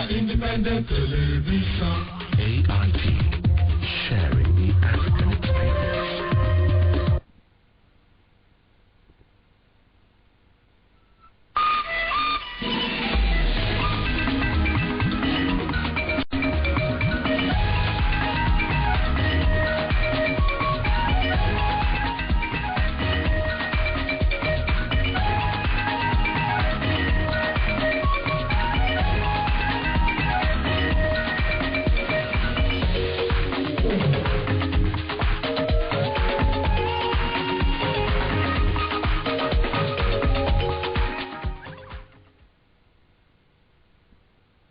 Adora Independent Television. AIT, sharing the African experience.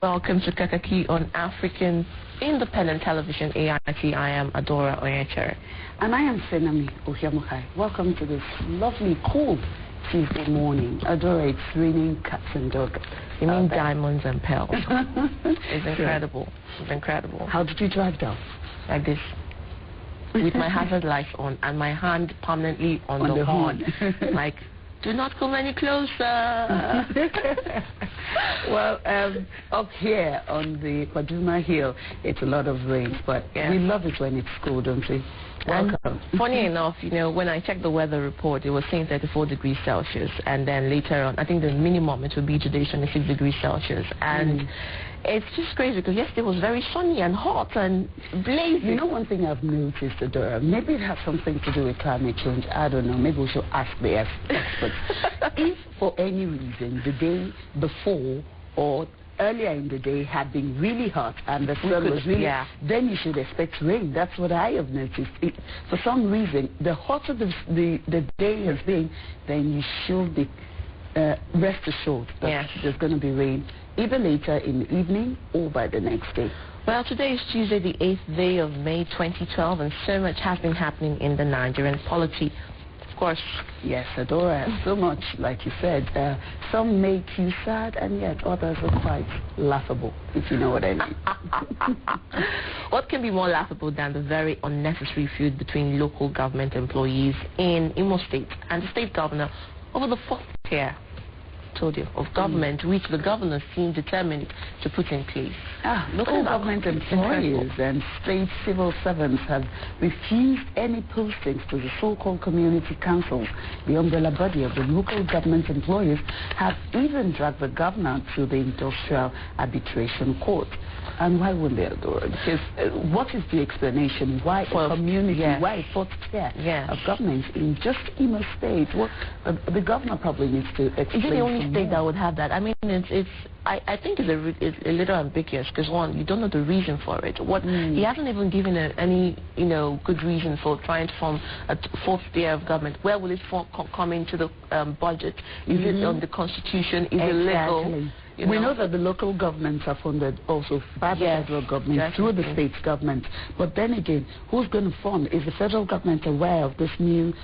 Welcome to Kaakaki on African Independent Television, AIT. I am Adora Onyeche. And I am Senami Ohiamukai. Welcome to this lovely, cool Tuesday morning. Adora, it's raining cats and dogs. You mean diamonds and pearls. It's incredible. It's incredible. How did you drive down? Like this. With my hazard lights on and my hand permanently on the horn. Like, do not come any closer. Well, up here on the Paduma Hill, it's a lot of rain, but we love it when it's cool, don't we? Welcome. And funny enough, you know, when I checked the weather report, it was saying 34 degrees Celsius, and then later on, I think the minimum it would be today 26 degrees Celsius, and it's just crazy because yesterday was very sunny and hot and blazing. You know, one thing I've noticed, Adora, maybe it has something to do with climate change. I don't know. Maybe we should ask the experts. If for any reason the day before or earlier in the day had been really hot and the sun was really, then you should expect rain. That's what I have noticed. For some reason, the hotter the day has been, then you should be rest assured that there's going to be rain either later in the evening or by the next day. Well, today is Tuesday, the 8th day of May 2012, and so much has been happening in the Nigerian polity. Of course. Yes, Adora, so much, like you said. Some make you sad, and yet others are quite laughable, if you know what I mean. What can be more laughable than the very unnecessary feud between local government employees in Imo State and the state governor over the fourth tier, told you, of government, which the governor seemed determined to put in place. Local government employees and state civil servants have refused any postings to the so-called community councils. The umbrella body of the local government employees have even dragged the governor to the industrial arbitration court. And why wouldn't they, Adora? Because what is the explanation? Why a community, why a fourth tier of government in just Imo State? Well, the governor probably needs to explain. Is it the only state that would have that? I mean, I think it's a little ambiguous because, one, you don't know the reason for it. He hasn't even given any, good reason for trying to form a fourth tier of government. Where will it come into the budget? Is it on the constitution? Is it legal? We know that the local governments are funded also by the federal government through the state government. But then again, who's going to fund? Is the federal government aware of this new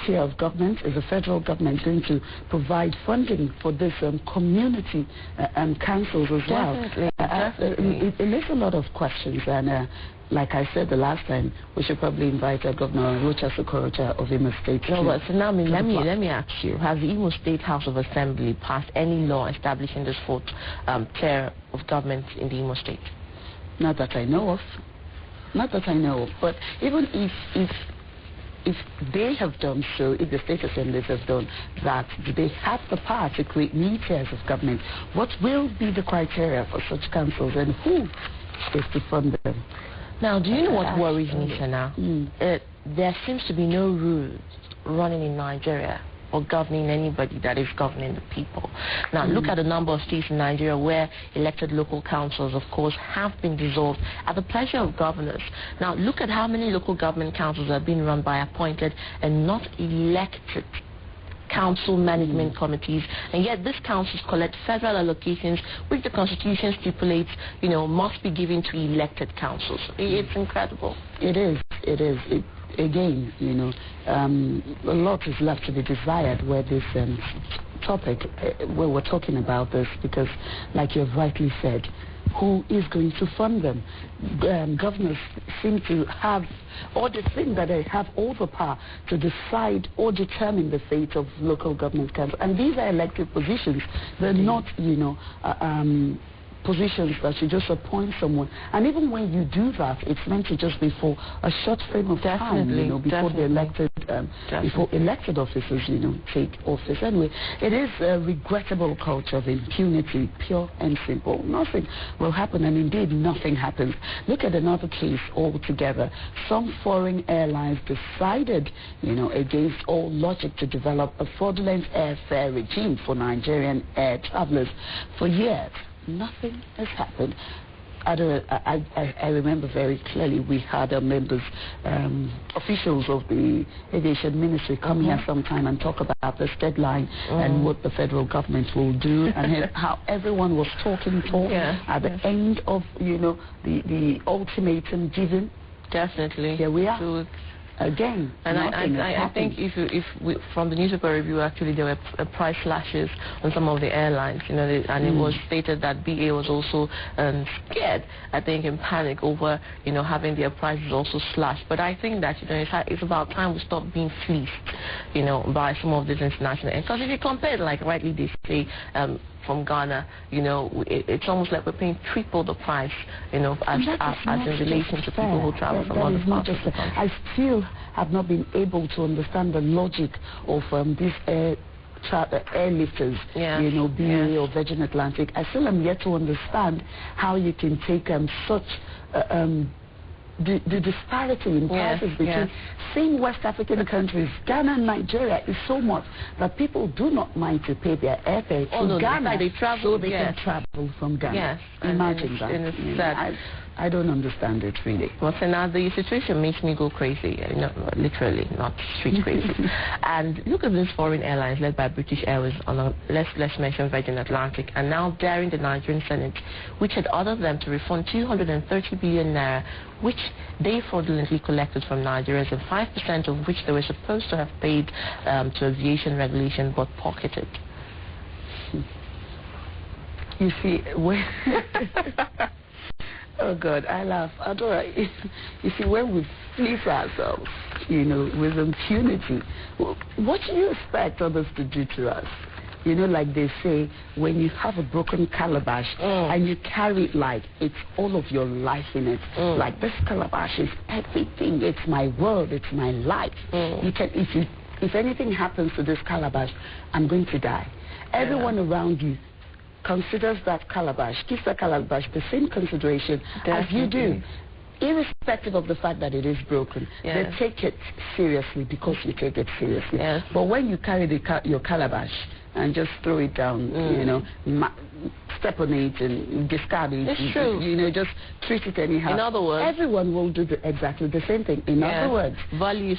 tier of government? Is the federal government going to provide funding for this community and councils as well? Definitely. It leaves a lot of questions, and like I said the last time, we should probably invite Governor Rocha Sokorocha of Imo State. No, but so now let me ask you: has the Imo State House of Assembly passed any law establishing this fourth tier of government in the Imo State? Not that I know of. Not that I know of. But even if they have done so, if the state assemblies have done that, do they have the power to create new tiers of government? What will be the criteria for such councils, and who is to fund them? Now, do you know what worries me, Sana? There seems to be no rules running in Nigeria or governing anybody that is governing the people. Now, look at the number of states in Nigeria where elected local councils, of course, have been dissolved at the pleasure of governors. Now, look at how many local government councils are being run by appointed and not elected council management committees, and yet these councils collect federal allocations which the constitution stipulates must be given to elected councils. It's incredible. It is. Again, a lot is left to be desired where this topic, where we're talking about this, because like you've rightly said, who is going to fund them? Governors seem to have, or they think that they have all the power to decide or determine the fate of local government councils. And these are elected positions. They're not, positions that you just appoint someone, and even when you do that, it's meant to just be for a short frame of time, you know, before the elected before elected officers, you know, take office. Anyway, it is a regrettable culture of impunity, pure and simple. Nothing will happen, and indeed nothing happens. Look at another case altogether. Some foreign airlines decided, you know, against all logic to develop a fraudulent airfare regime for Nigerian air travelers. For years, nothing has happened. I remember very clearly we had members, officials of the aviation ministry come here sometime and talk about this deadline and what the federal government will do, and how everyone was talking at the end of, you know, the ultimatum given. Definitely. Here we are. So again, and I think from the newspaper review, actually there were price slashes on some of the airlines, you know, and it was stated that BA was also scared, I think, in panic over, you know, having their prices also slashed. But I think that, you know, it's about time we stop being fleeced, you know, by some of these international airlines. Because if you compare, like rightly they say, from Ghana, you know, it's almost like we're paying triple the price, you know, as in relation to people who travel from other parts of the country. I still have not been able to understand the logic of these airlifters, you know, BA or Virgin Atlantic. I still am yet to understand how you can take such the disparity in prices between same West African countries. Ghana and Nigeria is so much that people do not mind to pay their airfare to Ghana, they travel, so they can travel from Ghana. Yes, imagine that. I don't understand it really. Well, so now the situation makes me go crazy, literally, not street crazy. And look at these foreign airlines led by British Airways, let's mention Virgin Atlantic, and now daring the Nigerian Senate, which had ordered them to refund 230 billion naira, which they fraudulently collected from Nigerians, and 5% of which they were supposed to have paid to aviation regulation, but pocketed. You see, oh God, I laugh. Adora, you see, when we fleece ourselves, you know, with impunity, what do you expect others to do to us? You know, like they say, when you have a broken calabash and you carry it like it's all of your life in it, like this calabash is everything, it's my world, it's my life. You can, if anything happens to this calabash, I'm going to die. Everyone around you considers that calabash, gives that calabash the same consideration as you do, irrespective of the fact that it is broken. They take it seriously because you take it seriously. But when you carry your calabash and just throw it down, you know, step on it and discard it, it's true. You know, just treat it anyhow. In other words, everyone will do exactly the same thing. In other words, values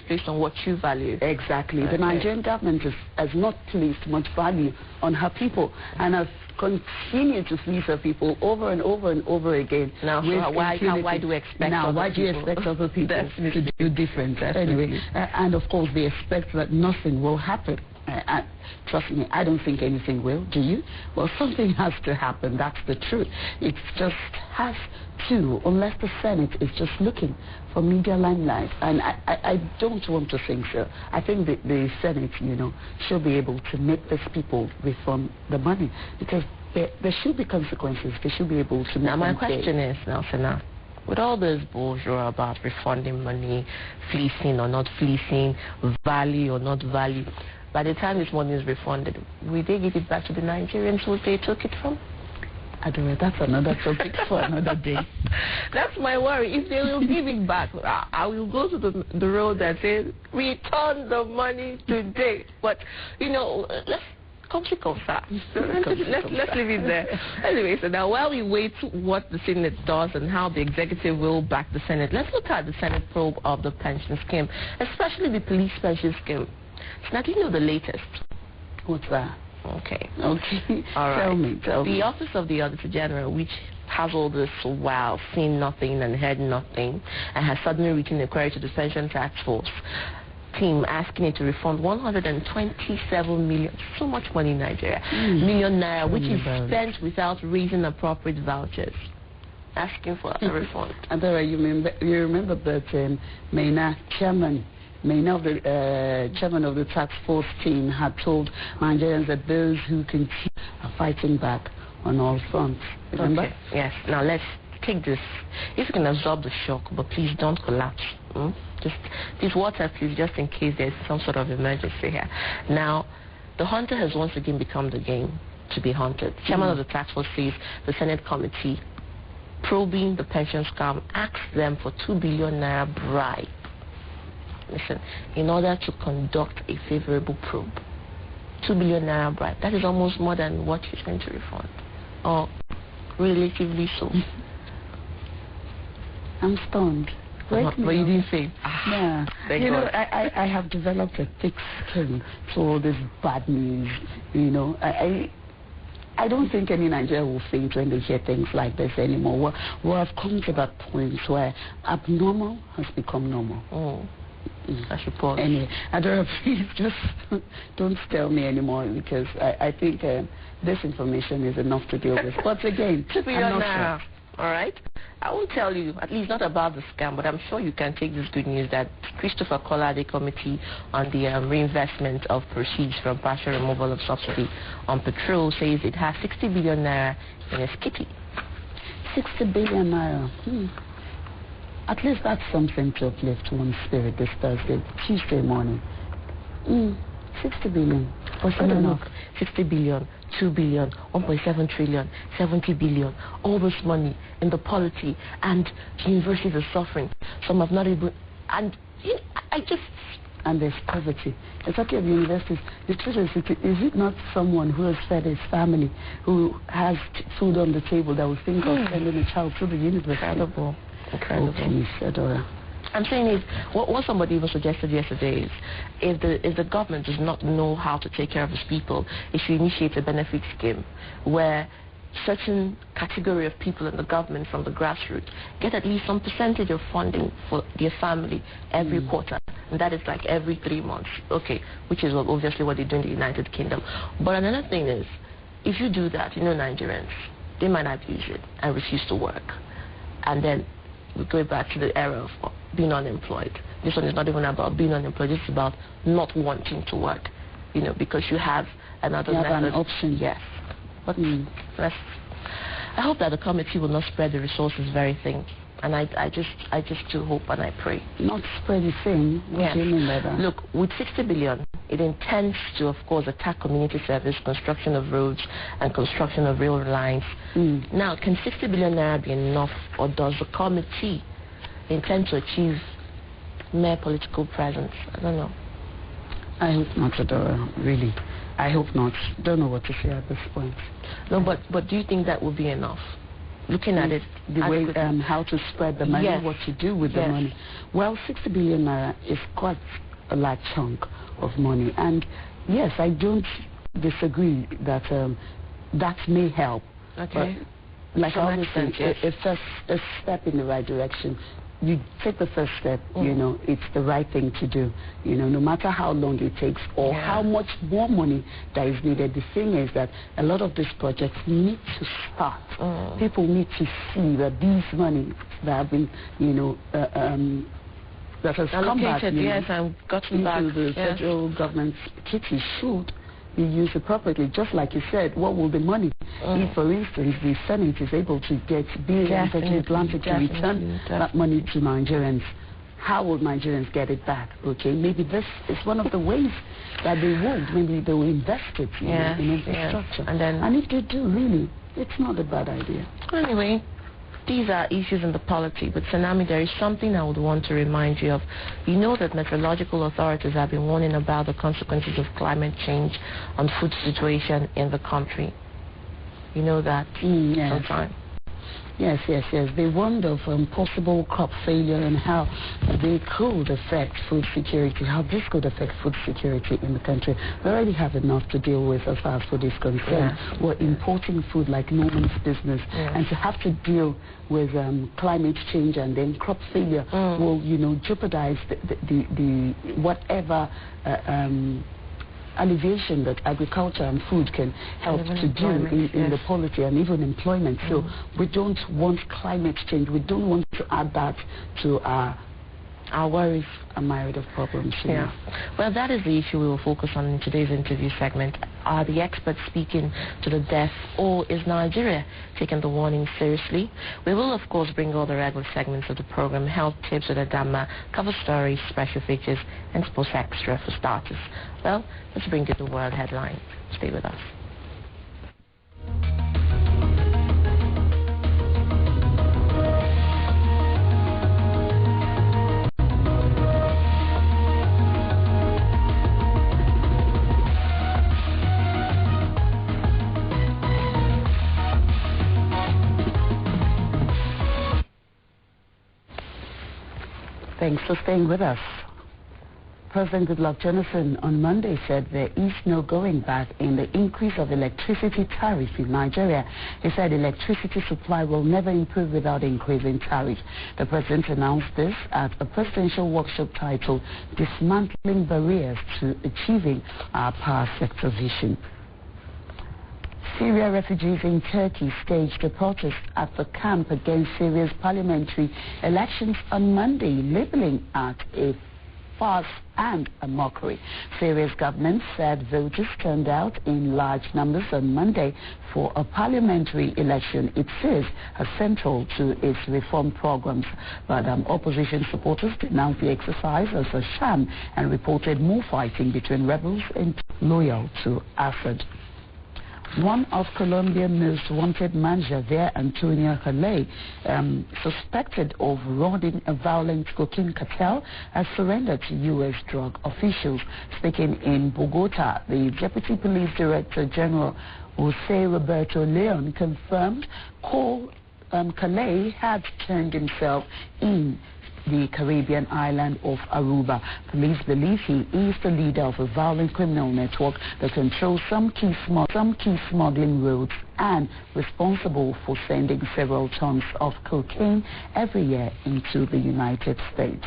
based on what you value. Exactly. The Nigerian government has not placed much value on her people and has continued to fleece her people over and over and over again. Now, why do we expect why do you expect other people to do different? Anyway, and of course they expect that nothing will happen. Trust me, I don't think anything will. Do you? Well, something has to happen. That's the truth. It just has to, unless the Senate is just looking for media limelight. And I don't want to think so. I think the Senate, you know, should be able to make these people refund the money, because there should be consequences. They should be able to. Now, my question is, Sana, with all this bourgeois about refunding money, fleecing or not fleecing, value or not value, by the time this money is refunded, will they give it back to the Nigerians who they took it from? I don't know. That's another topic for another day. That's my worry. If they will give it back, I will go to the road and say, return the money today. But, you know, let's leave it there. Anyway, so now while we wait what the Senate does and how the executive will back the Senate, let's look at the Senate probe of the pension scheme, especially the police pension scheme. So now, do you know the latest? What's that? Okay. All right. Tell me. The Office of the Auditor General, which has all this while seen nothing and heard nothing, and has suddenly written a query to the Pension Task Force team asking it to refund 127 million, so much money in Nigeria, million naira, which is spent without raising appropriate vouchers. Asking for a refund. And you remember that Maina chairman of the chairman of the task force team had told Nigerians that those who continue fighting back on all fronts. Remember? Okay. Yes. Now let's take this. If you can absorb the shock, but please don't collapse. Just this water, please, just in case there's some sort of emergency here. Now, the hunter has once again become the game to be hunted. Chairman of the task force says the Senate committee probing the pension scam asked them for 2 billion naira bribe. Listen, in order to conduct a favorable probe. 2 billion naira bribe. That is almost more than what he's going to refund. Or relatively so. I'm stunned. But you didn't say. Yeah. You know, I have developed a thick skin to all this bad news. You know, I don't think any Nigerian will faint when they hear things like this anymore. We have come to that point where abnormal has become normal. I suppose. Anyway, Adora, please just don't tell me anymore, because I think this information is enough to deal with. But again, I'm not sure. All right? I won't tell you, at least not about the scam, but I'm sure you can take this good news that Christopher Collade Committee on the reinvestment of proceeds from partial removal of subsidy on petrol says it has 60 billion naira in its kitty. 60 billion naira. At least that's something to uplift one's spirit this Thursday, Tuesday morning. 60 billion. But look, 60 billion, 2 billion, 1.7 trillion, 70 billion, all this money in the polity, and universities are suffering. Some have not even, and and there's poverty. It's okay of universities. The truth is it not someone who has fed his family, who has food on the table, that will think of sending a child to the university? Incredible. Oh, please, Adora. I'm saying is, what somebody even suggested yesterday is, if the government does not know how to take care of its people, it should initiate a benefit scheme where certain category of people in the government from the grassroots get at least some percentage of funding for their family every quarter, and that is like every 3 months. Okay, which is obviously what they do in the United Kingdom. But another thing is, if you do that, Nigerians, they might abuse it and refuse to work, and then we go back to the era of being unemployed. This one is not even about being unemployed. It's about not wanting to work, because you have another an option. Yes. But I hope that the committee will not spread the resources very thin. And I just do hope and I pray. Not spread the thing? What do you mean by that? Look, with 60 billion, it intends to, of course, attack community service, construction of roads, and construction of rail lines. Now, can 60 billion naira be enough, or does the committee intend to achieve mere political presence? I don't know. I hope not, Adora, really. I hope not. Don't know what to say at this point. No, but do you think that will be enough? Looking at it, the way how to spread the money, what to do with the money. Well, 60 billion naira is quite a large chunk of money, and yes, I don't disagree that that may help. Okay. But like I always say, a step in the right direction. You take the first step, it's the right thing to do, no matter how long it takes or how much more money that is needed. The thing is that a lot of these projects need to start. People need to see that these money that have been, that has come back, and gotten back into the federal government's kitty should be used appropriately. Just like you said, what will the money if, for instance, the Senate is able to get billions of Atlantic to return that money to Nigerians? How will Nigerians get it back? Okay, maybe this is one of the ways that they would. Maybe they will invest it in infrastructure. And if they do, really, it's not a bad idea. Anyway, these are issues in the polity, but Tsunami, there is something I would want to remind you of. You know that meteorological authorities have been warning about the consequences of climate change on food situation in the country. You know that sometime. Yes. They warned of possible crop failure and how they could affect food security, how this could affect food security in the country. We already have enough to deal with as far as food is concerned. We're importing food like no man's business, and to have to deal with climate change and then crop failure will, jeopardize the whatever alleviation that agriculture and food can help to do in the polity and even employment. So we don't want climate change. We don't want to add that to our worries, a myriad of problems. Well, that is the issue we will focus on in today's interview segment. Are the experts speaking to the deaf, or is Nigeria taking the warning seriously? We will, of course, bring all the regular segments of the program: health tips with Adama, cover stories, special features, and sports extra for starters. Well, let's bring you the world headlines. Stay with us. Thanks for staying with us. President Goodluck Jonathan on Monday said there is no going back in the increase of electricity tariffs in Nigeria. He said electricity supply will never improve without increasing tariffs. The president announced this at a presidential workshop titled Dismantling Barriers to Achieving Our Power Sector Vision. Syria refugees in Turkey staged a protest at the camp against Syria's parliamentary elections on Monday, labeling it a farce and a mockery. Syria's government said voters turned out in large numbers on Monday for a parliamentary election it says are central to its reform programs. But opposition supporters denounced the exercise as a sham and reported more fighting between rebels and loyal to Assad. One of Colombia's most wanted manager there, Antonio Calais, suspected of running a violent cocaine cartel, has surrendered to U.S. drug officials. Speaking in Bogota, the Deputy Police Director General Jose Roberto Leon confirmed Calais had turned himself in the Caribbean island of Aruba. Police believe he is the leader of a violent criminal network that controls some key smuggling routes and responsible for sending several tons of cocaine every year into the United States.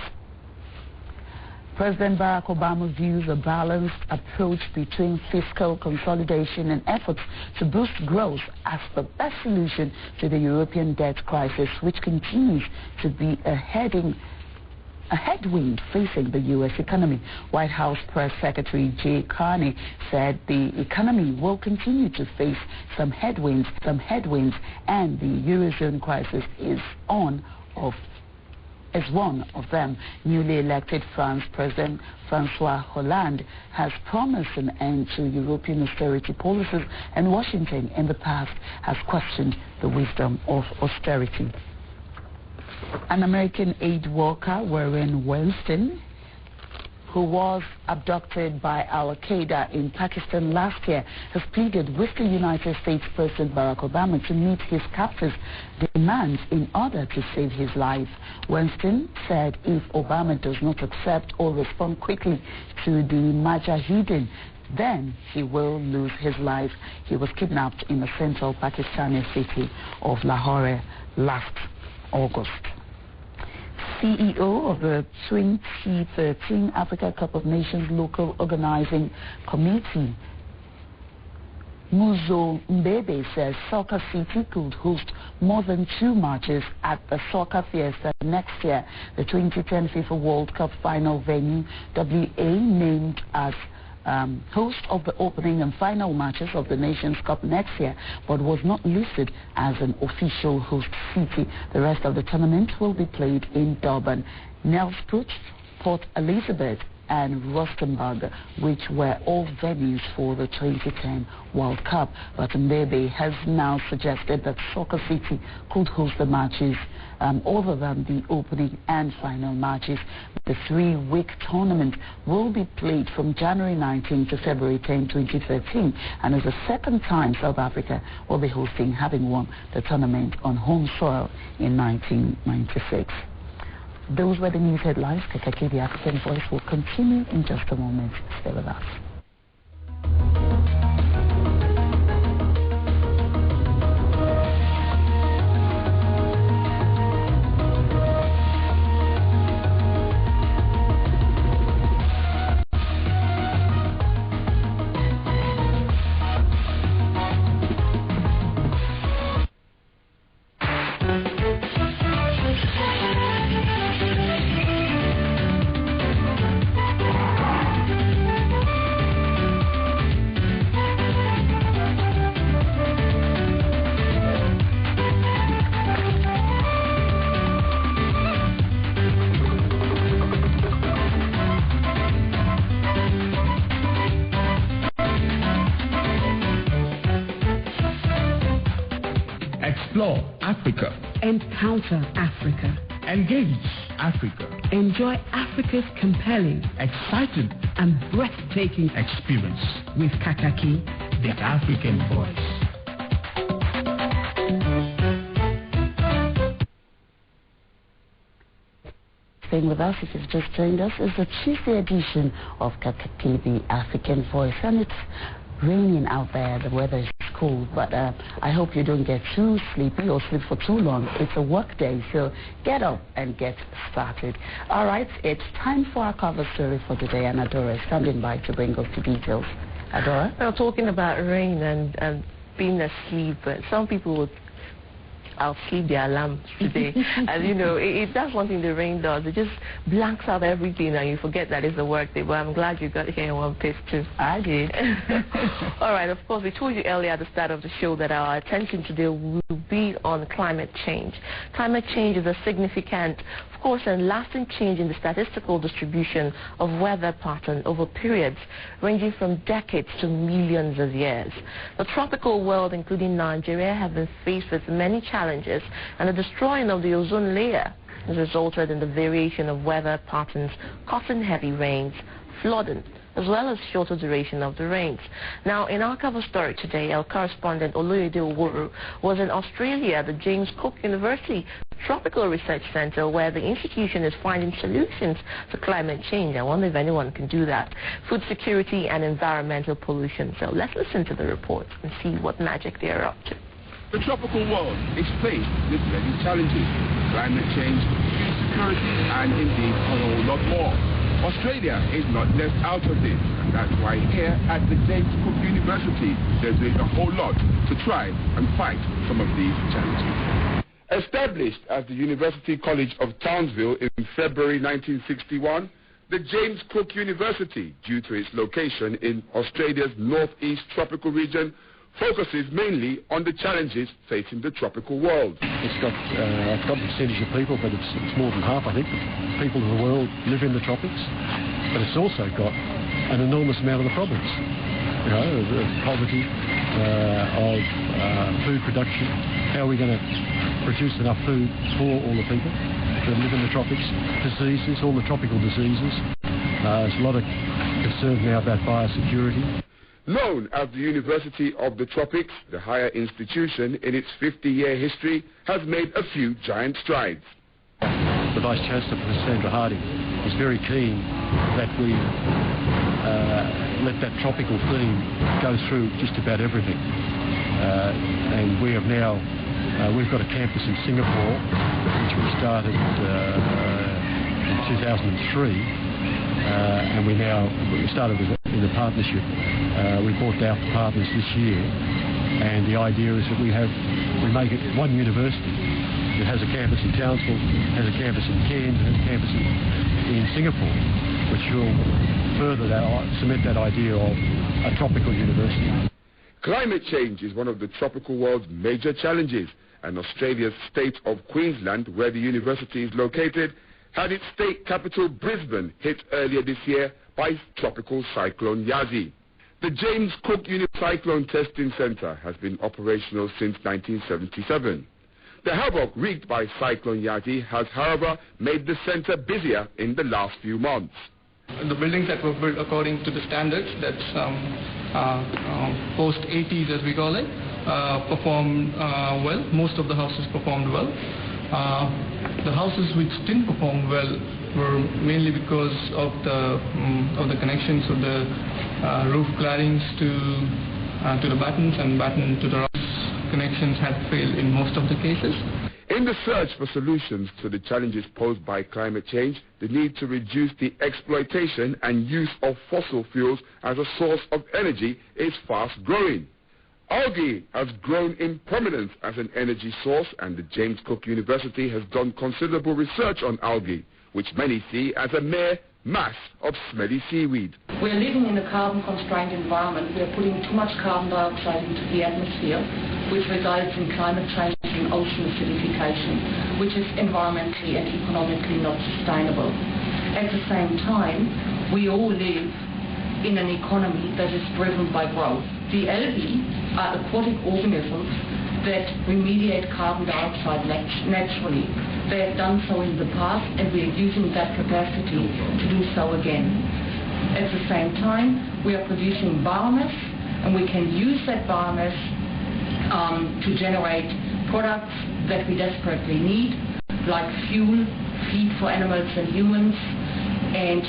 President Barack Obama views a balanced approach between fiscal consolidation and efforts to boost growth as the best solution to the European debt crisis, which continues to be a headwind facing the U.S. economy. White House Press Secretary Jay Carney said the economy will continue to face some headwinds, and the Eurozone crisis is one of them. Newly elected France President Francois Hollande has promised an end to European austerity policies, and Washington in the past has questioned the wisdom of austerity. An American aid worker, Warren Weinstein, who was abducted by Al-Qaeda in Pakistan last year, has pleaded with the United States President Barack Obama to meet his captors' demands in order to save his life. Weinstein said if Obama does not accept or respond quickly to the Mujahideen, then he will lose his life. He was kidnapped in the central Pakistani city of Lahore last August. CEO of the 2013 Africa Cup of Nations Local Organizing Committee, Muzo Mbebe, says Soccer City could host more than 2 matches at the Soccer Fiesta next year. The 2010 FIFA World Cup final venue, WA, named as host of the opening and final matches of the Nations Cup next year, but was not listed as an official host city. The rest of the tournament will be played in Durban, Nelspruit, Port Elizabeth, and Rustenburg, which were all venues for the 2010 World Cup. But Mbebe has now suggested that Soccer City could host the matches other than the opening and final matches. The 3-week tournament will be played from January 19 to February 10, 2013, and is the second time South Africa will be hosting, having won the tournament on home soil in 1996. Those were the news headlines. Kaakaki B, African Voice, will continue in just a moment. Stay with us. Explore Africa. Encounter Africa. Engage Africa. Enjoy Africa's compelling, Exciting, and breathtaking experience with Kaakaki, the African voice. Staying with us, if you've just joined us, is the Tuesday edition of Kaakaki, the African voice, and it's raining out there. The weather is cold, but I hope you don't get too sleepy or sleep for too long. It's a work day, so get up and get started. All right, it's time for our cover story for today, and Adora is standing by to bring us the details. Adora? We're talking about rain and being asleep, but some people would outsleep their alarms today. And you know, that's one thing the rain does. It just blanks out everything and you forget that it's a work day. But I'm glad you got here in one piece too. I did. All right, of course, we told you earlier at the start of the show that our attention today will be on climate change. Climate change is a significant, of course, and lasting change in the statistical distribution of weather pattern over periods ranging from decades to millions of years. The tropical world, including Nigeria, have been faced with many challenges, and the destroying of the ozone layer has resulted in the variation of weather patterns, causing heavy rains, flooding, as well as shorter duration of the rains. Now, in our cover story today, our correspondent Oloyede Owuru was in Australia at the James Cook University Tropical Research Center, where the institution is finding solutions to climate change. I wonder if anyone can do that. Food security and environmental pollution. So let's listen to the report and see what magic they are up to. The tropical world is faced with many challenges: climate change, food security, and indeed a whole lot more. Australia is not left out of this, and that's why here at the James Cook University, they're doing a whole lot to try and fight some of these challenges. Established as the University College of Townsville in February 1961, the James Cook University, due to its location in Australia's northeast tropical region, focuses mainly on the challenges facing the tropical world. It's got a percentage of people, but it's more than half, I think. People in the world live in the tropics, but it's also got an enormous amount of the problems. You know, the poverty, of food production. How are we going to produce enough food for all the people that live in the tropics? Diseases, all the tropical diseases. There's a lot of concern now about biosecurity. Known as the University of the Tropics, the higher institution in its 50-year history has made a few giant strides. The Vice-Chancellor, Professor Sandra Harding, is very keen that we let that tropical theme go through just about everything. And we have now, we've got a campus in Singapore, which we started in 2003. And we started in a partnership. We bought out the partners this year, and the idea is that we make it one university. It has a campus in Townsville, has a campus in Cairns, and has a campus in Singapore, which will further cement that idea of a tropical university. Climate change is one of the tropical world's major challenges, and Australia's state of Queensland, where the university is located, had its state capital Brisbane hit earlier this year by tropical cyclone Yasi. The James Cook Cyclone Testing Centre has been operational since 1977. The havoc wreaked by Cyclone Yasi has, however, made the centre busier in the last few months. The buildings that were built according to the standards, that's post-80s as we call it, performed well. Most of the houses performed well. The houses which didn't perform well were mainly because of the connections of the roof claddings to the battens, and batten to the roofs connections had failed in most of the cases. In the search for solutions to the challenges posed by climate change, the need to reduce the exploitation and use of fossil fuels as a source of energy is fast growing. Algae has grown in prominence as an energy source, and the James Cook University has done considerable research on algae, which many see as a mere mass of smelly seaweed. We're living in a carbon-constrained environment. We're putting too much carbon dioxide into the atmosphere, which results in climate change and ocean acidification, which is environmentally and economically not sustainable. At the same time, we all live in an economy that is driven by growth. The algae are aquatic organisms that remediate carbon dioxide naturally. They have done so in the past, and we are using that capacity to do so again. At the same time, we are producing biomass, and we can use that biomass to generate products that we desperately need, like fuel, feed for animals and humans, and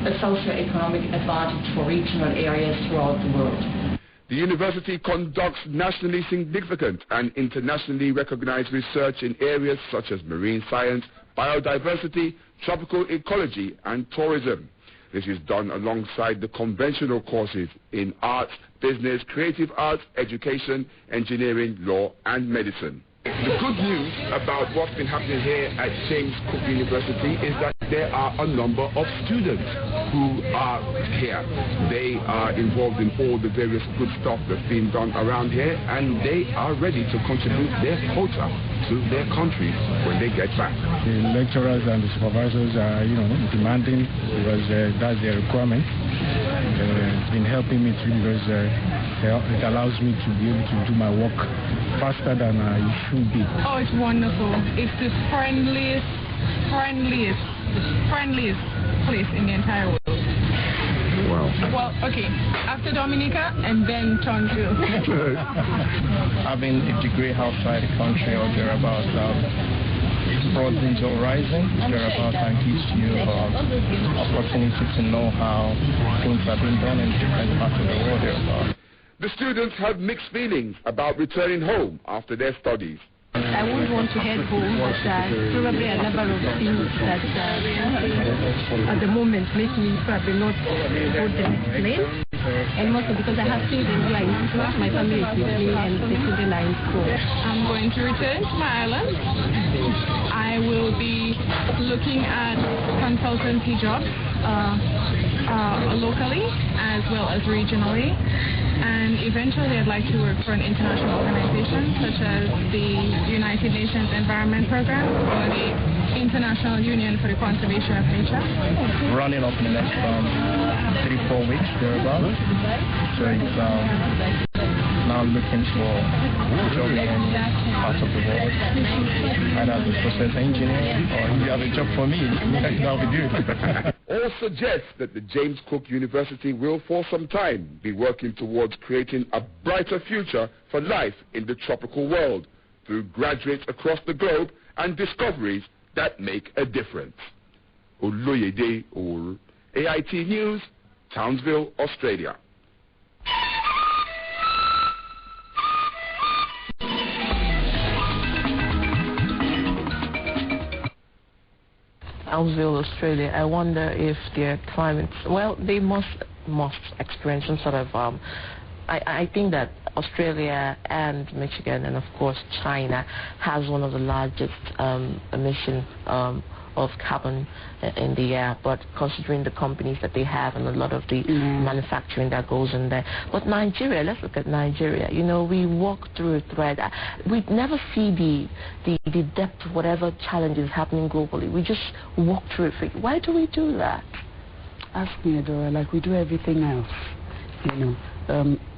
a socio-economic advantage for regional areas throughout the world. The university conducts nationally significant and internationally recognized research in areas such as marine science, biodiversity, tropical ecology, and tourism. This is done alongside the conventional courses in arts, business, creative arts, education, engineering, law, and medicine. The good news about what's been happening here at James Cook University is that there are a number of students who are here. They are involved in all the various good stuff that's being done around here, and they are ready to contribute their quota to their countries when they get back. The lecturers and the supervisors are, demanding because that's their requirement. It's been helping me too because it allows me to be able to do my work faster than I should be. Oh, it's wonderful. It's the friendliest place in the entire world. Wow. Well, okay, after Dominica and then Tonville. Having a degree outside the country or thereabouts broadens your horizon, thereabouts, and gives you opportunity to know how things are being done in different parts of the world thereabouts. The students have mixed feelings about returning home after their studies. I would want to head home, but probably a number of things that at the moment make me probably not go to the next place. And also because I have children who are in school, my family is with me and the children are in school. I'm going to return to my island. I will be looking at consultancy jobs locally as well as regionally. And eventually I'd like to work for an international organization such as the United Nations Environment Program or the International Union for the Conservation of Nature. Running up in the next 3-4 weeks thereabouts. So it's now looking for a job in parts of the world, either as a process engineer or if you have a job for me, that would be good. All suggest that the James Cook University will for some time be working towards creating a brighter future for life in the tropical world through graduates across the globe and discoveries that make a difference. Oloyede Olu, AIT News, Townsville, Australia. Townsville, Australia. I wonder if their climate, well, they must experience some sort of, I think that Australia and Michigan and of course China has one of the largest emission of carbon in the air, but considering the companies that they have and a lot of the manufacturing that goes in there. But Nigeria, let's look at Nigeria. We walk through a thread. We never see the depth of whatever challenge is happening globally. We just walk through it. Why do we do that? Ask me, Adora, like we do everything else.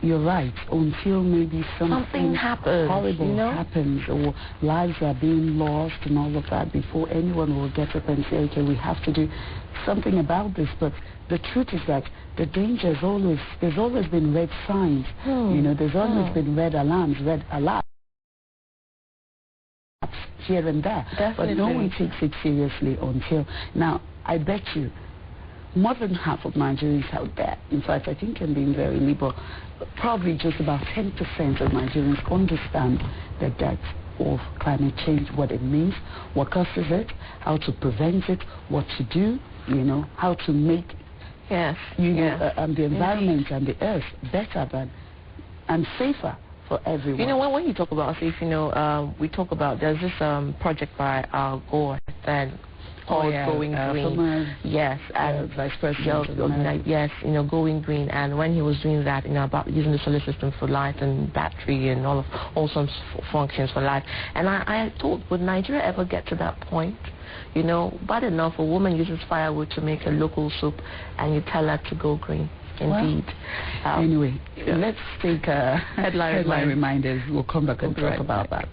You're right. Until maybe something happens, horrible happens, or lives are being lost and all of that, before anyone will get up and say, okay, we have to do something about this. But the truth is that the danger is there's always been red signs. There's always been red alarms here and there. Definitely. But no one takes it seriously until now. I bet you more than half of Nigerians out there, in fact, I think I'm being very liberal, probably just about 10% of Nigerians understand the depth of climate change, what it means, what causes it, how to prevent it, what to do, how to make the environment and the earth better and safer for everyone. When you talk about safe, we talk about, there's this project by Al Gore then, Going Green. Yes, and Vice President. Yes, Going Green. And when he was doing that, about using the solar system for light and battery and all some functions for life. And I thought, would Nigeria ever get to that point? Bad enough a woman uses firewood to make a local soup, and you tell her to go green. Indeed. Anyway, let's take headline reminders. We'll come back and talk about that.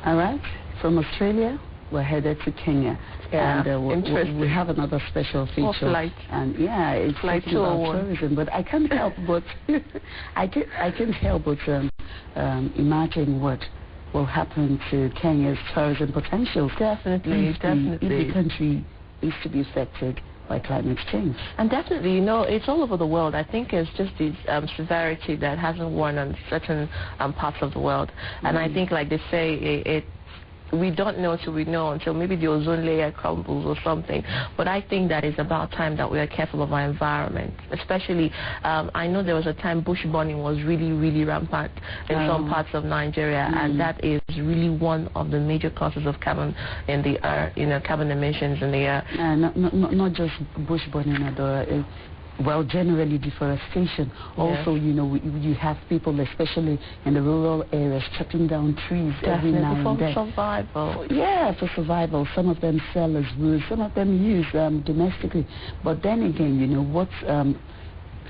All right, from Australia, we're headed to Kenya. Yeah, and we have another special feature. And yeah, it's talking about tourism. But I can't help but I can't help but imagine what will happen to Kenya's tourism potential. Definitely. If the country is to be affected by climate change. And definitely, you know, it's all over the world. I think it's just the severity that hasn't worn on certain parts of the world. And I think, like they say, we don't know till we know, until maybe the ozone layer crumbles or something. But I think that it's about time that we are careful of our environment. Especially, I know there was a time bush burning was really, really rampant in some parts of Nigeria, and that is really one of the major causes of carbon in the air, carbon emissions in the air. Not just bush burning, well, generally deforestation. Also, you have people, especially in the rural areas, chopping down trees every now and then. For survival. Yeah, for survival. Some of them sell as wood, some of them use domestically. But then again, what's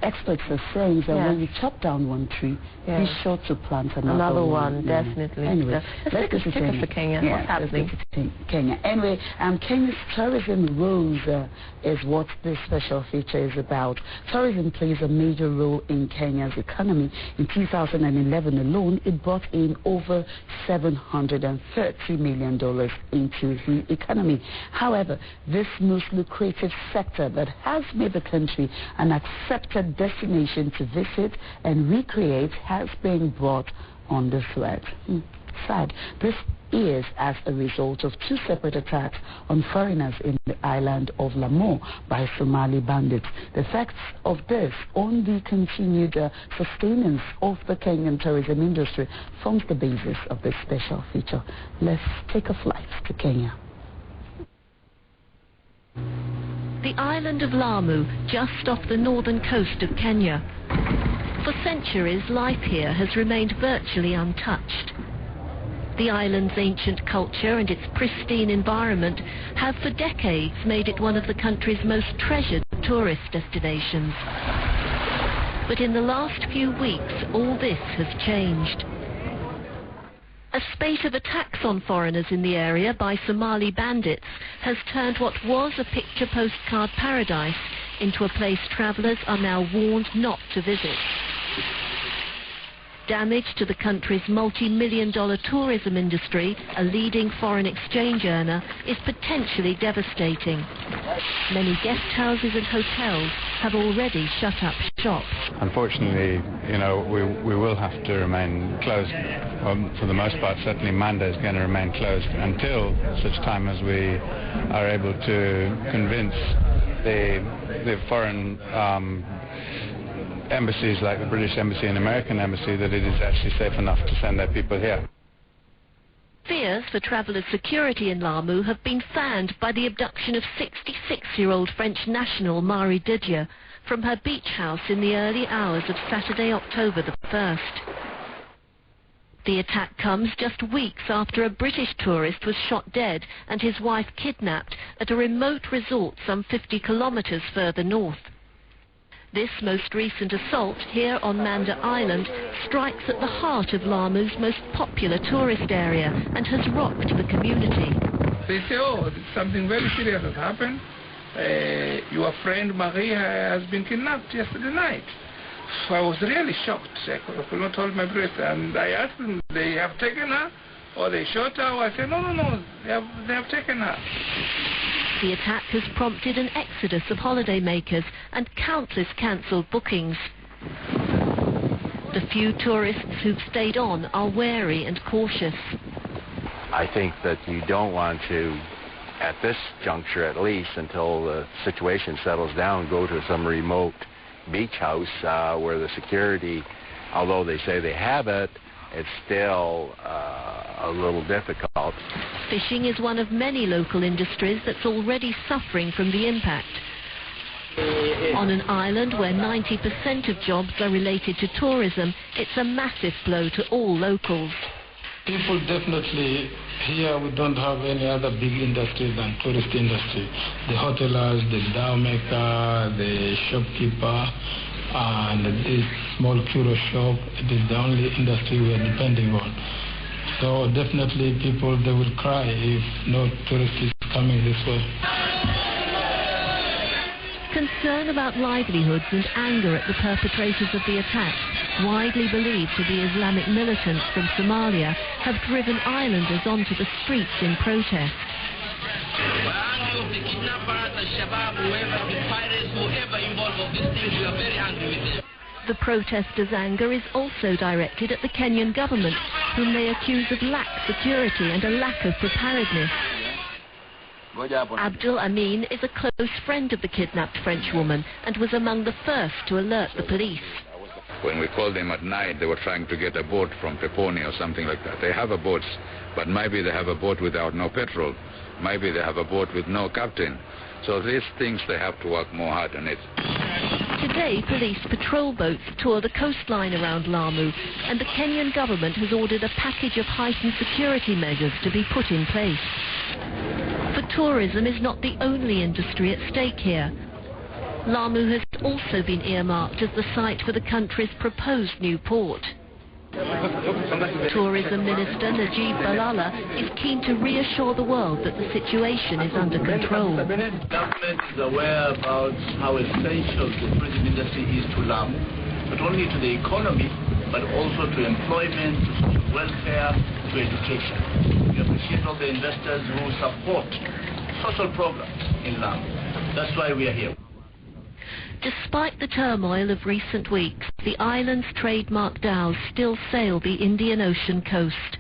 experts are saying that when you chop down one tree, be sure to plant another one. Definitely. Anyway, let's take us to Kenya. Yeah, what's happening? Kenya. Anyway, Kenya's tourism rose is what this special feature is about. Tourism plays a major role in Kenya's economy. In 2011 alone, it brought in over $730 million into the economy. However, this most lucrative sector that has made the country an accepted destination to visit and recreate has been brought on the threat. Sad. This is as a result of two separate attacks on foreigners in the island of Lamu by Somali bandits. The effects of this on the continued sustenance of the Kenyan tourism industry forms the basis of this special feature. Let's take a flight to Kenya. The island of Lamu, just off the northern coast of Kenya. For centuries, life here has remained virtually untouched. The island's ancient culture and its pristine environment have for decades made it one of the country's most treasured tourist destinations. But in the last few weeks, all this has changed. A spate of attacks on foreigners in the area by Somali bandits has turned what was a picture postcard paradise into a place travellers are now warned not to visit. Damage to the country's multi-million-dollar tourism industry, a leading foreign exchange earner, is potentially devastating. Many guest houses and hotels have already shut up shop. Unfortunately, we will have to remain closed. For the most part, certainly Manda is going to remain closed until such time as we are able to convince the foreign embassies like the British Embassy and American Embassy that it is actually safe enough to send their people here. Fears for travellers' security in Lamu have been fanned by the abduction of 66-year-old French national Marie Didier from her beach house in the early hours of Saturday, October the 1st. The attack comes just weeks after a British tourist was shot dead and his wife kidnapped at a remote resort some 50 kilometres further north. This most recent assault here on Manda Island strikes at the heart of Lamu's most popular tourist area and has rocked the community. They say, oh, something very serious has happened. Your friend Marie has been kidnapped yesterday night. So I was really shocked. I could not hold my breath. And I asked them, they have taken her or they shot her? I said, no, they have taken her. The attack has prompted an exodus of holidaymakers and countless cancelled bookings. The few tourists who've stayed on are wary and cautious. I think that you don't want to, at this juncture at least, until the situation settles down, go to some remote beach house where the security, although they say they have it, it's still a little difficult. Fishing is one of many local industries that's already suffering from the impact. On an island where 90% of jobs are related to tourism, it's a massive blow to all locals. People definitely, here we don't have any other big industry than tourist industry. The hotelers, the dhow maker, the shopkeeper, and this small curio shop, it is the only industry we are depending on. So definitely people, they will cry if no tourist is coming this way. Concern about livelihoods and anger at the perpetrators of the attack, widely believed to be Islamic militants from Somalia, have driven islanders onto the streets in protest. The kidnappers, the Shabab, whoever, the pirates, whoever involved in these things, we are very angry with them. The protesters' anger is also directed at the Kenyan government, whom they accuse of lax security and a lack of preparedness. Abdul Amin is a close friend of the kidnapped French woman and was among the first to alert the police. When we called them at night, they were trying to get a boat from Peponi or something like that. They have a boat, but maybe they have a boat without no petrol. Maybe they have a boat with no captain. So these things, they have to work more hard on it. Today, police patrol boats tour the coastline around Lamu, and the Kenyan government has ordered a package of heightened security measures to be put in place. But tourism is not the only industry at stake here. Lamu has also been earmarked as the site for the country's proposed new port. Tourism Minister Najib Balala is keen to reassure the world that the situation is under control. The government is aware about how essential the tourism industry is to Lamu, not only to the economy, but also to employment, to welfare, to education. We appreciate all the investors who support social programs in Lamu. That's why we are here. Despite the turmoil of recent weeks, the island's trademark dhows still sail the Indian Ocean coast.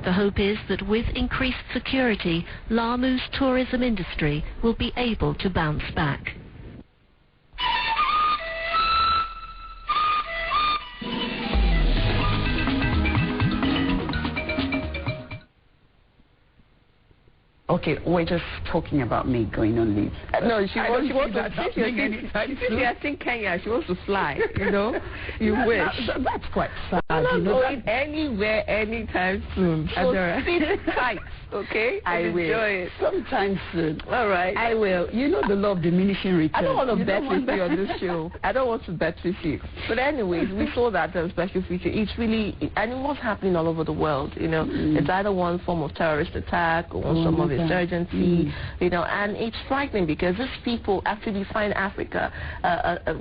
The hope is that with increased security, Lamu's tourism industry will be able to bounce back. Okay, we're just talking about me going on leave. No, she wants to. I think Kenya, she wants to fly. You wish. That's quite sad. I'm not going anywhere anytime soon. So sit tight, okay? I will. Enjoy it Sometime soon. All right. I will. You know the law of diminishing returns. I don't want to bet with you on this show. I don't want to bet with you. But anyways, we saw that special feature. It's really, and it was happening all over the world. It's either one form of terrorist attack or some of insurgency, you know, and it's frightening because these people actually find Africa,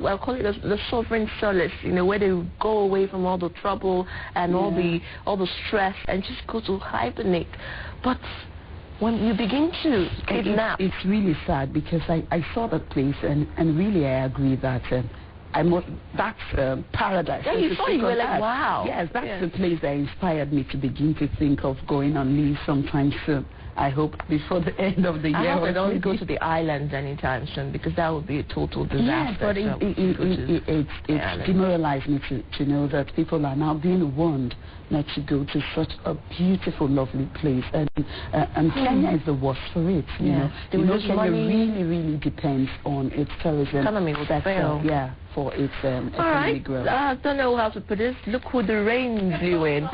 well, call it the sovereign solace, you know, where they go away from all the trouble and all the stress and just go to hibernate. But when you begin to kidnap, it's really sad because I saw that place and really I agree that that's paradise. Yeah, you saw it, you were like, wow. Yes, that's the place that inspired me to begin to think of going on leave sometime soon. I hope before the end of the year. I hope I don't go to the islands anytime soon because that would be a total disaster. Yes, but it's demoralized me to know that people are now being warned not to go to such a beautiful, lovely place. And Kenya is the worst for it. You know, Kenya really depends on its tourism economy will fail. Yeah, for its economic growth. I don't know how to put this. Look who the rain blew in.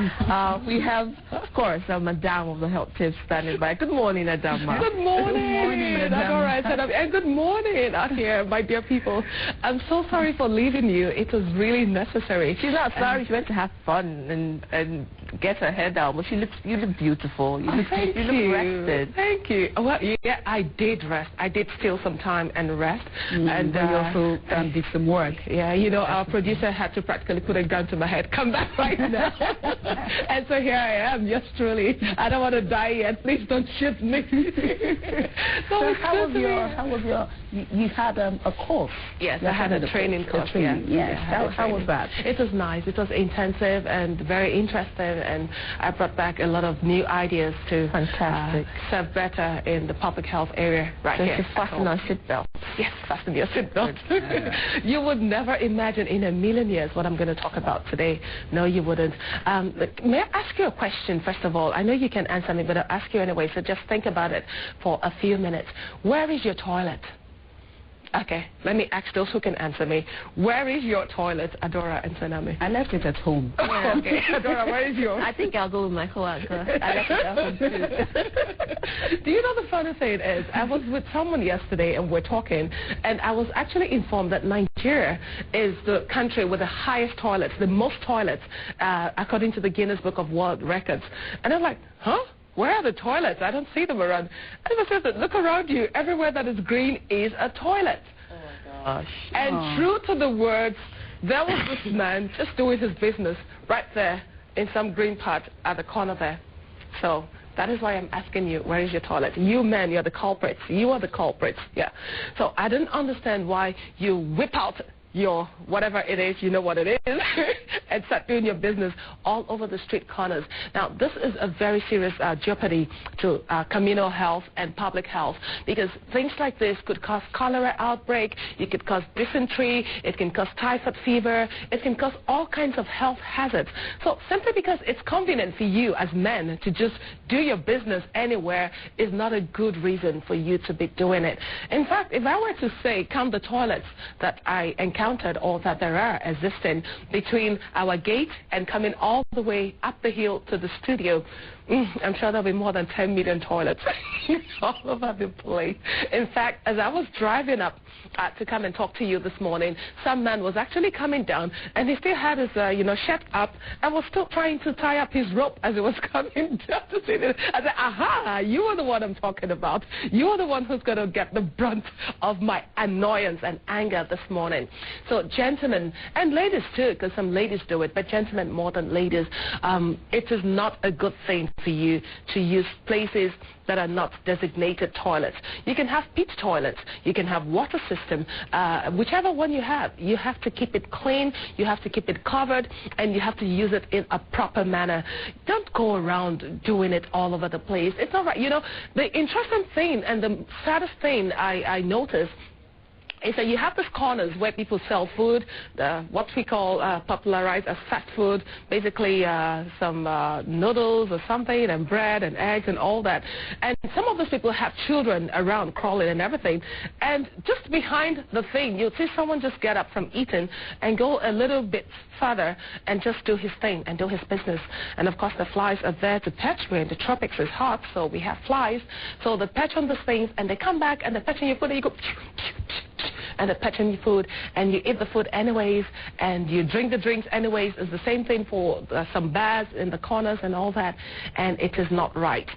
We have, of course, Madame of the Health Tips standing by. Good morning, Adama. Good morning. Good morning, Madame. All right, and good morning out here, my dear people. I'm so sorry for leaving you. It was really necessary. She's not sorry. She went to have fun and get her hair down. But you look beautiful. You look rested. Thank you. Well, yeah, I did rest. I did steal some time and rest. And you also did some work. Yeah, you know, our producer had to practically put a gun to my head. Come back right now. And so here I am, yes, truly. I don't want to die yet. Please don't shoot me. So how was your? You had a course. Yes, I had a training course. Yes. How was that? It was nice. It was intensive and very interesting, and I brought back a lot of new ideas to serve better in the public health area here. So fasten our seatbelt. Yes, fasten your seatbelt. You would never imagine in a million years what I'm going to talk about today. No, you wouldn't. May I ask you a question, first of all? I know you can answer me, but I'll ask you anyway, so just think about it for a few minutes. Where is your toilet? Okay, let me ask those who can answer me. Where is your toilet, Adora and Sanami? I left it at home. Yeah. Okay, Adora, where is yours? I think I'll go with my co-anchor. I left it at home too. Do you know the funny thing is, I was with someone yesterday and we're talking, and I was actually informed that Nigeria is the country with the highest toilets, the most toilets, according to the Guinness Book of World Records. And I'm like, huh? Where are the toilets? I don't see them around. And I said, look around you. Everywhere that is green is a toilet. Oh, my gosh. And true to the words, there was this man just doing his business right there in some green part at the corner there. So that is why I'm asking you, where is your toilet? You men, you're the culprits. You are the culprits. Yeah. So I didn't understand why you whip out your whatever it is, you know what it is, and start doing your business all over the street corners. Now, this is a very serious jeopardy to communal health and public health, because things like this could cause cholera outbreak, it could cause dysentery, it can cause typhoid fever, it can cause all kinds of health hazards. So simply because it's convenient for you as men to just do your business anywhere is not a good reason for you to be doing it. In fact, if I were to say, count the toilets that I encountered or that there are existing between our gate and coming all the way up the hill to the studio, I'm sure there'll be more than 10 million toilets all over the place. In fact, as I was driving up to come and talk to you this morning, some man was actually coming down, and he still had his, shirt up, and was still trying to tie up his rope as he was coming down to see this. I said, aha, you are the one I'm talking about. You are the one who's going to get the brunt of my annoyance and anger this morning. So, gentlemen, and ladies too, because some ladies do it, but gentlemen more than ladies, it is not a good thing for you to use places that are not designated toilets. You can have pit toilets, you can have water system, whichever one you have to keep it clean, you have to keep it covered, and you have to use it in a proper manner. Don't go around doing it all over the place. It's not right. You know, the interesting thing and the saddest thing I noticed is that you have these corners where people sell food, what we call popularized as fast food, basically some noodles or something, and bread and eggs and all that. And some of those people have children around crawling and everything. And just behind the thing, you'll see someone just get up from eating and go a little bit further and just do his thing and do his business. And of course the flies are there to perch. We're in the tropics, it's hot, so we have flies. So they perch on these things and they come back and they perch on your foot and you go and the petting food, and you eat the food anyways, and you drink the drinks anyways. It's the same thing for some bars in the corners and all that, and it is not right.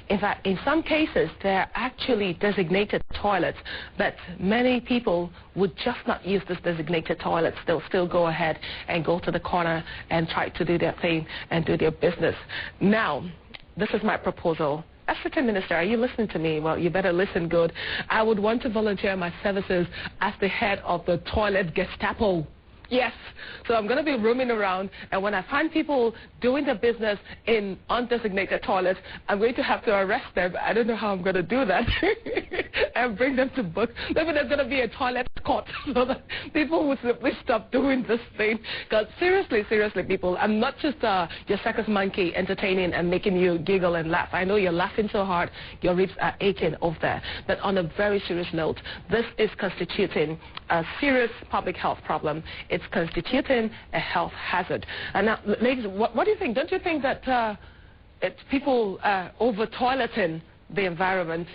In fact, in some cases, there are actually designated toilets, but many people would just not use this designated toilets. They'll still go ahead and go to the corner and try to do their thing and do their business. Now, this is my proposal. Africa Minister, are you listening to me? Well, you better listen good. I would want to volunteer my services as the head of the toilet Gestapo. Yes. So I'm going to be roaming around, and when I find people doing their business in undesignated toilets, I'm going to have to arrest them. I don't know how I'm going to do that. And bring them to book. Maybe there's going to be a toilet court so that people will simply stop doing this thing. Because seriously, people, I'm not just your circus monkey entertaining and making you giggle and laugh. I know you're laughing so hard, your ribs are aching over there. But on a very serious note, this is constituting a serious public health problem. It's constituting a health hazard. And now, ladies, what do you think? Don't you think that it's people over-toileting the environment?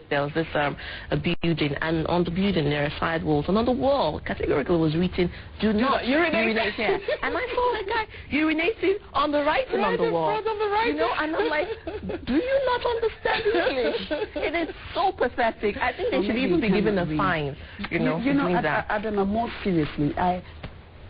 There was this a building, and on the building there are side walls, and on the wall categorically was written, "Do not urinate here." And I saw a guy urinating on the writing on the wall. You know, and I'm like, do you not understand English? It is so pathetic. I think they should even be given a fine. You know, Adama, more seriously,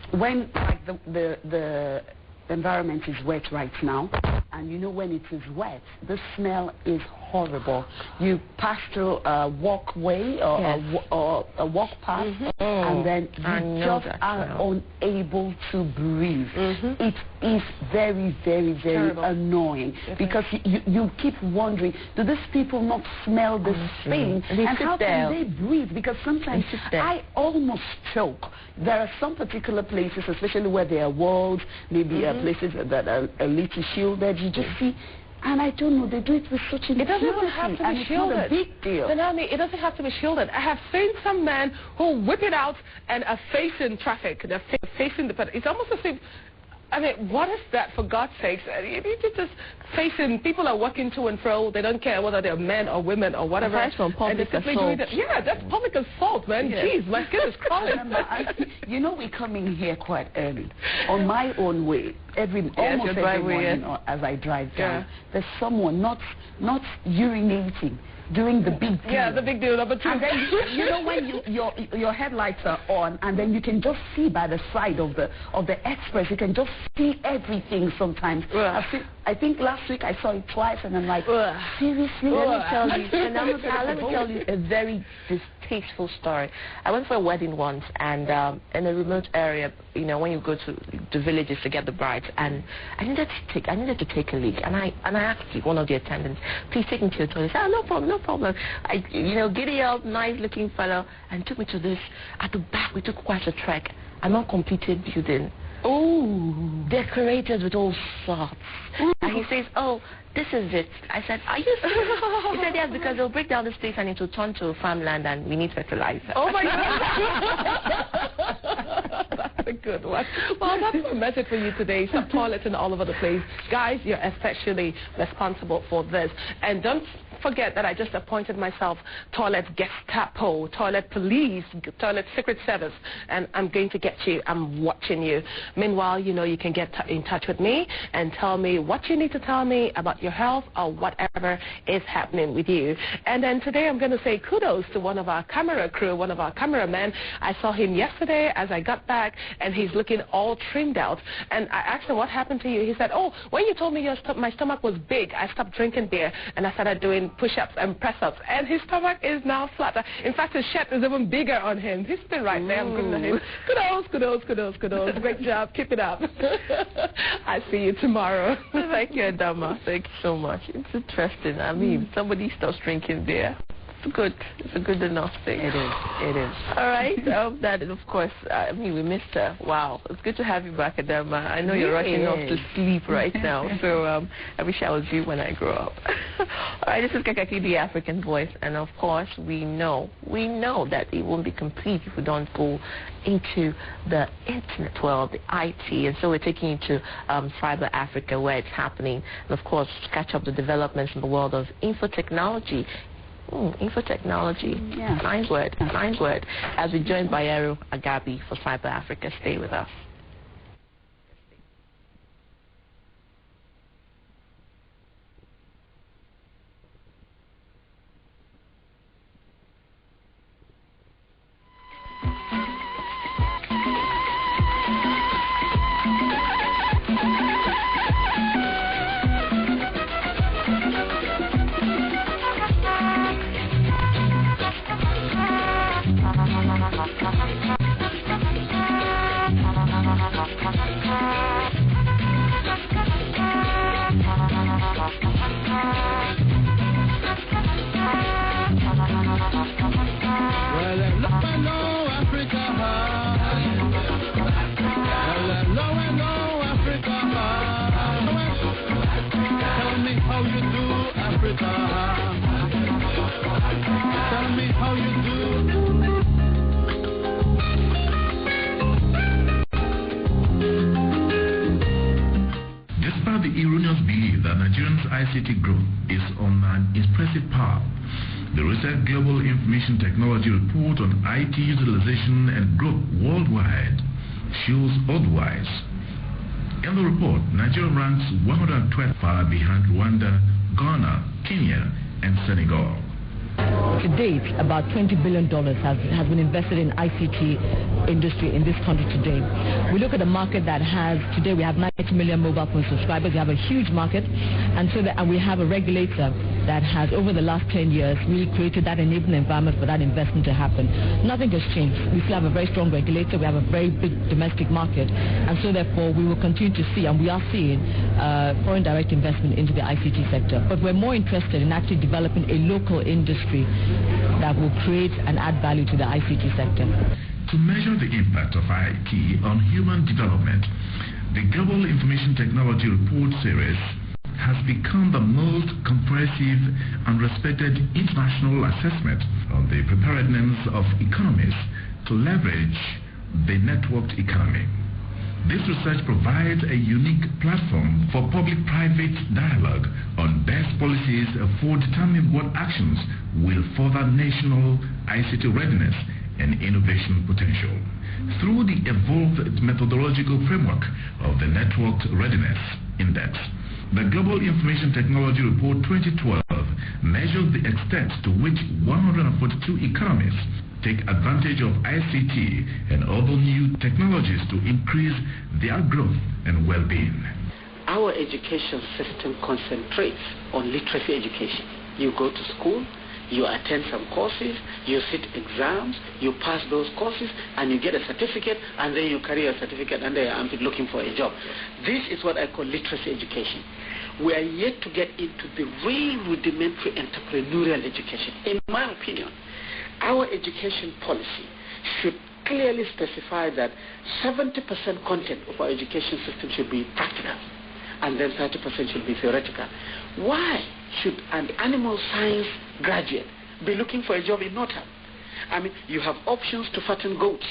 when like the environment is wet right now, and you know when it is wet, the smell is horrible. You pass through a walkway or a walk path, and then you just are unable to breathe. It is very, very, very annoying because you keep wondering, do these people not smell this thing? And how can they breathe? Because sometimes I almost choke. There are some particular places, especially where there are walls, maybe places that are a little shielded, you just see. And I don't know, they do it with such an It doesn't even have to be shielded. It's not a big deal. Tsunami, it doesn't have to be shielded. I have seen some men who whip it out and are facing traffic. They're facing the... It's almost as if... I mean, what is that, for God's sakes? You're just facing... People are walking to and fro. They don't care whether they're men or women or whatever. That's from public assault. Yeah, that's public assault, man. Jeez, my skin is crawling. You know, we come in here quite early. On my own way, almost every morning as I drive down, there's someone not urinating, doing the big deal. Yeah, the big deal, number two. And then you know when your headlights are on, and then you can just see by the side of the express, you can just see everything sometimes. I think last week I saw it twice, and I'm like, seriously? Let me tell you a very distasteful story. I went for a wedding once, and in a remote area, you know, when you go to the villages to get the brides, and I needed to take a leak, and I asked one of the attendants, please take me to the toilet. He said, oh, no problem. I, giddy up, nice looking fellow, and took me to this. At the back, we took quite a trek, an uncompleted building. Oh, decorated with all sorts. And he says, oh, this is it. I said, are you serious? He said, yes, because they'll break down this place and it will turn to farmland and we need fertilizer. Oh, my God. That's a good one. Well, that's my message for you today. Some toilets all over the place. Guys, you're especially responsible for this. And don't forget that I just appointed myself toilet Gestapo, toilet police, toilet secret service, and I'm going to get you. I'm watching you. Meanwhile, you can get in touch with me and tell me what you need to tell me about your health or whatever is happening with you. And then today I'm going to say kudos to one of our camera crew, one of our cameramen. I saw him yesterday as I got back, and he's looking all trimmed out. And I asked him, what happened to you? He said, oh, when you told me my stomach was big, I stopped drinking beer and I started doing push-ups and press-ups, and his stomach is now flatter. In fact, his shirt is even bigger on him. He's been right there. I'm good to him. Kudos. Great job. Keep it up. I see you tomorrow. Thank you, Adama. Thank you so much. It's interesting. I mean, somebody stops drinking beer. It's good. It's a good enough thing. It is. It is. All right. That is, of course, I mean, we missed her. Wow. It's good to have you back, Adama. I know you're rushing off to sleep right now, so I wish I was you when I grow up. All right, this is Kaakaki, the African Voice, and of course, we know that it won't be complete if we don't go into the internet world, the IT, and so we're taking you to Cyber Africa, where it's happening, and of course, catch up the developments in the world of infotechnology. Infotechnology. Yeah. Nice word. As we join Bayero Agabi for Cyber Africa. Stay with us. Despite the erroneous belief that Nigerians' ICT growth is on an impressive path, the recent Global Information Technology Report on IT utilization and growth worldwide shows otherwise. In the report, Nigeria ranks 112, far behind Rwanda, Ghana, Kenya, and Senegal. To date, about $20 billion has been invested in ICT industry in this country today. We look at a market that has, today we have 90 million mobile phone subscribers. We have a huge market, and we have a regulator that has, over the last 10 years, really created that enabling environment for that investment to happen. Nothing has changed. We still have a very strong regulator. We have a very big domestic market, and so therefore we will continue to see, and we are seeing foreign direct investment into the ICT sector. But we're more interested in actually developing a local industry that will create and add value to the ICT sector. To measure the impact of IT on human development, the Global Information Technology Report Series has become the most comprehensive and respected international assessment on the preparedness of economies to leverage the networked economy. This research provides a unique platform for public-private dialogue on best policies for determining what actions will further national ICT readiness and innovation potential. Through the evolved methodological framework of the Networked Readiness Index, the Global Information Technology Report 2012 measures the extent to which 142 economies take advantage of ICT and other new technologies to increase their growth and well-being. Our education system concentrates on literacy education. You go to school, you attend some courses, you sit exams, you pass those courses, and you get a certificate, and then you carry a certificate and then I'm looking for a job. This is what I call literacy education. We are yet to get into the real rudimentary entrepreneurial education. In my opinion, our education policy should clearly specify that 70% content of our education system should be practical, and then 30% should be theoretical. Why should an animal science graduate be looking for a job in no time? I mean, you have options to fatten goats,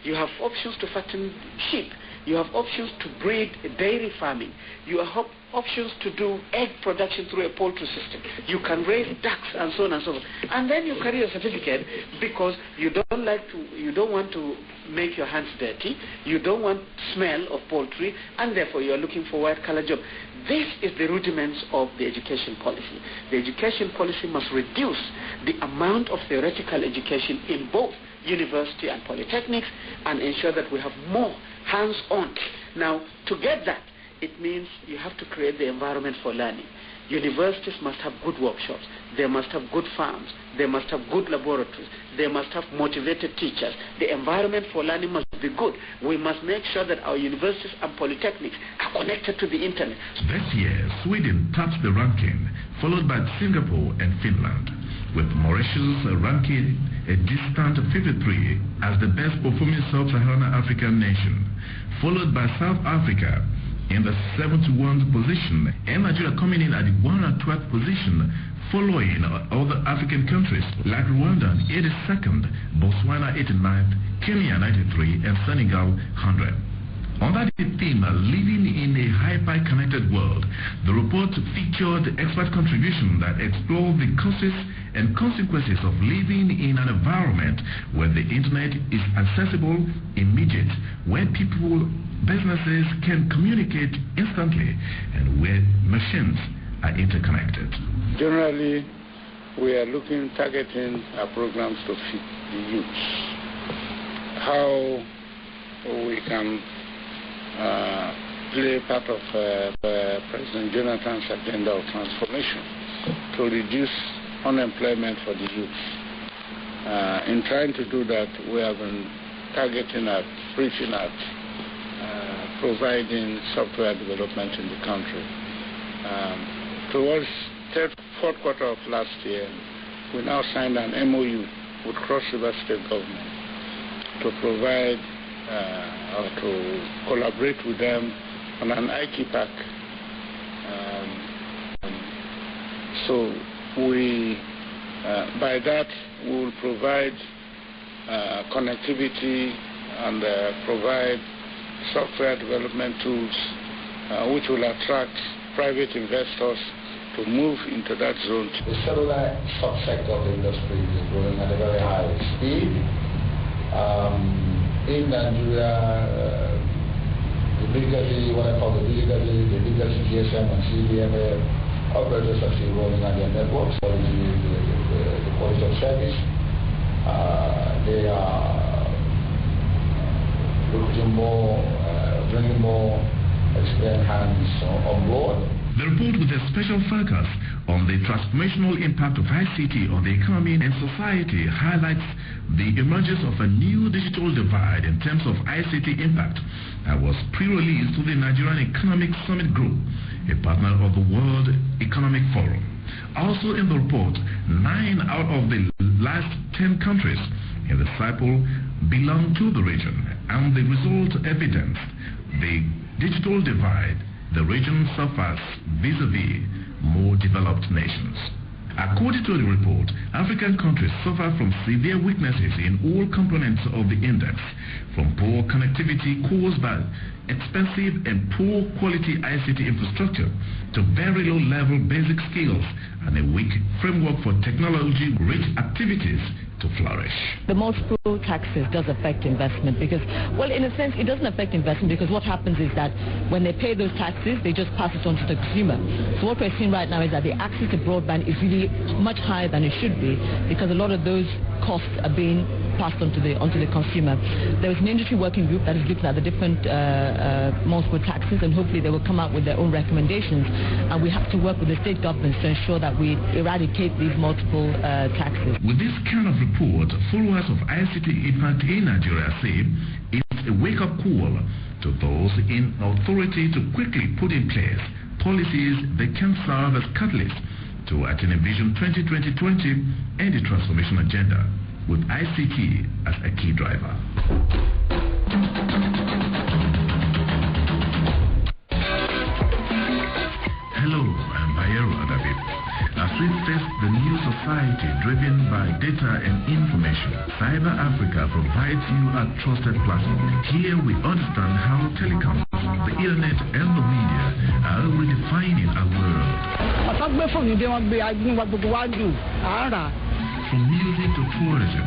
you have options to fatten sheep, you have options to breed dairy farming, you have options to do egg production through a poultry system, you can raise ducks and so on and so forth. And then you carry a certificate because you don't want to make your hands dirty, you don't want smell of poultry, and therefore you are looking for white-collar job. This is the rudiments of the education policy. The education policy must reduce the amount of theoretical education in both university and polytechnics and ensure that we have more hands-on. Now, to get that, it means you have to create the environment for learning. Universities must have good workshops, they must have good farms, they must have good laboratories, they must have motivated teachers. The environment for learning must be good. We must make sure that our universities and polytechnics are connected to the internet. This year, Sweden tops the ranking, followed by Singapore and Finland. with Mauritius ranking a distant 53 as the best performing sub-Saharan African nation, followed by South Africa in the 71st position, and Nigeria coming in at the 112th position, following other African countries like Rwanda 82nd, Botswana 89th, Kenya 93, and Senegal 100. Under the theme Living in a Hyper-Connected World, the report featured expert contributions that explore the causes and consequences of living in an environment where the internet is accessible, immediate, where people, businesses can communicate instantly, and where machines are interconnected. Generally, we are targeting our programs to fit the youth. How we can play part of President Jonathan's agenda of transformation to reduce unemployment for the youth. In trying to do that, we have been targeting at reaching at providing software development in the country. Towards fourth quarter of last year, we now signed an MOU with Cross River State Government to provide or to collaborate with them on an IT pack. So we, by that, we will provide connectivity and provide software development tools which will attract private investors to move into that zone. The cellular subsector of the industry is growing at a very high speed. In Nigeria, the legacy, what I call the legacy GSM and CDMA operators are still rolling out their networks, the quality of service. They are recruiting more, bringing more experienced hands on board. The report, with a special focus on the transformational impact of ICT on the economy and society, highlights the emergence of a new digital divide in terms of ICT impact that was pre-released to the Nigerian Economic Summit Group, a partner of the World Economic Forum. Also in the report, 9 out of the last 10 countries in the cycle belong to the region, and the result evidenced the digital divide the region suffers vis-a-vis more developed nations. According to the report, African countries suffer from severe weaknesses in all components of the index, from poor connectivity caused by expensive and poor quality ICT infrastructure to very low level basic skills and a weak framework for technology-rich activities to flourish. The multiple taxes does affect investment because, well, in a sense, it doesn't affect investment because what happens is that when they pay those taxes, they just pass it on to the consumer. So what we're seeing right now is that the access to broadband is really much higher than it should be because a lot of those costs are being passed on to the consumer. There is an industry working group that is looking at the different multiple taxes, and hopefully they will come out with their own recommendations. And we have to work with the state governments to ensure that we eradicate these multiple taxes. With this kind of report, followers of ICT impact in Nigeria say it's a wake-up call to those in authority to quickly put in place policies that can serve as catalysts to attain a Vision 2020 and the transformation agenda, with ICT as a key driver. Hello, I'm Bayero Adavid. As we face the new society driven by data and information, Cyber Africa provides you a trusted platform. Here we understand how telecoms, the internet and the media are redefining our world. From music to tourism,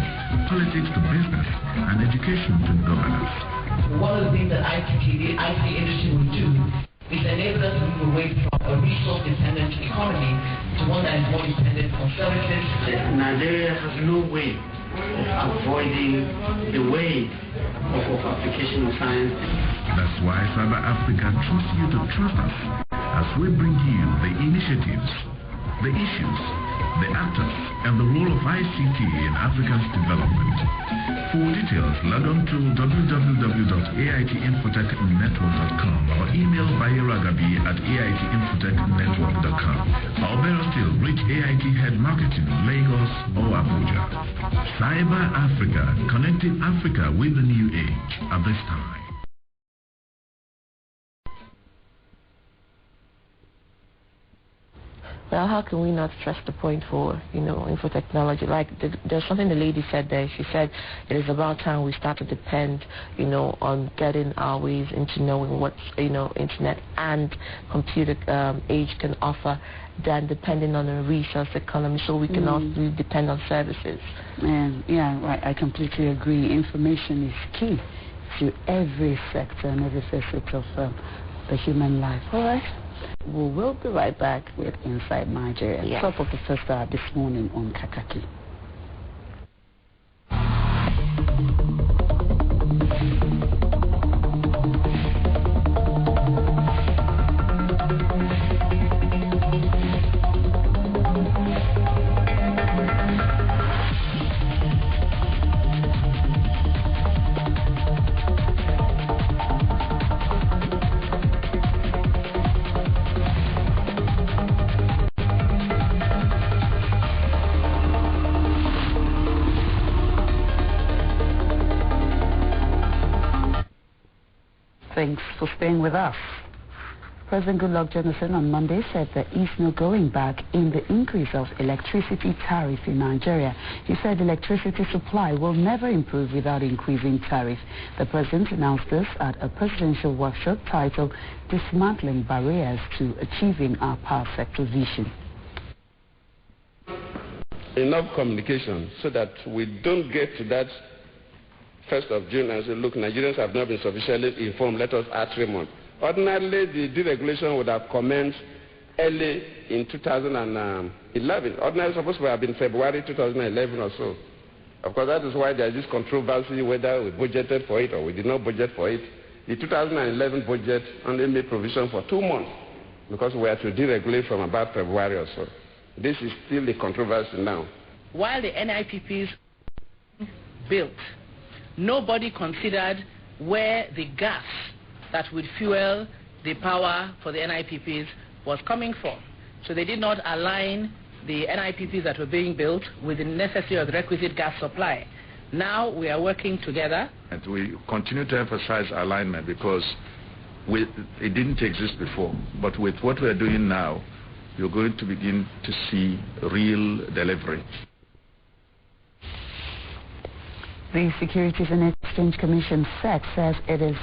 politics to business, and education to governance. One of the things that the IT industry will do is enable us to move away from a resource-dependent economy to one that is more dependent on services. Nigeria has no way of avoiding the wave of application of science. That's why Cyber Africa trusts you to trust us as we bring you the initiatives, the issues, the actors, and the role of ICT in Africa's development. For details, log on to www.aitinfotechnetwork.com or email bayeragabi@aitinfotechnetwork.com. Or better still, reach AIT Head Marketing, Lagos or Abuja. Cyber Africa, connecting Africa with the new age at this time. Well, how can we not stress the point for, info technology? Like, there's something the lady said there. She said it is about time we start to depend, on getting our ways into knowing what, internet and computer age can offer than depending on a resource economy, so we can also depend on services. Yeah, right. I completely agree. Information is key to every sector and every facet of the human life. All right. We'll be right back with Inside Nigeria. Yes. Top of the first hour this morning on Kaakaki. Thanks for staying with us. President Goodluck Jonathan on Monday said there is no going back in the increase of electricity tariff in Nigeria. He said electricity supply will never improve without increasing tariff. The president announced this at a presidential workshop titled Dismantling Barriers to Achieving Our Power Sector Vision. Enough communication so that we don't get to that 1st of June and say, look, Nigerians have not been sufficiently informed, let us add 3 months. Ordinarily, the deregulation would have commenced early in 2011. Ordinarily, supposed to have been February 2011 or so. Of course, that is why there is this controversy whether we budgeted for it or we did not budget for it. The 2011 budget only made provision for 2 months because we had to deregulate from about February or so. This is still the controversy now. While the NIPPs built, nobody considered where the gas that would fuel the power for the NIPPs was coming from. So they did not align the NIPPs that were being built with the necessary or the requisite gas supply. Now we are working together. And we continue to emphasize alignment because it didn't exist before. But with what we are doing now, you're going to begin to see real delivery. The Securities and Exchange Commission SEC says it is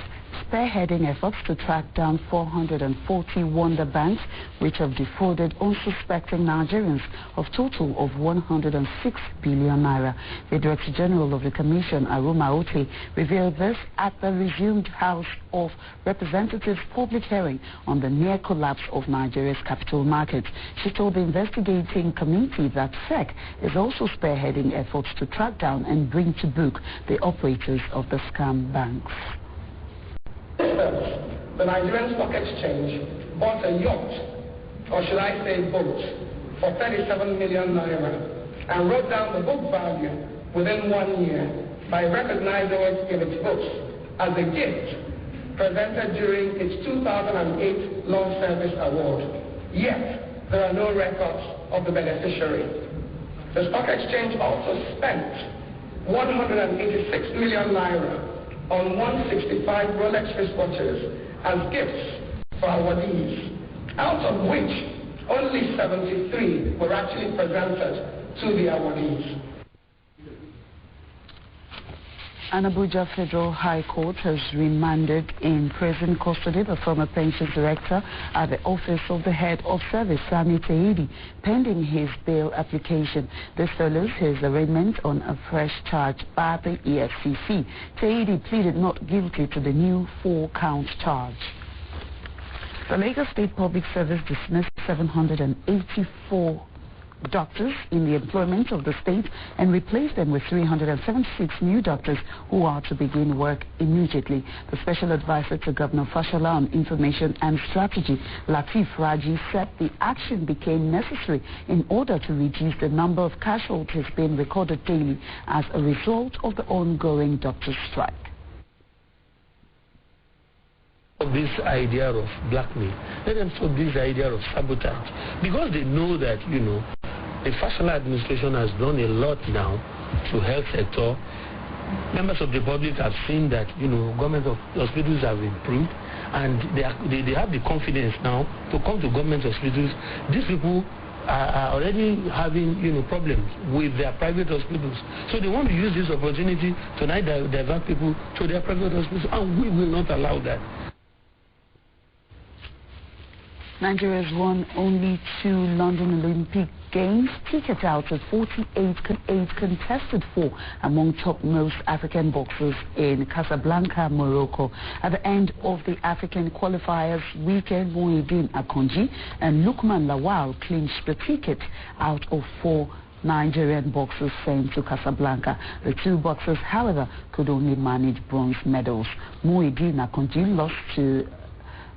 spearheading efforts to track down 440 wonder banks which have defrauded unsuspecting Nigerians of total of 106 billion naira. The Director General of the Commission, Aruma Ote, revealed this at the resumed House of Representatives public hearing on the near collapse of Nigeria's capital markets. She told the investigating committee that SEC is also spearheading efforts to track down and bring to book the operators of the scam banks. The Nigerian Stock Exchange bought a yacht, or should I say boat, for 37 million naira and wrote down the book value within 1 year by recognizing it in its books as a gift presented during its 2008 Loan Service Award. Yet, there are no records of the beneficiary. The Stock Exchange also spent 186 million naira on 165 Rolex wristwatches as gifts for awardees, out of which only 73 were actually presented to the awardees. An Abuja Federal High Court has remanded in prison custody the former pensions director at the office of the head of service, Sani Teidi, pending his bail application. This follows his arraignment on a fresh charge by the EFCC. Teidi pleaded not guilty to the new 4-count charge. The Lagos State Public Service dismissed 784 doctors in the employment of the state and replace them with 376 new doctors who are to begin work immediately. The special advisor to Governor Fashola on Information and Strategy, Latif Raji, said the action became necessary in order to reduce the number of casualties being recorded daily as a result of the ongoing doctors' strike. This idea of blackmail, let them stop this idea of sabotage, because they know that, you know, the Fashola administration has done a lot now to health sector. Members of the public have seen that, you know, government hospitals have improved, and they have the confidence now to come to government hospitals. These people are already having, you know, problems with their private hospitals, so they want to use this opportunity to now divert people to their private hospitals, and we will not allow that. Nigeria has won only 2 London Olympic Games tickets out of 48 contested for among topmost African boxers in Casablanca, Morocco. At the end of the African qualifiers weekend, Muhyiddin Akonji and Lukman Lawal clinched the ticket out of 4 Nigerian boxers sent to Casablanca. The 2 boxers, however, could only manage bronze medals. Muhyiddin Akonji lost to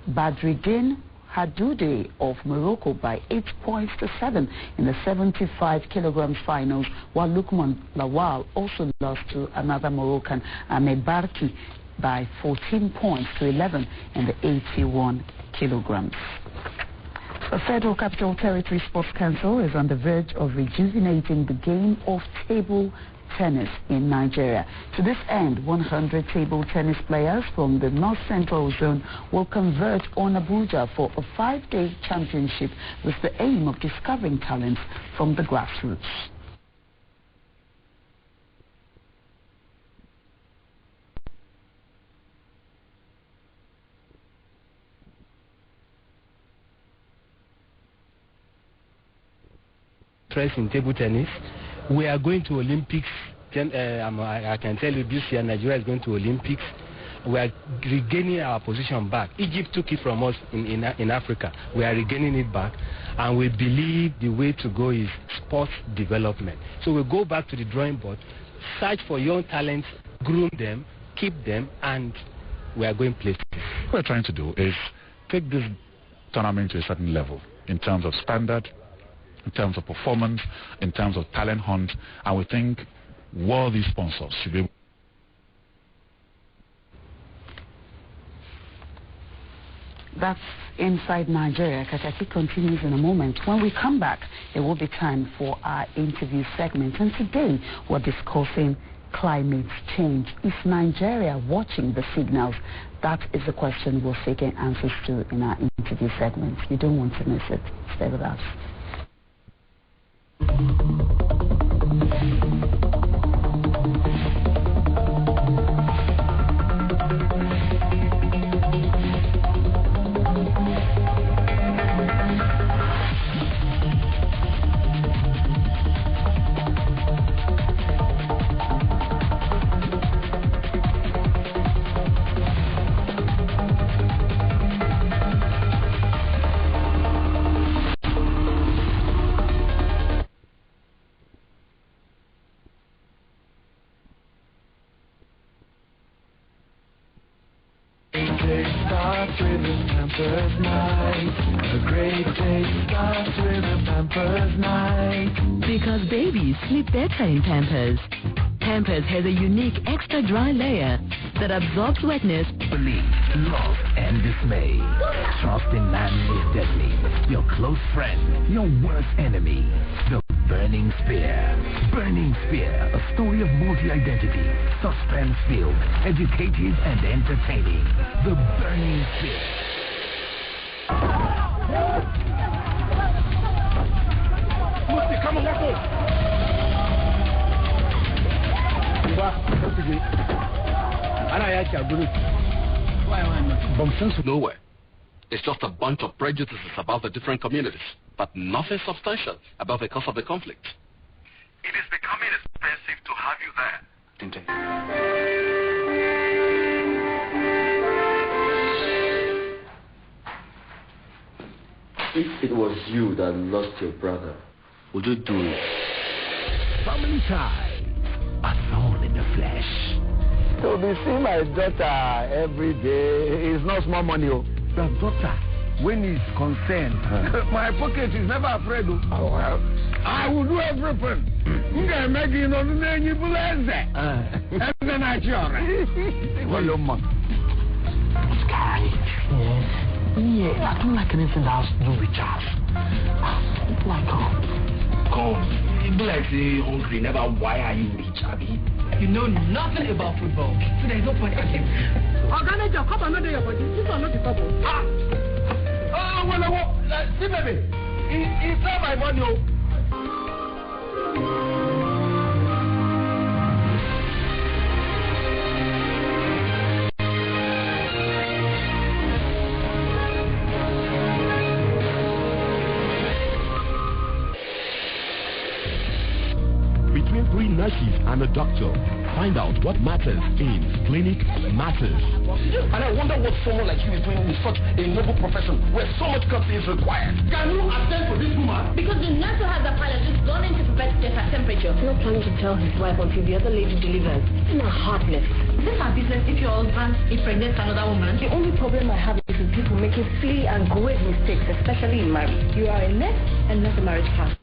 Badruddin Hadoude of Morocco by 8 points to 7 in the 75 kilograms finals, while Lukman Lawal also lost to another Moroccan, Ahmed Barki, by 14 points to 11 in the 81 kilograms. The Federal Capital Territory Sports Council is on the verge of rejuvenating the game of table tennis in Nigeria. To this end, 100 table tennis players from the North Central Zone will converge on Abuja for a 5-day championship with the aim of discovering talents from the grassroots. In table tennis, we are going to Olympics. I can tell you this year Nigeria is going to Olympics. We are regaining our position back. Egypt took it from us in Africa. We are regaining it back, and we believe the way to go is sports development. So we go back to the drawing board, search for young talents, groom them, keep them, and we are going places. What we're trying to do is take this tournament to a certain level in terms of standard, in terms of performance, in terms of talent hunt, and we think worthy sponsors should be. That's Inside Nigeria. Kaakaki continues in a moment. When we come back, it will be time for our interview segment, and today we're discussing climate change. Is Nigeria watching the signals? That is the question we're seeking answers to in our interview segment. You don't want to miss it. Stay with us. Because babies sleep better in Pampers. Pampers has a unique extra dry layer that absorbs wetness. Believe, love, and dismay. Trust in man is deadly. Your close friend, your worst enemy. The Burning Spear. Burning Spear, a story of multi-identity, suspense-filled, educative, and entertaining. The Burning Spear. Come on, let's go. Nowhere. It's just a bunch of prejudices about the different communities, but nothing substantial about the cause of the conflict. It is becoming expensive to have you there. If it was you that lost your brother, would you do it? Family ties, a thorn in the flesh. To be seeing my daughter every day is not small money. Your daughter, when he's concerned, my pocket is never afraid. Oh, well, I will do everything. And then I chill. Yeah, I don't like anything that has to do with jazz. Like, come, you be like say hungry, never why are you rich, Abby? You know nothing about football, so there's no point asking. Organic job, come on, your body. This one not the trouble. Oh, well, see, baby, it's not my money. Between 3 nurses and a doctor, find out what matters in Clinic Matters. And I wonder what someone like you is doing in such a noble profession where so much courtesy is required. Can you attend to this woman? Because the nurse who has the pilot just gone in to prepare to check her temperature. He's not planning to tell his wife until the other lady delivers. It's not heartless. Is this our business if your husband impregnates another woman? The only problem I have is with people making silly and grave mistakes, especially in marriage. You are a nurse and not a marriage partner.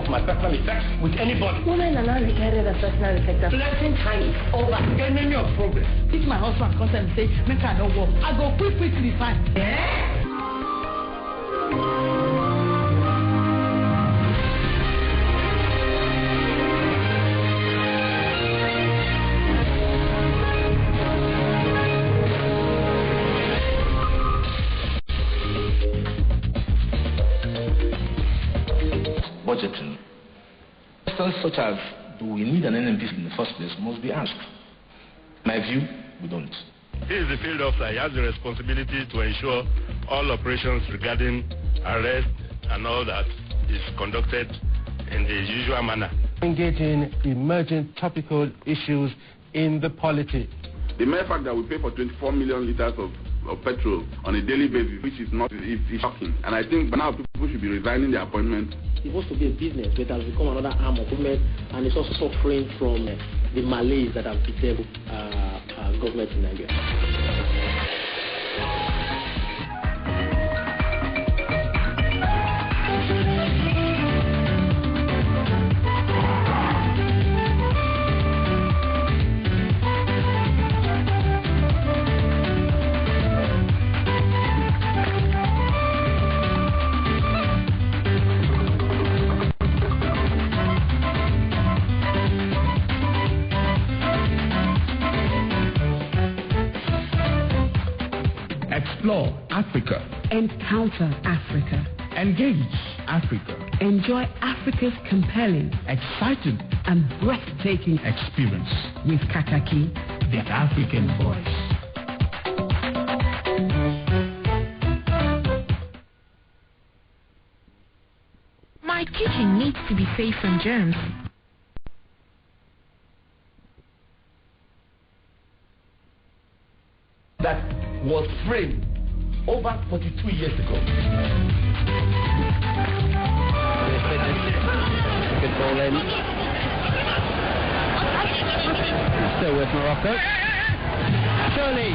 My personal effects with anybody. Women are now regarded as personal effects. Blessing time is over. Get me your progress. If my husband comes and say, make I no work, I go quick to the fine. Budgeting. Questions such as, do we need an NMPC in the first place, must be asked. My view, we don't. He is the field officer. He has the responsibility to ensure all operations regarding arrest and all that is conducted in the usual manner. Engage in emerging topical issues in the polity. The mere fact that we pay for 24 million liters of petrol on a daily basis, which is not, is shocking. And I think by now people should be resigning their appointment. It's supposed to be a business, but it has become another arm of government, and it's also suffering from the malaise that have bedeviled government in Nigeria. Explore Africa. Encounter Africa. Engage Africa. Enjoy Africa's compelling, exciting, and breathtaking experience with Kaakaki, the African voice. My kitchen needs to be safe from germs. That was framed over 42 years ago. Good ball in. Still with Morocco. Surely.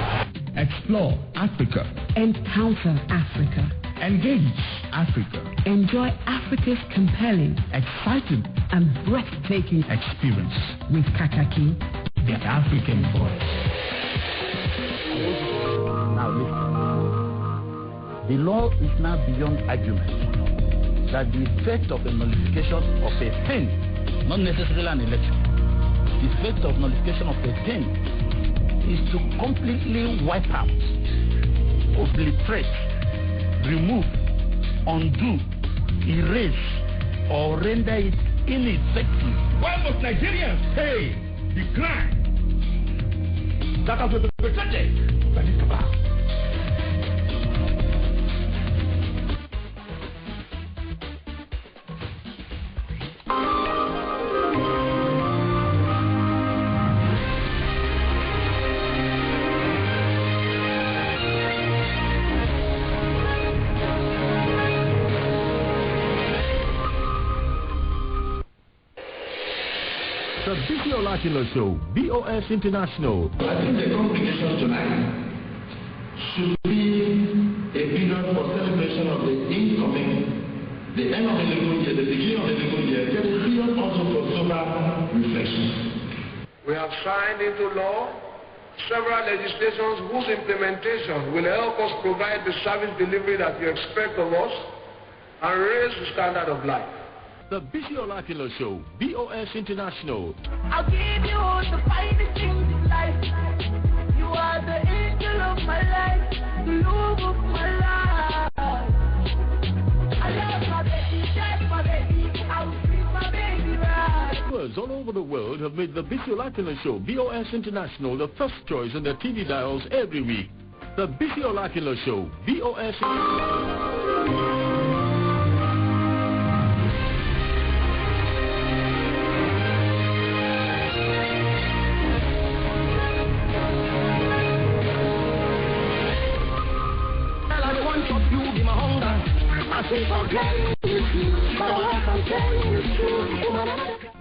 Explore Africa. Encounter Africa. Engage Africa. Enjoy Africa's compelling, exciting, and breathtaking experience with Kaakaki, the African voice. Now listen. The law is now beyond argument that the effect of a nullification of a thing, not necessarily an election, the effect of nullification of a thing is to completely wipe out, obliterate, remove, undo, erase, or render it ineffective. Why must Nigerians pay the crime that has been perpetrated by this cabal? Bisi Olakilo Show, BOS International. I think the congregation tonight should be a period for celebration of the incoming, the end of the legal year, the beginning of the legal year, yet a period also for sober reflection. We have signed into law several legislations whose implementation will help us provide the service delivery that you expect of us and raise the standard of life. The Bisi Olakilo Show, BOS International. I'll give you all the finest things in life. You are the angel of my life, the love of my life. I love my baby, that's my baby. I will treat my baby right. Viewers all over the world have made the Bisi Olakilo Show, BOS International, the first choice on their TV dials every week. The Bisi Olakilo Show, BOS International.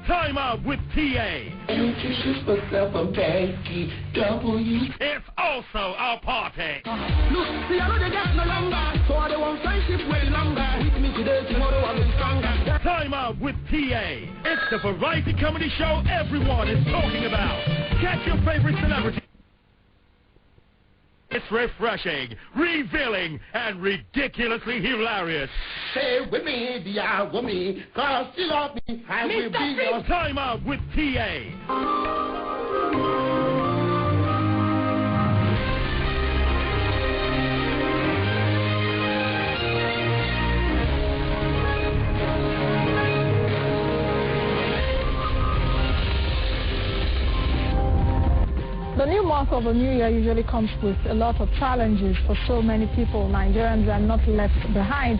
Time out with TA. It's also our party. Look, see, I know they got no longer, so I don't want friendship way longer. With me today, tomorrow I'll be stronger. Time out with TA. It's the variety comedy show everyone is talking about. Catch your favorite celebrity. It's refreshing, revealing, and ridiculously hilarious. Stay with me, dear woman, cause you love me, I will be your... Time out with TA. The new month of the new year usually comes with a lot of challenges for so many people. Nigerians are not left behind.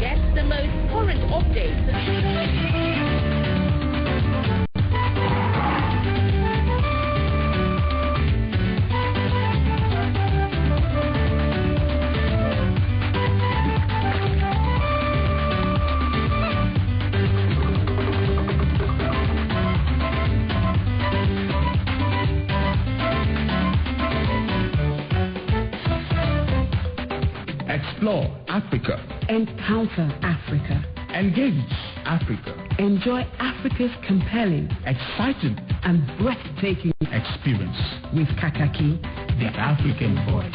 Get the most current updates. Explore Africa. Encounter Africa. Engage Africa. Enjoy Africa's compelling, exciting, and breathtaking experience with Kaakaki, the African voice.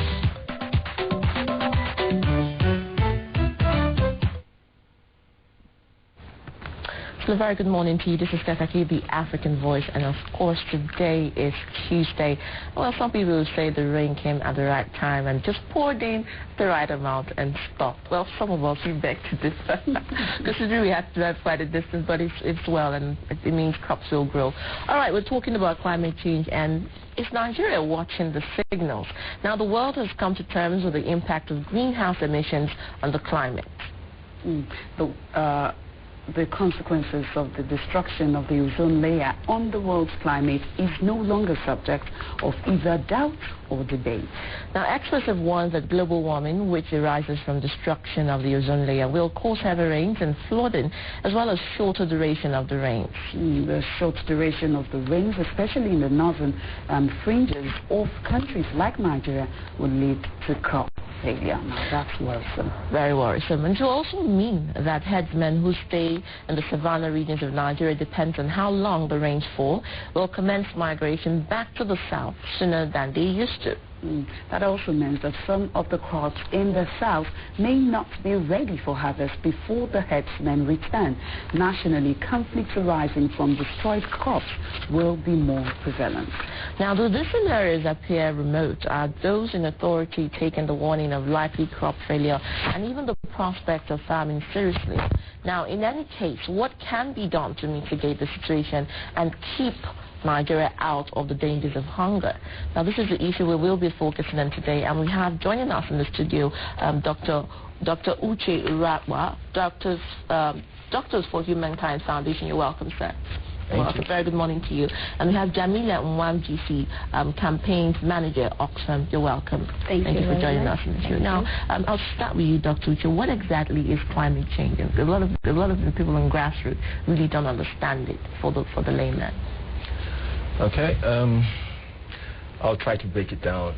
So a very good morning to you. This is Kaakaki, the African voice, and of course today is Tuesday. Well, some people will say the rain came at the right time and just poured in the right amount and stopped. Well, some of us we beg to differ, considering we have to drive quite a distance, but it's well, and it means crops will grow. All right, we're talking about climate change, and is Nigeria watching the signals? Now, the world has come to terms with the impact of greenhouse emissions on the climate. The consequences of the destruction of the ozone layer on the world's climate is no longer subject of either doubt or debate. Now, experts have warned that global warming, which arises from destruction of the ozone layer, will cause heavy rains and flooding, as well as shorter duration of the rains. The short duration of the rains, especially in the northern fringes of countries like Nigeria, will lead to crop failure. Now, that's worrisome. Very worrisome. And to also mean that herdsmen who stay in the savanna regions of Nigeria, depends on how long the rains fall, will commence migration back to the south sooner than they used to. That also means that some of the crops in the south may not be ready for harvest before the herdsmen return. Nationally, conflicts arising from destroyed crops will be more prevalent. Now, though these scenarios appear remote, are those in authority taking the warning of likely crop failure and even the prospect of famine seriously? Now, in any case, what can be done to mitigate the situation and keep Nigeria out of the dangers of hunger? Now, this is the issue we will be focusing on today, and we have joining us in the studio Dr. Uche Uratwa, Doctors for Humankind Foundation. You're welcome, sir. Well, a very good morning to you. And we have Jamila Mwamgisi, Campaigns Manager, Oxfam. You're welcome. Thank you for joining us in the show. Now, I'll start with you, Dr. Uche. What exactly is climate change? A lot of the people in grassroots really don't understand it for the layman. Okay, I'll try to break it down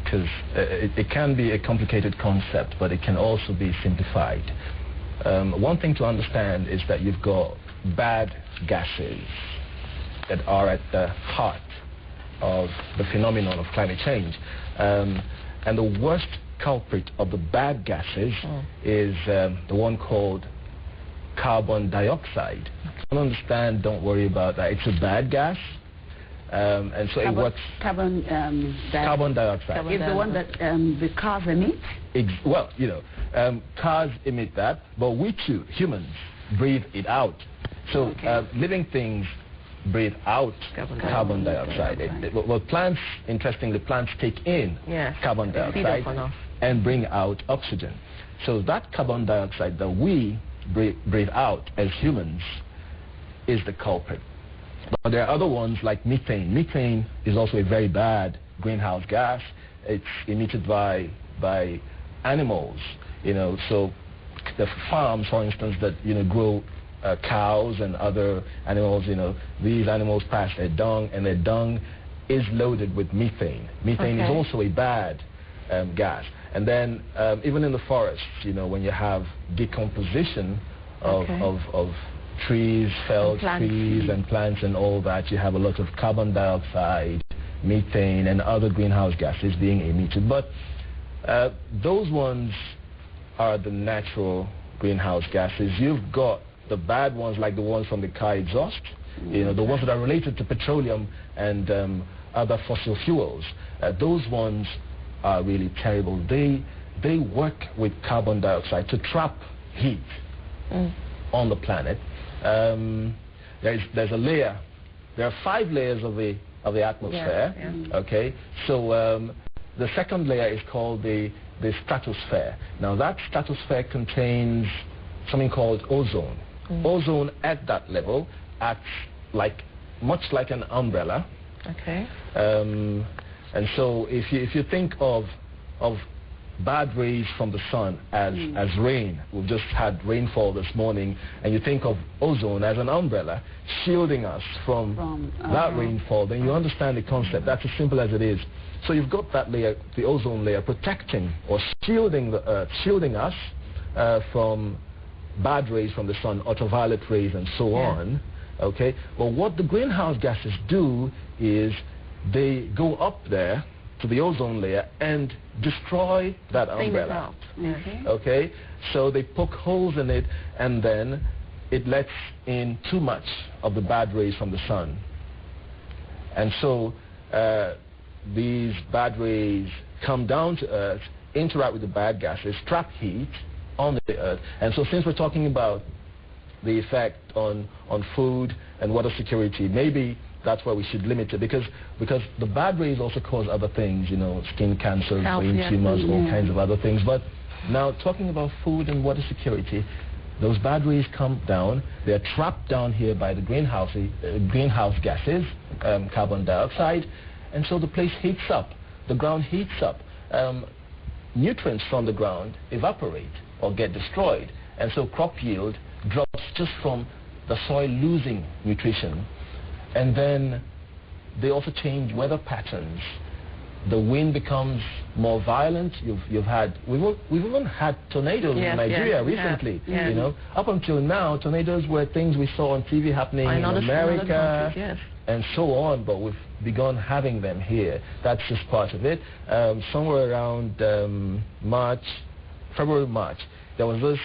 because it can be a complicated concept, but it can also be simplified. One thing to understand is that you've got bad gases that are at the heart of the phenomenon of climate change. And the worst culprit of the bad gases is the one called carbon dioxide. Don't understand, don't worry about that. It's a bad gas. And so it works. Carbon dioxide is the one that the cars emit? Well, cars emit that, but we too, humans, breathe it out. So living things breathe out carbon dioxide. Well, plants, interestingly, plants take in carbon dioxide and bring out oxygen. So that carbon dioxide that we breathe out as humans is the culprit. But there are other ones like methane. Methane is also a very bad greenhouse gas. It's emitted by animals. So the farms, for instance, that grow cows and other animals. These animals pass their dung, and their dung is loaded with methane. Methane is also a bad gas. And then even in the forests, when you have decomposition of trees, felled trees and plants and all that, you have a lot of carbon dioxide, methane and other greenhouse gases being emitted. But those ones are the natural greenhouse gases. You've got the bad ones like the ones from the car exhaust, the ones that are related to petroleum and other fossil fuels. Those ones are really terrible. They work with carbon dioxide to trap heat on the planet. There's a layer. There are 5 layers of the atmosphere. Okay, so the second layer is called the stratosphere. Now that stratosphere contains something called ozone. Ozone at that level acts much like an umbrella. Okay. And so if you think of bad rays from the sun as rain, we've just had rainfall this morning, and you think of ozone as an umbrella shielding us from that rainfall, then you understand the concept. That's as simple as it is. So you've got that layer, the ozone layer, protecting or shielding the Earth, shielding us from bad rays from the sun, ultraviolet rays and so on. Okay, but what the greenhouse gases do is they go up there to the ozone layer and destroy that umbrella. Okay, so they poke holes in it, and then it lets in too much of the bad rays from the sun. And so these bad rays come down to Earth, interact with the bad gases, trap heat on the Earth. And so since we're talking about the effect on food and water security, maybe that's why we should limit it, because the bad rays also cause other things, skin cancer, brain tumors, all kinds of other things. But now talking about food and water security, those bad rays come down, they're trapped down here by the greenhouse gases, carbon dioxide, and so the place heats up, the ground heats up. Nutrients from the ground evaporate or get destroyed, and so crop yield drops just from the soil losing nutrition. And then they also change weather patterns. The wind becomes more violent. We've even had tornadoes in Nigeria recently. Up until now, tornadoes were things we saw on TV happening in America and so on, but we've begun having them here. That's just part of it. Somewhere around February, March, there was this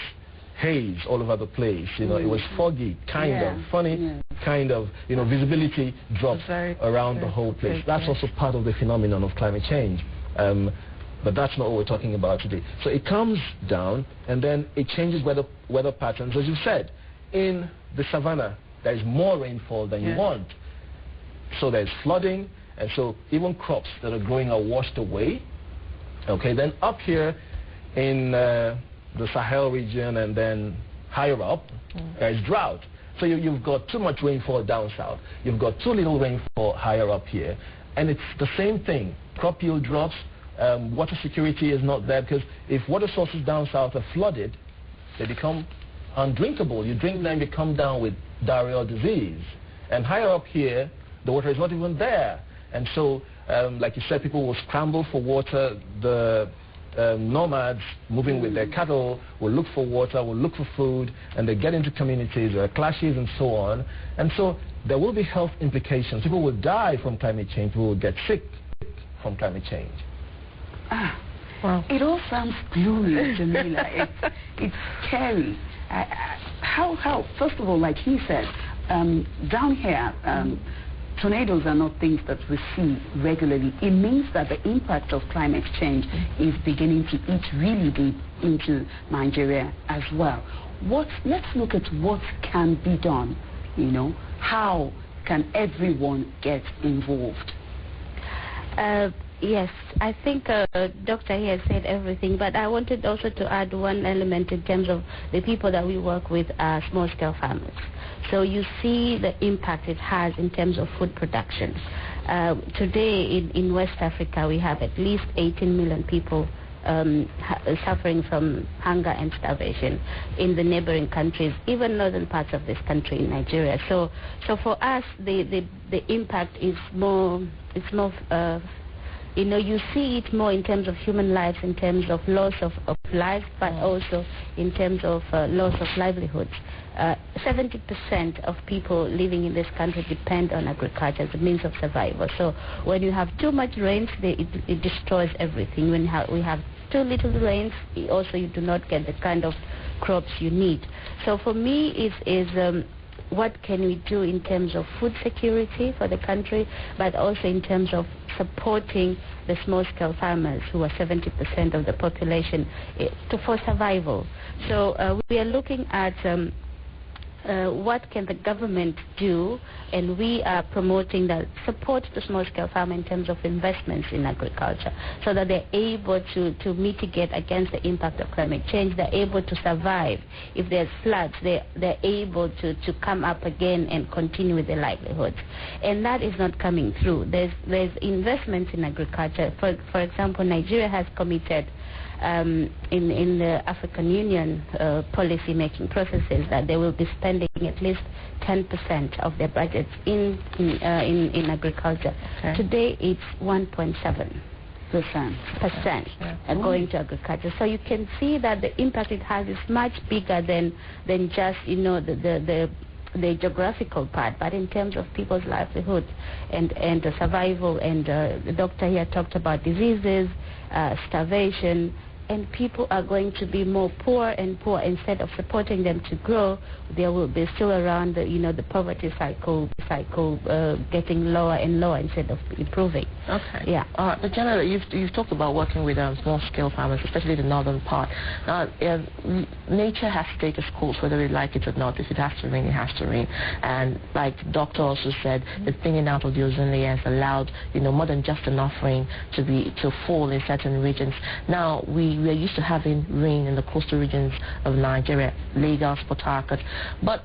haze all over the place. It was foggy, kind of funny, kind of, visibility dropped around the whole place. That's also part of the phenomenon of climate change. But that's not what we're talking about today. So it comes down, and then it changes weather patterns. As you said, in the savannah, there is more rainfall than you want. So there's flooding, and so even crops that are growing are washed away. Okay, then up here in the Sahel region and then higher up, there is drought. So you've got too much rainfall down south. You've got too little rainfall higher up here. And it's the same thing. Crop yield drops. Water security is not there, because if water sources down south are flooded, they become undrinkable. You drink them, you come down with diarrheal disease. And higher up here, the water is not even there. And so, like you said, people will scramble for water. The nomads moving with their cattle will look for water, will look for food, and they get into communities, there are clashes and so on. And so there will be health implications. People will die from climate change. People will get sick from climate change. Wow. It all sounds gloomy, Jamila. It's scary. How, first of all, like he said, down here, tornadoes are not things that we see regularly. It means that the impact of climate change is beginning to eat really deep into Nigeria as well. Let's look at what can be done. You know, how can everyone get involved? Yes, I think Dr. here said everything, but I wanted also to add one element in terms of the people that we work with are small-scale farmers. So you see the impact it has in terms of food production. Today in West Africa, we have at least 18 million people suffering from hunger and starvation in the neighboring countries, even northern parts of this country in Nigeria. So for us, the impact is more, you know, you see it more in terms of human lives, in terms of loss of life, but also in terms of loss of livelihoods. 70% of people living in this country depend on agriculture as a means of survival. So when you have too much rains, it destroys everything. When we have too little rains, also you do not get the kind of crops you need. So for me, is what can we do in terms of food security for the country, but also in terms of supporting the small-scale farmers, who are 70% of the population, for survival. So we are looking at what can the government do, and we are promoting the support to small-scale farm in terms of investments in agriculture, so that they're able to mitigate against the impact of climate change. They're able to survive. If there's floods, they're able to come up again and continue with their livelihoods. And that is not coming through. There's investments in agriculture. For example, Nigeria has committed in the African Union policy-making processes that they will be spending at least 10% of their budgets in agriculture. Okay. Today, it's 1.7%. Going to agriculture. So you can see that the impact it has is much bigger than just, you know, the geographical part, but in terms of people's livelihood and the survival. And the doctor here talked about diseases, starvation, and people are going to be more poor and poor. Instead of supporting them to grow, they will be still around the poverty cycle getting lower and lower instead of improving. Okay. Yeah. But General, you've talked about working with small-scale farmers, especially the northern part. Now, nature has to take its course, whether we like it or not. If it has to rain, it has to rain. And like the doctor also said, the thinning out of the ozone layer has allowed more than just enough rain to fall in certain regions. Now we are used to having rain in the coastal regions of Nigeria, Lagos, Port Harcourt, but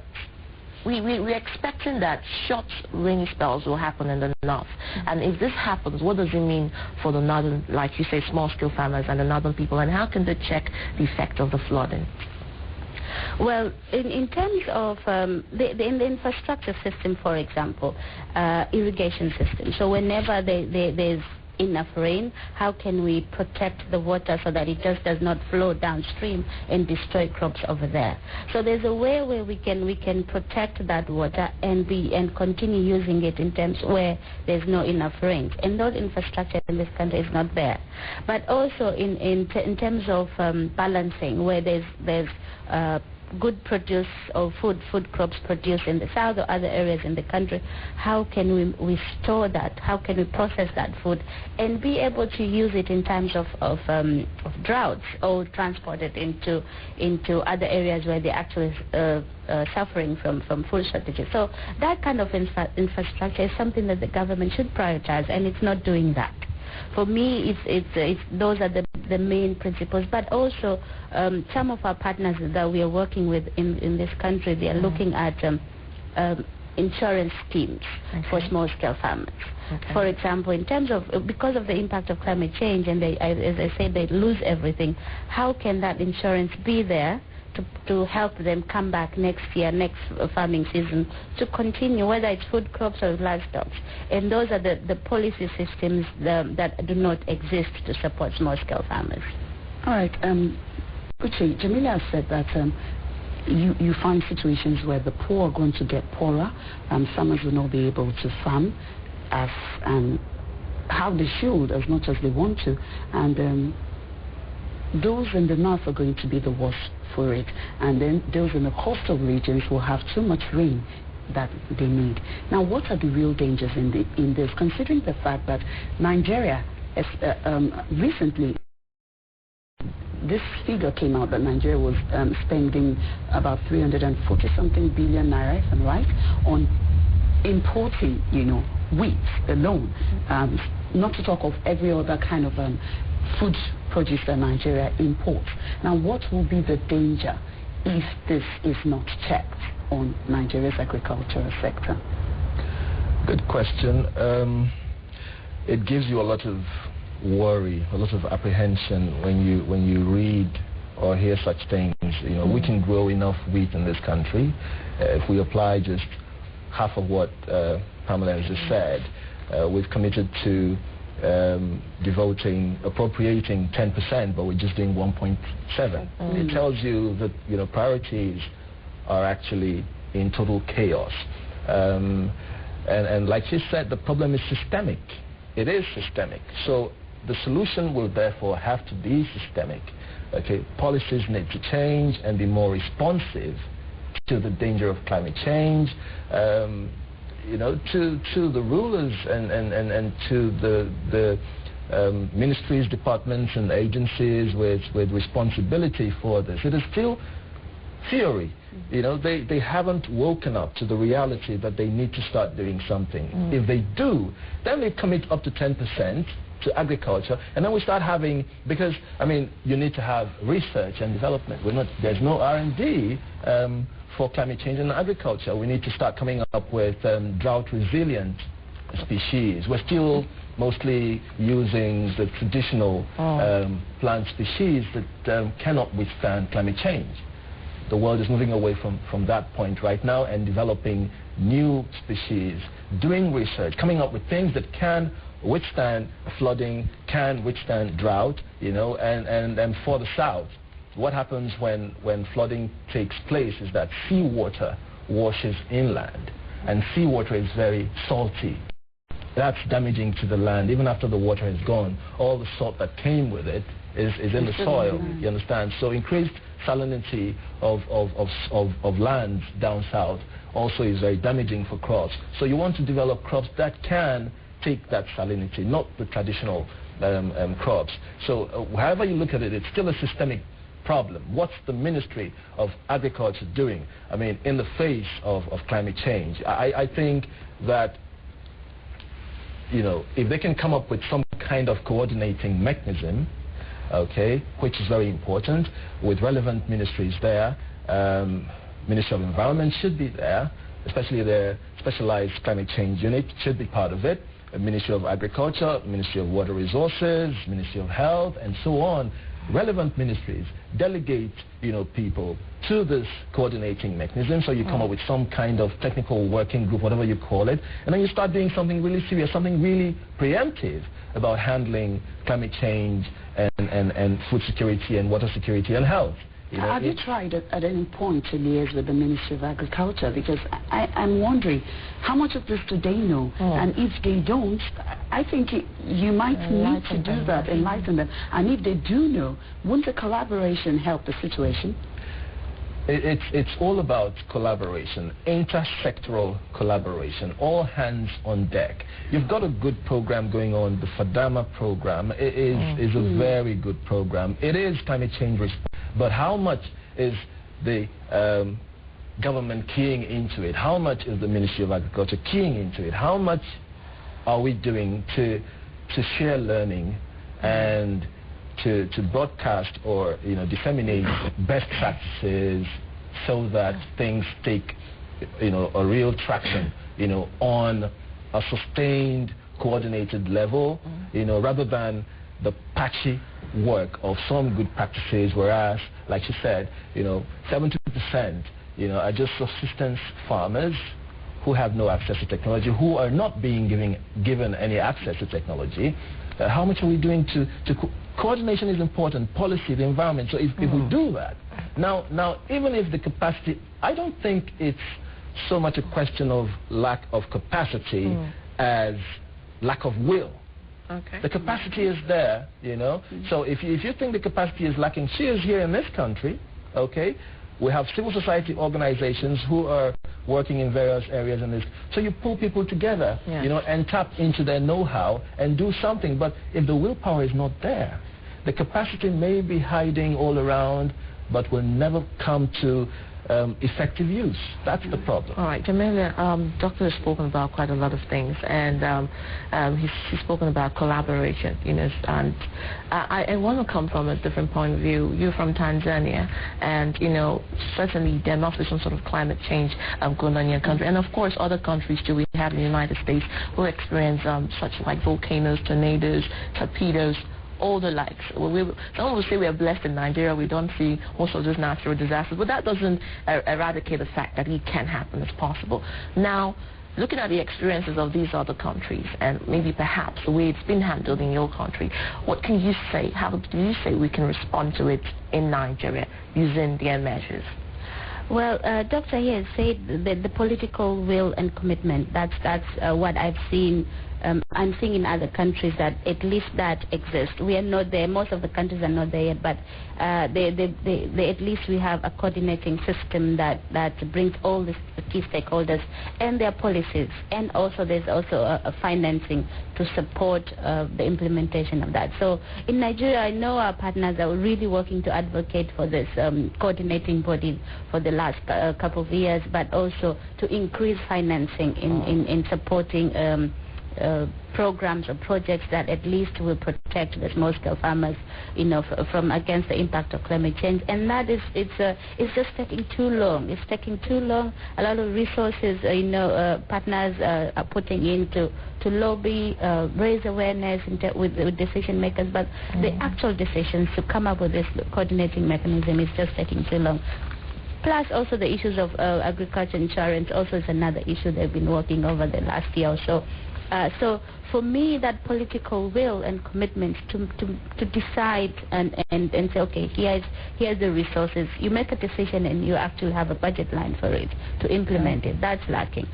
we're expecting that short rainy spells will happen in the north. And if this happens, what does it mean for the northern, like you say, small-scale farmers and the northern people, and how can they check the effect of the flooding? Well, in terms of in the infrastructure system, for example, irrigation system. So whenever there's enough rain, how can we protect the water so that it just does not flow downstream and destroy crops over there? So there's a way where we can protect that water and continue using it in terms where there's no enough rain. And that infrastructure in this country is not there. But also in terms of balancing, where there's good produce or food crops produced in the south or other areas in the country, how can we store that? How can we process that food and be able to use it in times of droughts, or transport it into other areas where they're actually suffering from food shortages? So that kind of infrastructure is something that the government should prioritize, and it's not doing that. For me, those are the main principles. But also, some of our partners that we are working with in this country, they are looking at insurance schemes for small-scale farmers. For example, in terms of, because of the impact of climate change, and as I said, they lose everything, how can that insurance be there to help them come back next year, next farming season, to continue, whether it's food crops or livestock? And those are the policy systems that do not exist to support small-scale farmers. All right. Uche, Jamila said that you find situations where the poor are going to get poorer, farmers will not be able to farm as how they should, as much as they want to, and those in the north are going to be the worst for it, and then those in the coastal regions will have too much rain that they need. Now, what are the real dangers in this, considering the fact that Nigeria recently, this figure came out that Nigeria was spending about 340-something billion naira, if I'm right, on importing, wheat alone, not to talk of every other kind of food produce that Nigeria imports. Now, what will be the danger if this is not checked on Nigeria's agricultural sector? Good question. It gives you a lot of worry, a lot of apprehension when you read or hear such things. We can grow enough wheat in this country. If we apply just half of what Pamela has just said, we've committed to appropriating 10%, but we're just doing 1.7. It tells you that priorities are actually in total chaos. And like she said, the problem is systemic. It is systemic. So the solution will therefore have to be systemic. Okay, policies need to change and be more responsive to the danger of climate change, to the rulers and to the ministries, departments and agencies with responsibility for this. It is still theory. They haven't woken up to the reality that they need to start doing something. If they do, then they commit up to 10% to agriculture, and then we start having, because you need to have research and development. There's no R&D for climate change in agriculture. We need to start coming up with drought resilient species. We're still mostly using the traditional plant species that cannot withstand climate change. The world is moving away from that point right now and developing new species, doing research, coming up with things that can withstand flooding, can withstand drought, and for the South, what happens when flooding takes place is that seawater washes inland, and seawater is very salty. That's damaging to the land. Even after the water is gone, all the salt that came with it is in the soil, you understand? So increased salinity of lands down south also is very damaging for crops. So you want to develop crops that can take that salinity, not the traditional crops. So however you look at it, it's still a systemic problem. What's the Ministry of Agriculture doing, in the face of climate change? I think that, if they can come up with some kind of coordinating mechanism, okay, which is very important, with relevant ministries there, Ministry of Environment should be there, especially the Specialized Climate Change Unit should be part of it, Ministry of Agriculture, Ministry of Water Resources, Ministry of Health, and so on. Relevant ministries delegate, people to this coordinating mechanism, so you come up with some kind of technical working group, whatever you call it, and then you start doing something really serious, something really preemptive about handling climate change and food security and water security and health. Have you tried at any point to liaise with the Ministry of Agriculture? Because I'm wondering, how much of this do they know? And if they don't, I think you might need to do that, enlighten them. And if they do know, wouldn't a collaboration help the situation? It's all about collaboration, intersectoral collaboration, all hands on deck. You've got a good program going on. The FADAMA program is a very good program. It is climate change response. But how much is the government keying into it? How much is the Ministry of Agriculture keying into it? How much are we doing to share learning and to broadcast or disseminate best practices so that things take a real traction, on a sustained, coordinated level, rather than the patchy work of some good practices, whereas, like she said, 70% are just subsistence farmers who have no access to technology, who are not being given any access to technology. How much are we doing to coordination is important, policy, the environment. So if we do that, now even if the capacity, I don't think it's so much a question of lack of capacity as lack of will. Okay. The capacity is there, So if you think the capacity is lacking, she is here in this country, okay? We have civil society organizations who are working in various areas in this. So you pull people together, and tap into their know-how and do something. But if the willpower is not there, the capacity may be hiding all around, but will never come to effective use. That's the problem. All right, Jamelia, Doctor has spoken about quite a lot of things, and he's spoken about collaboration, and I want to come from a different point of view. You're from Tanzania, and, certainly there must be some sort of climate change going on in your country, and of course other countries too. We have in the United States who experience such like volcanoes, tornadoes, torpedoes, all the likes. Someone will say we are blessed in Nigeria, we don't see most of those natural disasters, but that doesn't eradicate the fact that it can happen. It's possible. Now, looking at the experiences of these other countries and maybe perhaps the way it's been handled in your country, what can you say? How do you say we can respond to it in Nigeria using their measures? Well, Dr. here said that the political will and commitment, that's what I've seen. I'm seeing in other countries that at least that exists. We are not there. Most of the countries are not there yet, but at least we have a coordinating system that brings all the key stakeholders and their policies, and also there's also a financing to support the implementation of that. So in Nigeria, I know our partners are really working to advocate for this coordinating body for the last couple of years, but also to increase financing in supporting programs or projects that at least will protect the small-scale farmers, from against the impact of climate change. And that it's just taking too long. It's taking too long. A lot of resources, partners are putting in to lobby, raise awareness with decision makers, but the actual decisions to come up with this coordinating mechanism is just taking too long. Plus also the issues of agriculture insurance also is another issue they've been working over the last year or so. So for me, that political will and commitment to decide and say, okay, here's the resources. You make a decision and you actually have a budget line for it to implement it. That's lacking.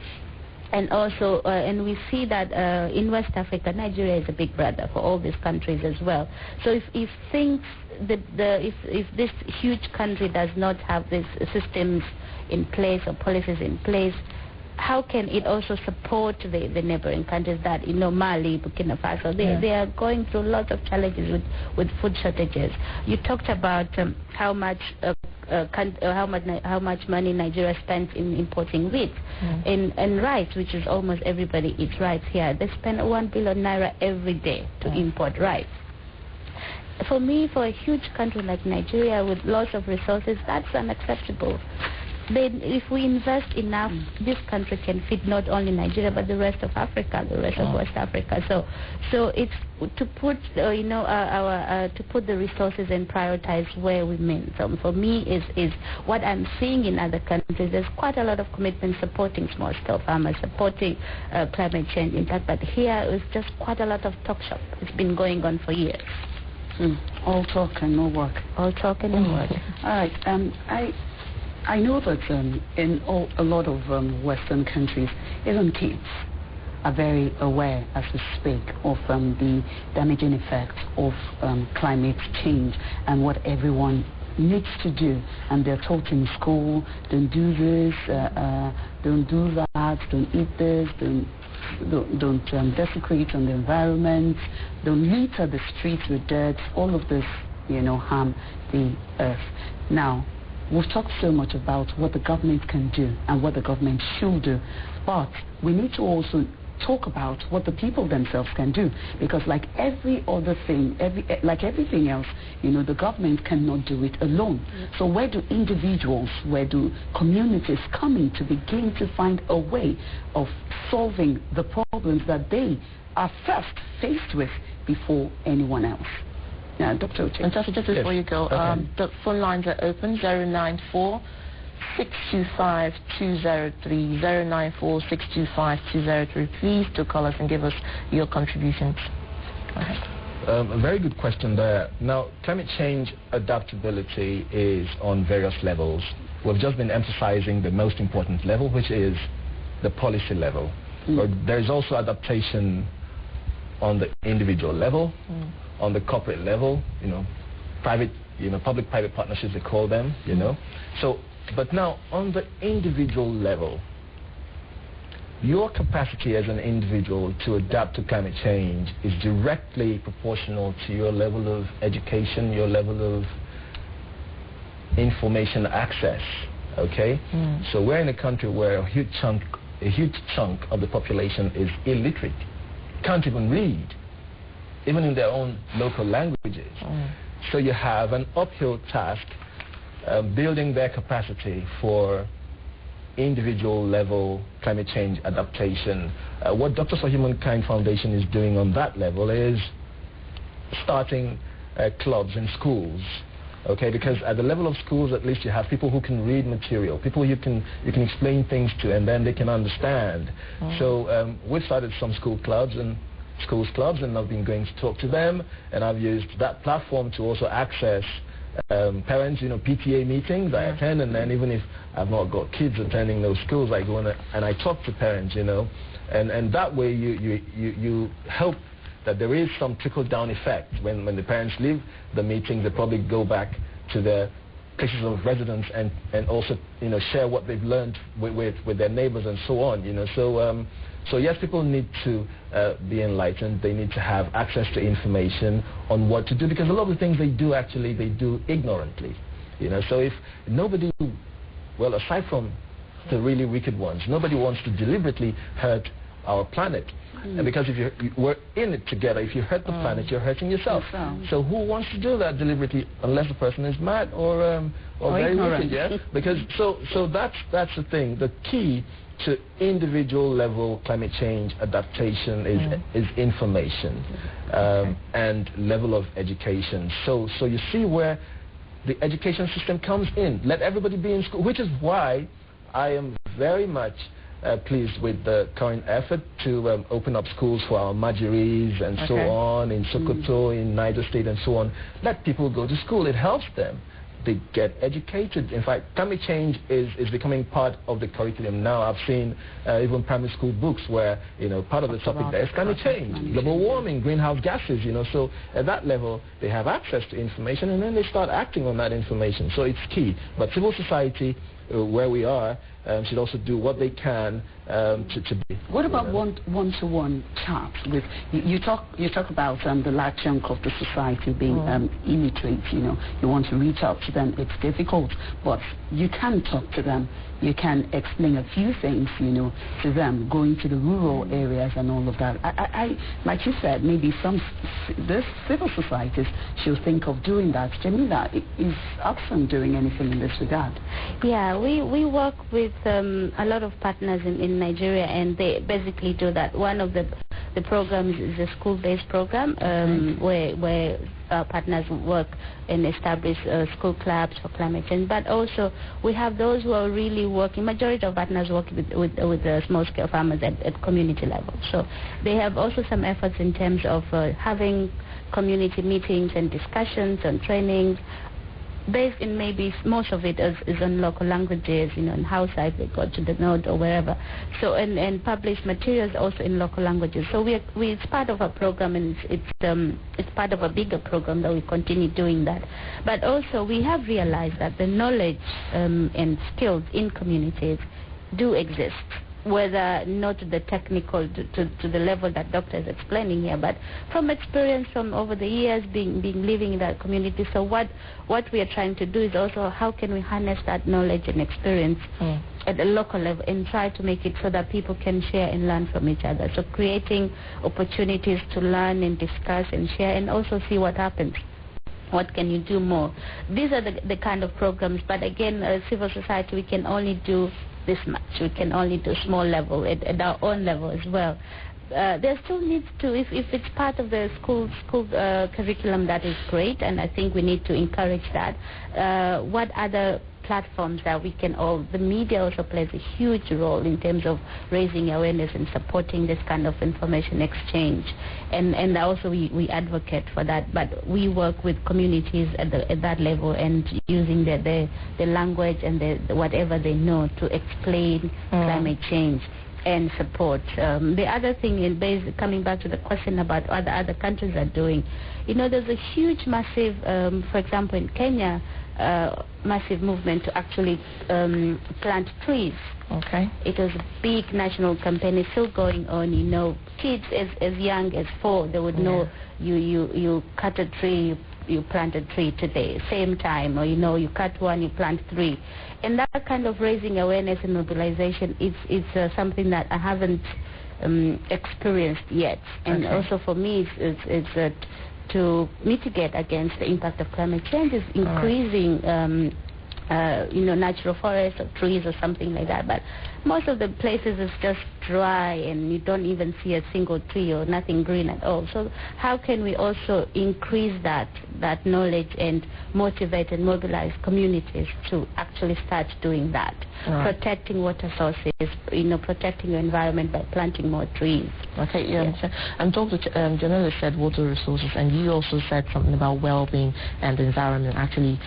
And also, and we see that in West Africa, Nigeria is a big brother for all these countries as well. So if things, if this huge country does not have these systems in place or policies in place, how can it also support the neighboring countries that, Mali, Burkina Faso, they are going through lots of challenges with food shortages. You talked about how much money Nigeria spends in importing wheat and rice, which is almost everybody eats rice here. They spend 1 billion naira every day to import rice. For me, for a huge country like Nigeria with lots of resources, that's unacceptable. Then if we invest enough, this country can feed not only Nigeria but the rest of Africa, the rest of West Africa. So it's to put to put the resources and prioritize where we mean. So for me is what I'm seeing in other countries. There's quite a lot of commitment supporting small-scale farmers, supporting climate change impact. But here it's just quite a lot of talk shop. It's been going on for years. All talk and no work. All talk and no work. All right. I know that in a lot of Western countries, even kids are very aware as we speak of the damaging effects of climate change and what everyone needs to do. And they're taught in school, don't do this, don't do that, don't eat this, don't desecrate on the environment, don't litter the streets with dirt. All of this, harm the earth. Now, we've talked so much about what the government can do and what the government should do, but we need to also talk about what the people themselves can do, because like every other thing, like everything else, the government cannot do it alone. So where do individuals, where do communities come in to begin to find a way of solving the problems that they are first faced with before anyone else? Dr. Oche. And just before you go, the phone lines are open, 094 625 203 094 625 203. Please do call us and give us your contributions. Go ahead. A very good question there. Now, climate change adaptability is on various levels. We've just been emphasizing the most important level, which is the policy level. But there is also adaptation on the individual level, on the corporate level, private, public-private partnerships, they call them, So, but now, on the individual level, your capacity as an individual to adapt to climate change is directly proportional to your level of education, your level of information access, okay? So we're in a country where a huge chunk of the population is illiterate, can't even read, even in their own local languages. So you have an uphill task building their capacity for individual level climate change adaptation. What Doctors for Humankind Foundation is doing on that level is starting clubs in schools, okay? Because at the level of schools, at least you have people who can read material, people you can explain things to, and then they can understand. So we've started some schools clubs, and I've been going to talk to them, and I've used that platform to also access parents, PTA meetings I attend, and then even if I've not got kids attending those schools, I go and I talk to parents, and that way you help that there is some trickle-down effect. When the parents leave the meeting, they probably go back to their places of residence and also share what they've learned with their neighbors and so on. So yes, people need to be enlightened. They need to have access to information on what to do, because a lot of the things they do ignorantly. So if nobody, well, aside from the really wicked ones, nobody wants to deliberately hurt our planet. And because if we're in it together, if you hurt the planet, you're hurting yourself. So who wants to do that deliberately, unless the person is mad or very wicked, yeah? Because so that's the thing. The key to individual level climate change adaptation is information and level of education. So you see where the education system comes in. Let everybody be in school, which is why I am very much pleased with the current effort to open up schools for our Majiris and so on, in Sokoto, in Niger State and so on. Let people go to school. It helps them. They get educated. In fact, climate change is becoming part of the curriculum now. I've seen even primary school books where, part of the topic there is climate change, global warming, greenhouse gases, So at that level, they have access to information, and then they start acting on that information. So it's key. But civil society, where we are, should also do what they can to be. What about one-to-one chats with you talk about the large chunk of the society being illiterate. You want to reach out to them. It's difficult, but you can talk to them. You can explain a few things, to them, going to the rural areas and all of that. I like you said, maybe this civil societies should think of doing that. Jamila, is Oxfam doing anything in this regard? Yeah, we work with a lot of partners in Nigeria, and they basically do that. One of the programs is a school-based program where our partners work and establish school clubs for climate change. But also we have those who are really working. Majority of partners work with the small-scale farmers at community level. So they have also some efforts in terms of having community meetings and discussions and trainings, based in maybe most of it is on local languages, in Hausa if they go to the north or wherever. So and publish materials also in local languages. So it's part of a program, and it's part of a bigger program that we continue doing that. But also we have realized that the knowledge and skills in communities do exist. whether not to the technical, to the level that Dr. is explaining here, but from experience from over the years being living in that community. So what we are trying to do is also how can we harness that knowledge and experience at a local level and try to make it so that people can share and learn from each other. So creating opportunities to learn and discuss and share and also see what happens. What can you do more? These are the kind of programs, but again, civil society, we can only do this much. We can only do small level, at our own level as well. There still needs to, if it's part of the school curriculum, that is great, and I think we need to encourage that. What other platforms that we can the media also plays a huge role in terms of raising awareness and supporting this kind of information exchange, and also we advocate for that, but we work with communities at that level and using the language and the whatever they know to explain climate change and support. The other thing is coming back to the question about what the other countries are doing. There's a huge, massive, for example, in Kenya, massive movement to actually plant trees. Okay. It was a big national campaign. It's still going on. Kids as young as 4, they would know you cut a tree, you plant a tree today, same time, or you cut one, you plant 3. And that kind of raising awareness and mobilization, it's something that I haven't experienced yet. And also for me, it's to mitigate against the impact of climate change is increasing natural forests or trees or something like that. But most of the places is just dry and you don't even see a single tree or nothing green at all. So how can we also increase that knowledge and motivate and mobilize communities to actually start doing that? Protecting water sources, protecting your environment by planting more trees. Okay, and Dr. Janelle said water resources, and you also said something about well-being and the environment actually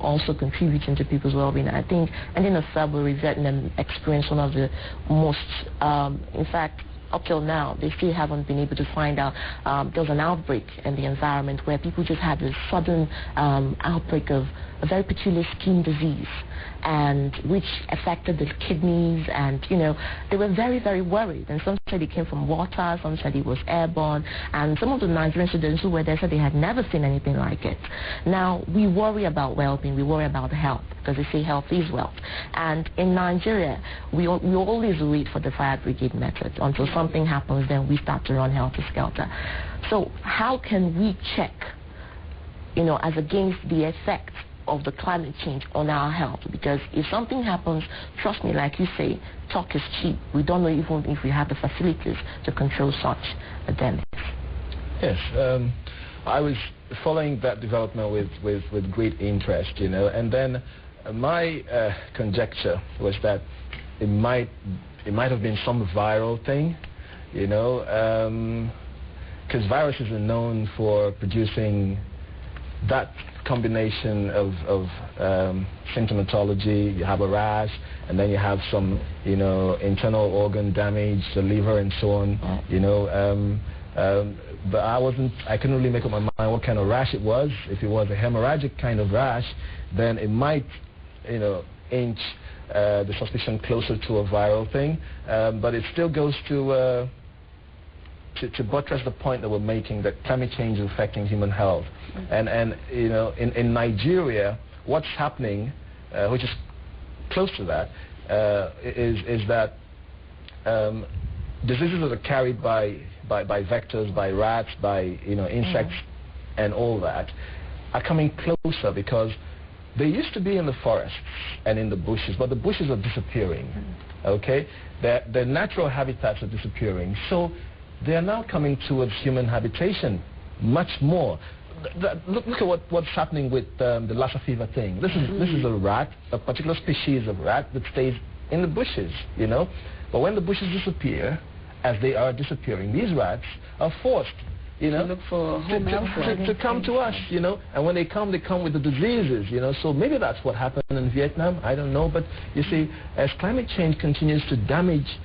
also contributing to people's well-being. I think a Subway, Vietnam experienced one of the most, in fact, up till now, they still haven't been able to find out. There was an outbreak in the environment where people just had this sudden outbreak of a very peculiar skin disease, and which affected the kidneys, and they were very, very worried. And some said it came from water, some said it was airborne, and some of the Nigerian students who were there said they had never seen anything like it. Now, we worry about well-being, we worry about health, because they say health is wealth. And in Nigeria, we always wait for the fire brigade method. Until something happens, then we start to run helter-skelter. So how can we check, as against the effect of the climate change on our health? Because if something happens, trust me, like you say, talk is cheap. We don't know even if we have the facilities to control such damage. Yes, I was following that development with great interest, and then my conjecture was that it might have been some viral thing, because viruses are known for producing that combination of symptomatology. You have a rash, and then you have some, internal organ damage, the liver and so on, but I couldn't really make up my mind what kind of rash it was. If it was a hemorrhagic kind of rash, then it might, inch the suspicion closer to a viral thing, but it still goes to buttress the point that we're making, that climate change is affecting human health. And in Nigeria, what's happening, which is close to that, is that diseases that are carried by vectors, by rats, by insects, and all that, are coming closer, because they used to be in the forests and in the bushes, but the bushes are disappearing. Okay, their natural habitats are disappearing, so they are now coming towards human habitation much more. Look at what's happening with the Lassa fever thing. This is a rat, a particular species of rat that stays in the bushes, But when the bushes disappear, as they are disappearing, these rats are forced, to look for home elsewhere. To come to us, And when they come with the diseases, So maybe that's what happened in Vietnam. I don't know, but you see, as climate change continues to damage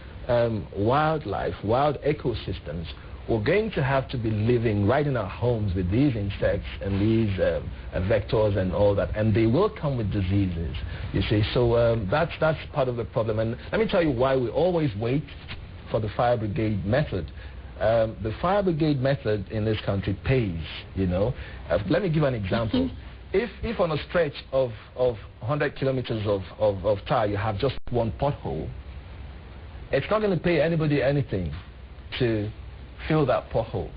wildlife, wild ecosystems, we're going to have to be living right in our homes with these insects and these vectors and all that, and they will come with diseases, you see. So that's part of the problem. And let me tell you why we always wait for the fire brigade method. The fire brigade method in this country pays, you know. Let me give an example. If on a stretch of 100 kilometers of tar you have just one pothole, it's not going to pay anybody anything to fill that pothole.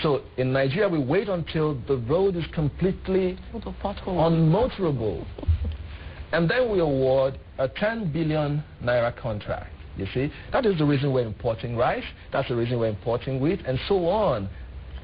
So in Nigeria, we wait until the road is completely unmotorable. And then we award a 10 billion naira contract, you see. That is the reason we're importing rice. That's the reason we're importing wheat, and so on.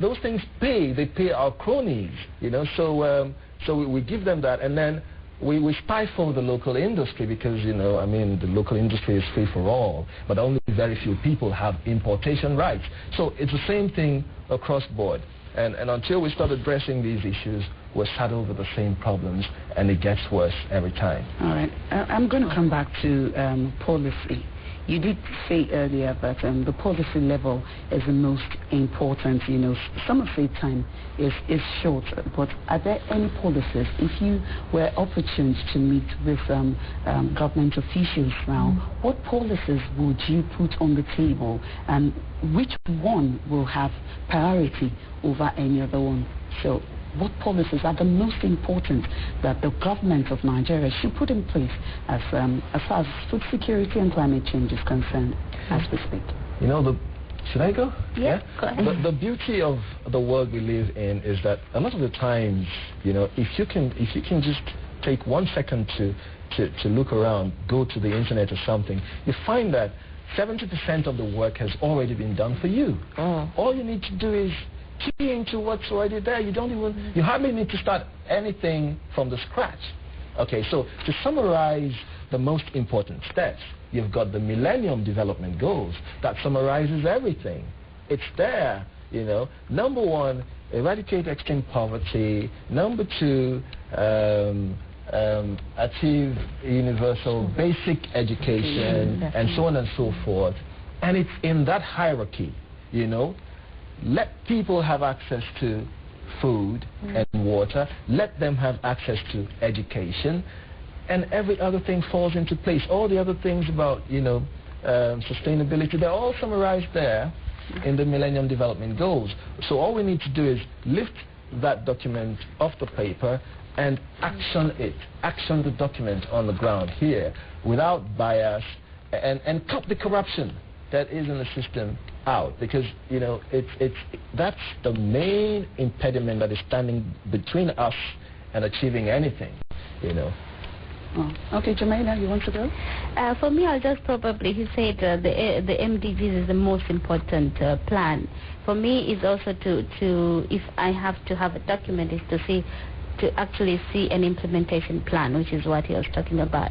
Those things pay. They pay our cronies, you know. So we give them that, and then we stifle the local industry because, you know, I mean, the local industry is free for all, but only very few people have importation rights. So it's the same thing across board. And until we start addressing these issues, we're saddled with the same problems, and it gets worse every time. All right. I'm going to come back to policy. You did say earlier that the policy level is the most important. You know, some of the time is short, but are there any policies, if you were opportune to meet with government officials now, what policies would you put on the table, and which one will have priority over any other one? So what policies are the most important that the government of Nigeria should put in place as far as food security and climate change is concerned as we speak? You know, should I go? Yeah, go ahead. The beauty of the world we live in is that a lot of the times, you know, if you can just take 1 second to look around, go to the internet or something, you find that 70% of the work has already been done for you. All you need to do is key into what's already there. You hardly need to start anything from the scratch. Okay, so to summarize the most important steps, you've got the Millennium Development Goals that summarizes everything. It's there, you know. Number 1, eradicate extreme poverty. Number 2, achieve universal basic education, and so on and so forth. And it's in that hierarchy, you know. Let people have access to food and water. Let them have access to education, and every other thing falls into place. All the other things about, you know, sustainability, they're all summarized there in the Millennium Development Goals. So all we need to do is lift that document off the paper and action it. Action the document on the ground here without bias, and cut the corruption that is in the system out, because, you know, that's the main impediment that is standing between us and achieving anything, you know. Okay, Jamila, you want to go? For me, I'll just probably, he said the MDGs is the most important plan. For me, is also to if I have to have a document, is to actually see an implementation plan, which is what he was talking about.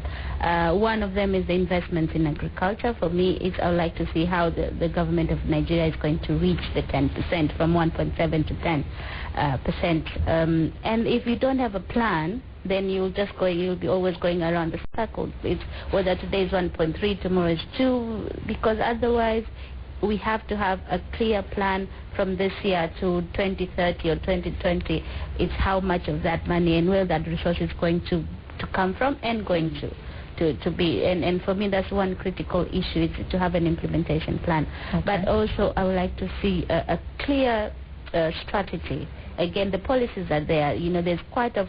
One of them is the investments in agriculture. For me, I would like to see how the government of Nigeria is going to reach the 10%, from 1.7 to 10%. And if you don't have a plan, then you'll be always going around the circle. It's whether today is 1.3, tomorrow is 2, because otherwise we have to have a clear plan from this year to 2030 or 2020. It's how much of that money and where that resource is going to come from and going to be. And for me, that's one critical issue, is to have an implementation plan. Okay. But also, I would like to see a clear strategy. Again, the policies are there. You know, there's quite a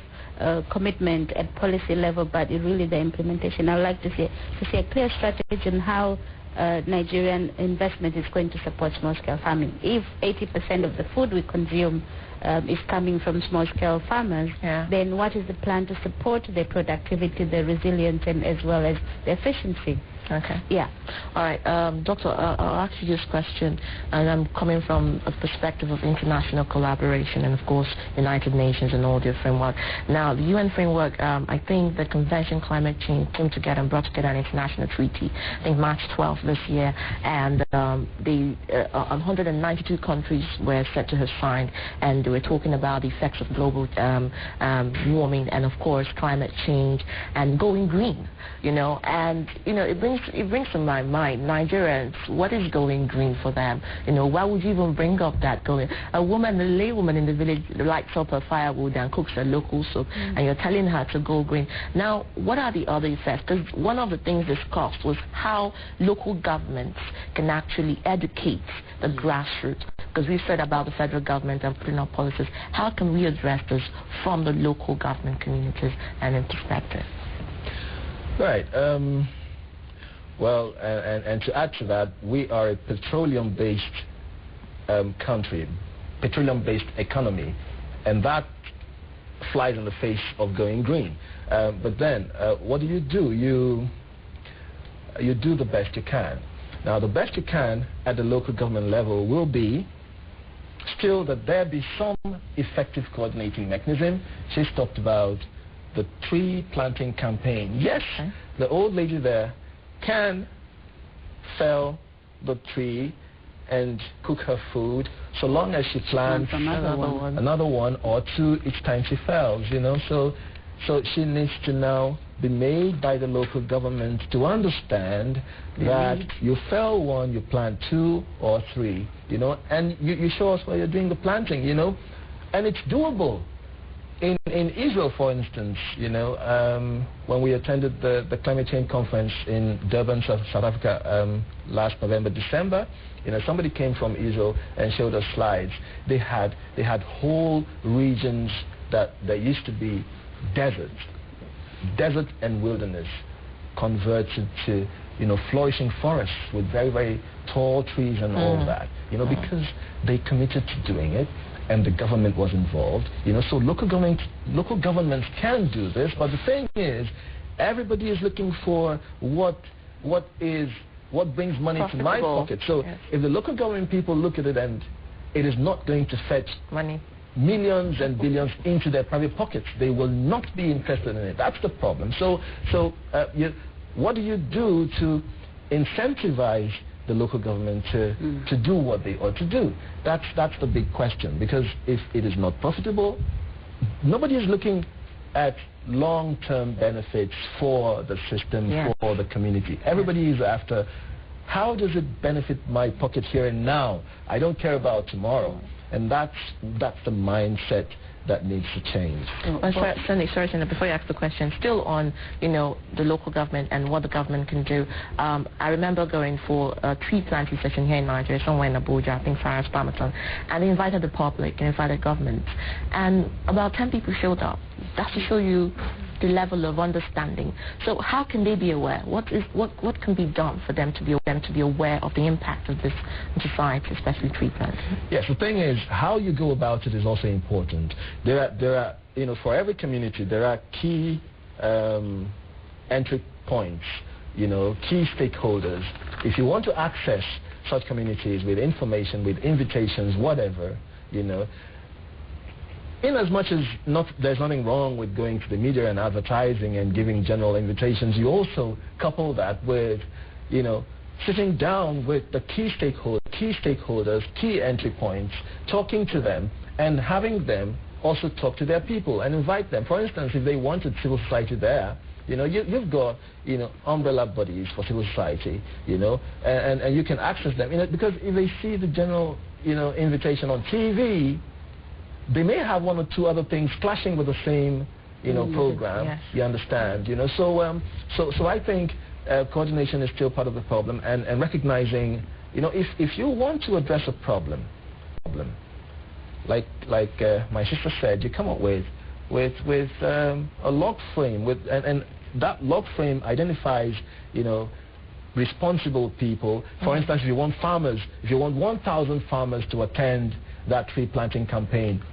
commitment at policy level, but really the implementation. I would like to see a clear strategy on how Nigerian investment is going to support small-scale farming. If 80% of the food we consume is coming from small-scale farmers, then what is the plan to support their productivity, their resilience, and as well as the efficiency? Okay. Yeah. All right. Doctor, I'll ask you this question, and I'm coming from a perspective of international collaboration and, of course, United Nations and all their framework. Now, the UN framework, I think the Convention Climate Change came together and brought together an international treaty, I think March 12th this year, and 192 countries were said to have signed, and they were talking about the effects of global warming and, of course, climate change and going green, you know. And, you know, it brings it brings to my mind Nigerians. What is going green for them? Why would you even bring up that going? A laywoman in the village lights up her firewood and cooks a local soup, and you're telling her to go green. Now, what are the other effects? Because one of the things discussed was how local governments can actually educate the grassroots. Because we've said about the federal government and putting up policies. How can we address this from the local government communities and in perspective? Right. Well, and to add to that, we are a petroleum-based country, petroleum-based economy, and that flies in the face of going green. But then, what do? You do the best you can. Now, the best you can at the local government level will be still that there be some effective coordinating mechanism. She's talked about the tree planting campaign. Yes, the old lady there can fell the tree and cook her food so long as she plants another one or two each time she fells, So she needs to now be made by the local government to understand that you fell one, you plant two or three, and you show us where you're doing the planting, and it's doable. In Israel, for instance, when we attended the climate change conference in Durban, South Africa, last November, December, somebody came from Israel and showed us slides. They had whole regions that there used to be desert and wilderness converted to flourishing forests with very, very tall trees and all that, because they committed to doing it and the government was involved, so local governments can do this, but the thing is, everybody is looking for what brings money to my pocket. So if the local government people look at it and it is not going to fetch money, millions and billions into their private pockets, they will not be interested in it. That's the problem. So what do you do to incentivize the local government to do what they ought to do? That's the big question, because if it is not profitable, nobody is looking at long-term benefits for the system, for the community. Everybody is after, how does it benefit my pocket here and now? I don't care about tomorrow. And that's the mindset that needs to change. Sorry, before you ask the question, still on the local government and what the government can do. I remember going for a tree planting session here in Nigeria, somewhere in Abuja, I think Sarah's Palmerton, and they invited the public and invited government, and about 10 people showed up. That's to show you the level of understanding. So how can they be aware? What can be done for them to be aware of the impact of this in society, especially tree planting? Yes, the thing is, how you go about it is also important. There are for every community there are key entry points, key stakeholders. If you want to access such communities with information, with invitations, whatever, in as much as there's nothing wrong with going to the media and advertising and giving general invitations, you also couple that with, sitting down with the key stakeholders, key entry points, talking to them and having them also talk to their people and invite them. For instance, if they wanted civil society there, you've got, umbrella bodies for civil society, and you can access them, because if they see the general, invitation on TV, they may have one or two other things clashing with the same, program. Yes. You understand, So I think coordination is still part of the problem, and recognizing, if you want to address a problem, like my sister said, you come up with a log frame, and that log frame identifies, responsible people. For instance, if you want 1,000 farmers to attend that tree planting campaign,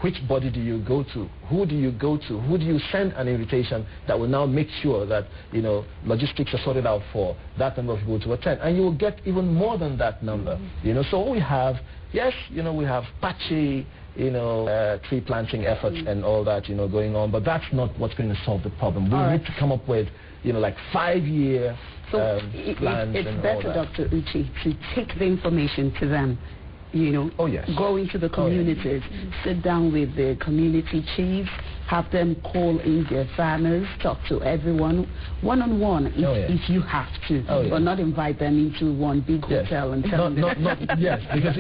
which body do you go to? Who do you go to? Who do you send an invitation that will now make sure that, logistics are sorted out for that number of people to attend? And you will get even more than that number. So we have, we have patchy, tree planting efforts and all that, going on, but that's not what's going to solve the problem. We need to come up with, like 5-year plans it's and better, all that. Dr. Uche, to take the information to them. Go into the communities, sit down with the community chiefs, have them call in their farmers, talk to everyone one-on-one if you have to, but not invite them into one big hotel and tell them. Yes, because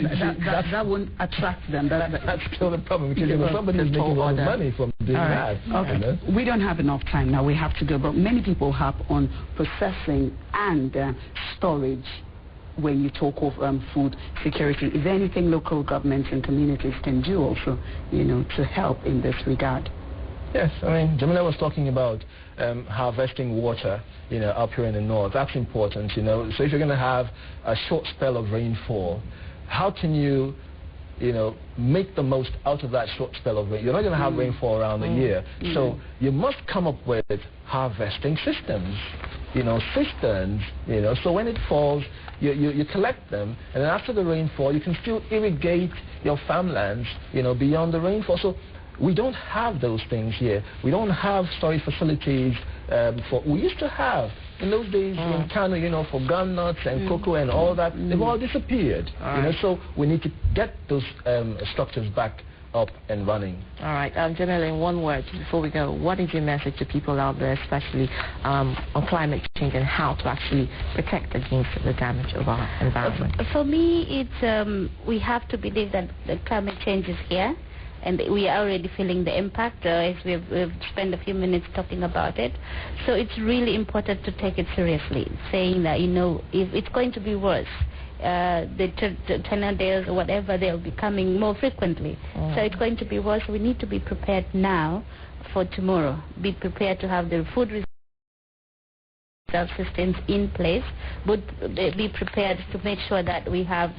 that won't attract them. That's still the problem, because somebody is making a lot of money from doing that. Okay. You know? We don't have enough time now. We have to go, but many people have on processing and storage when you talk of food security. Is there anything local governments and communities can do also, to help in this regard? Yes, I mean, Jamila was talking about harvesting water, up here in the north. That's important, So if you're going to have a short spell of rainfall, how can you, make the most out of that short spell of rain? You're not going to have rainfall around the year. So you must come up with harvesting systems, cisterns, so when it falls, you collect them, and then after the rainfall, you can still irrigate your farmlands, beyond the rainfall. So we don't have those things here. We don't have storage facilities we used to have in those days in Kano, for groundnuts and cocoa and all that. They've all disappeared. So we need to get those structures back up and running. All right, Jamila, in one word, before we go, what is your message to people out there, especially on climate change and how to actually protect against the damage of our environment? For me, it's we have to believe that the climate change is here, and we are already feeling the impact, as we've spent a few minutes talking about it. So it's really important to take it seriously, saying that, if it's going to be worse, the tornadoes or whatever, they'll be coming more frequently. So it's going to be worse. We need to be prepared now for tomorrow. Be prepared to have the food reserve systems in place, but be prepared to make sure that we have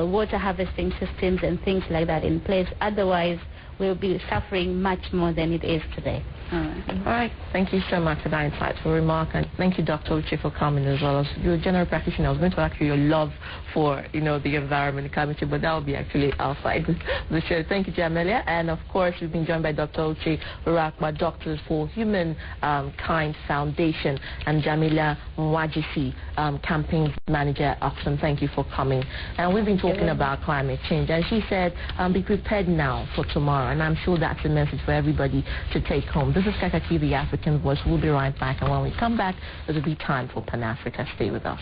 water harvesting systems and things like that in place. Otherwise, we'll be suffering much more than it is today. All right. Thank you so much for that insightful remark, and thank you, Dr. Uche, for coming as well. As you're a general practitioner, I was going to ask you your love for, the environment and climate change, but that will be actually outside the show. Thank you, Jamila, and of course, we've been joined by Dr. Uche Urakma, Doctors for Human Kind Foundation, and Jamila Mwajisi, Campaign Manager, Oxfam. Thank you for coming. And we've been talking about climate change, and she said, be prepared now for tomorrow, and I'm sure that's a message for everybody to take home. This is Kaakaki, the African Voice. We'll be right back, and when we come back, it'll be time for Pan-Africa. Stay with us.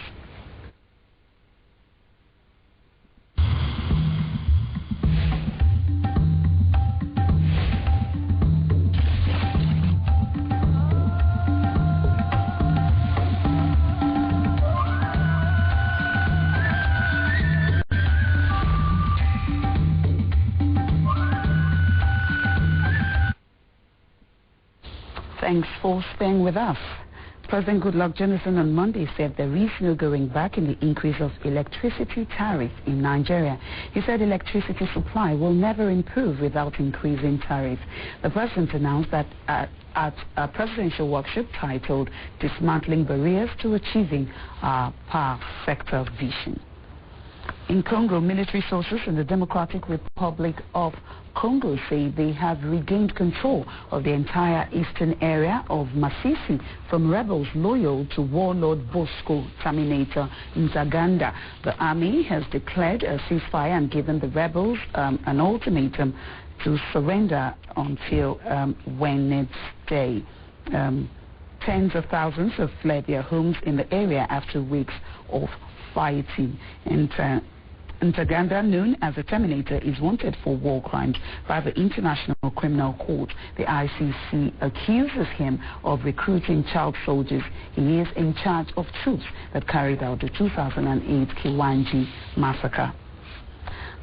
Thanks for staying with us. President Goodluck Jonathan on Monday said there is no going back in the increase of electricity tariff in Nigeria. He said electricity supply will never improve without increasing tariffs. The president announced that at a presidential workshop titled Dismantling Barriers to Achieving Our Power Sector Vision. In Congo, military sources in the Democratic Republic of Congo say they have regained control of the entire eastern area of Masisi from rebels loyal to warlord Bosco Terminator Ntaganda. The army has declared a ceasefire and given the rebels an ultimatum to surrender until Wednesday. Tens of thousands have fled their homes in the area after weeks of fighting. Ntaganda, known as the Terminator, is wanted for war crimes by the International Criminal Court. The ICC accuses him of recruiting child soldiers. He is in charge of troops that carried out the 2008 Kiwanji massacre.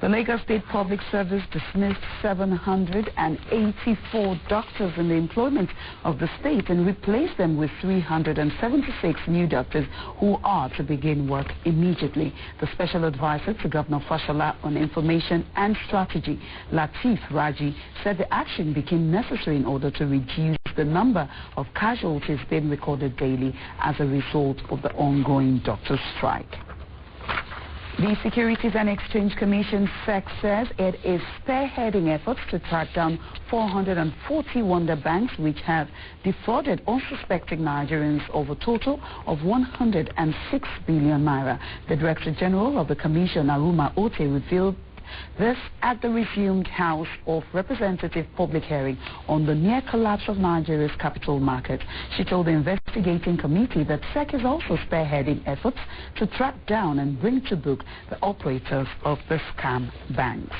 The Lagos State Public Service dismissed 784 doctors in the employment of the state and replaced them with 376 new doctors who are to begin work immediately. The Special Advisor to Governor Fashola on Information and Strategy, Lateef Raji, said the action became necessary in order to reduce the number of casualties being recorded daily as a result of the ongoing doctor strike. The Securities and Exchange Commission, SEC, says it is spearheading efforts to track down 440 wonder banks which have defrauded unsuspecting Nigerians of a total of 106 billion naira. The Director General of the Commission, Aruma Ote, revealed This at the resumed House of Representative public hearing on the near collapse of Nigeria's capital market. She told the investigating committee that SEC is also spearheading efforts to track down and bring to book the operators of the scam banks.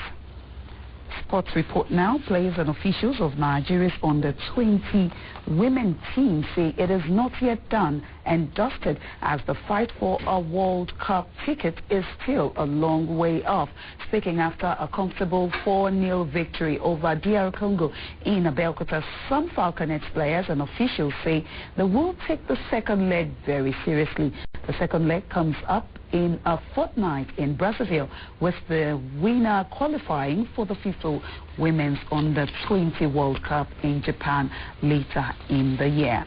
Sports report now. Players and officials of Nigeria's under-20 women team say it is not yet done and dusted as the fight for a World Cup ticket is still a long way off. Speaking after a comfortable 4-0 victory over DR Congo in Abeokuta, some Falconets players and officials say they will take the second leg very seriously. The second leg comes up in a fortnight in Brazzaville, with the winner qualifying for the FIFA Women's Under-20 World Cup in Japan later in the year.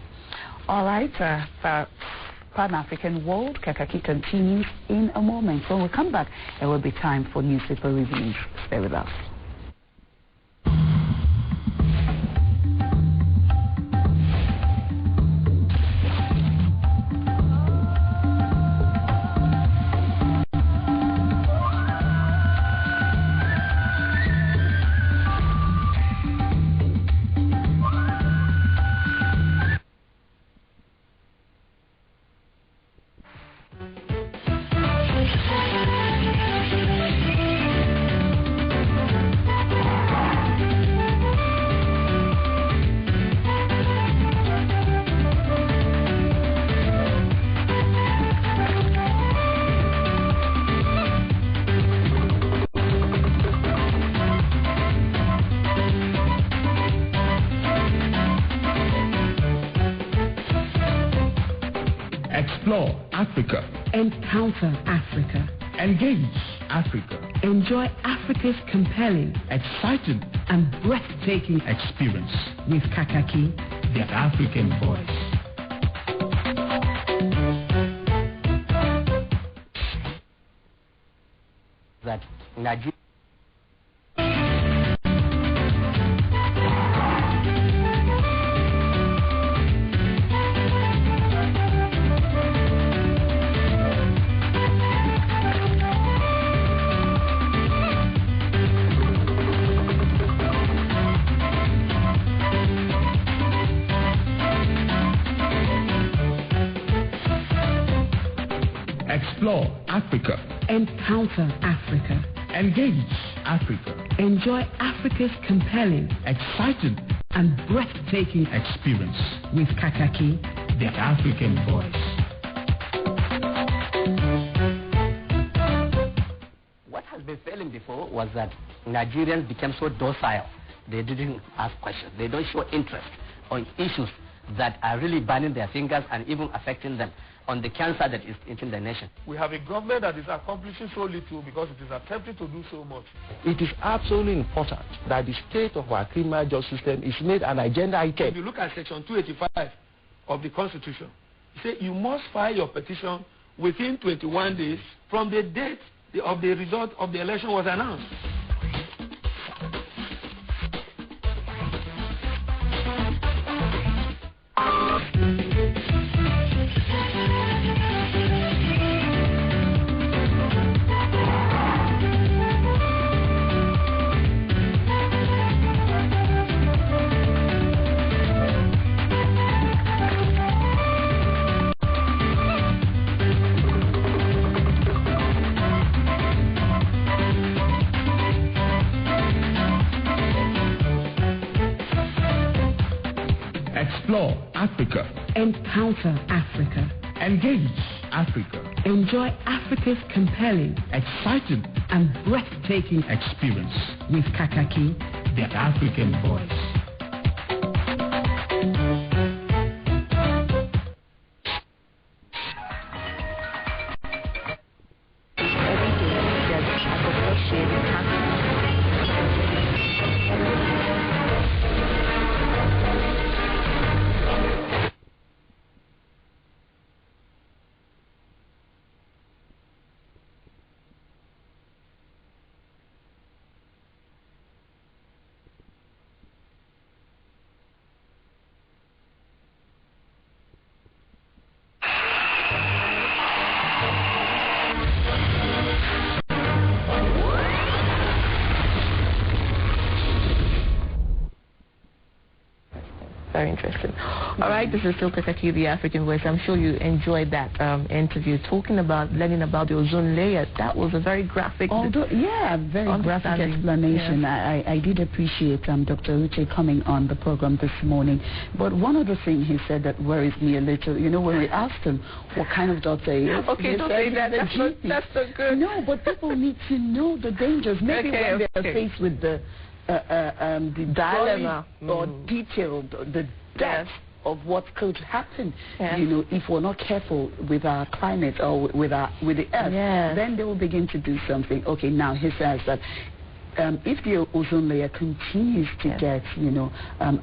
All right, Pan-African World, Kaakaki continues in a moment. When we come back, it will be time for newspaper reviews. Stay with us. Explore Africa. Encounter Africa. Engage Africa. Enjoy Africa's compelling, exciting, and breathtaking experience with Kaakaki, the African voice. That Nigeria Explore Africa. Encounter Africa. Engage Africa. Enjoy Africa's compelling, exciting, and breathtaking experience with Kaakaki, the African voice. What has been failing before was that Nigerians became so docile. They didn't ask questions. They don't show interest on issues that are really burning their fingers and even affecting them, on the cancer that is eating the nation. We have a government that is accomplishing so little because it is attempting to do so much. It is absolutely important that the state of our criminal justice system is made an agenda item. If you look at Section 285 of the Constitution, it says you must file your petition within 21 days from the date of the result of the election was announced. Explore Africa. Encounter Africa. Engage Africa. Enjoy Africa's compelling, exciting, and breathtaking experience with Kaakaki, the African voice. Very interesting. All right, this is still Kaakaki B, African Voice. I'm sure you enjoyed that interview, learning about the ozone layer. That was a very graphic, very graphic explanation. Yeah. I did appreciate Dr. Uche coming on the program this morning. But one other thing he said that worries me a little, when we asked him what kind of doctor he is, okay, don't say that. That's not good. No, but people need to know the dangers. Maybe when they're faced with the dilemma or detailed the depth of what could happen, if we're not careful with our climate or with the earth, then they will begin to do something. Okay, now he says that if the ozone layer continues to get,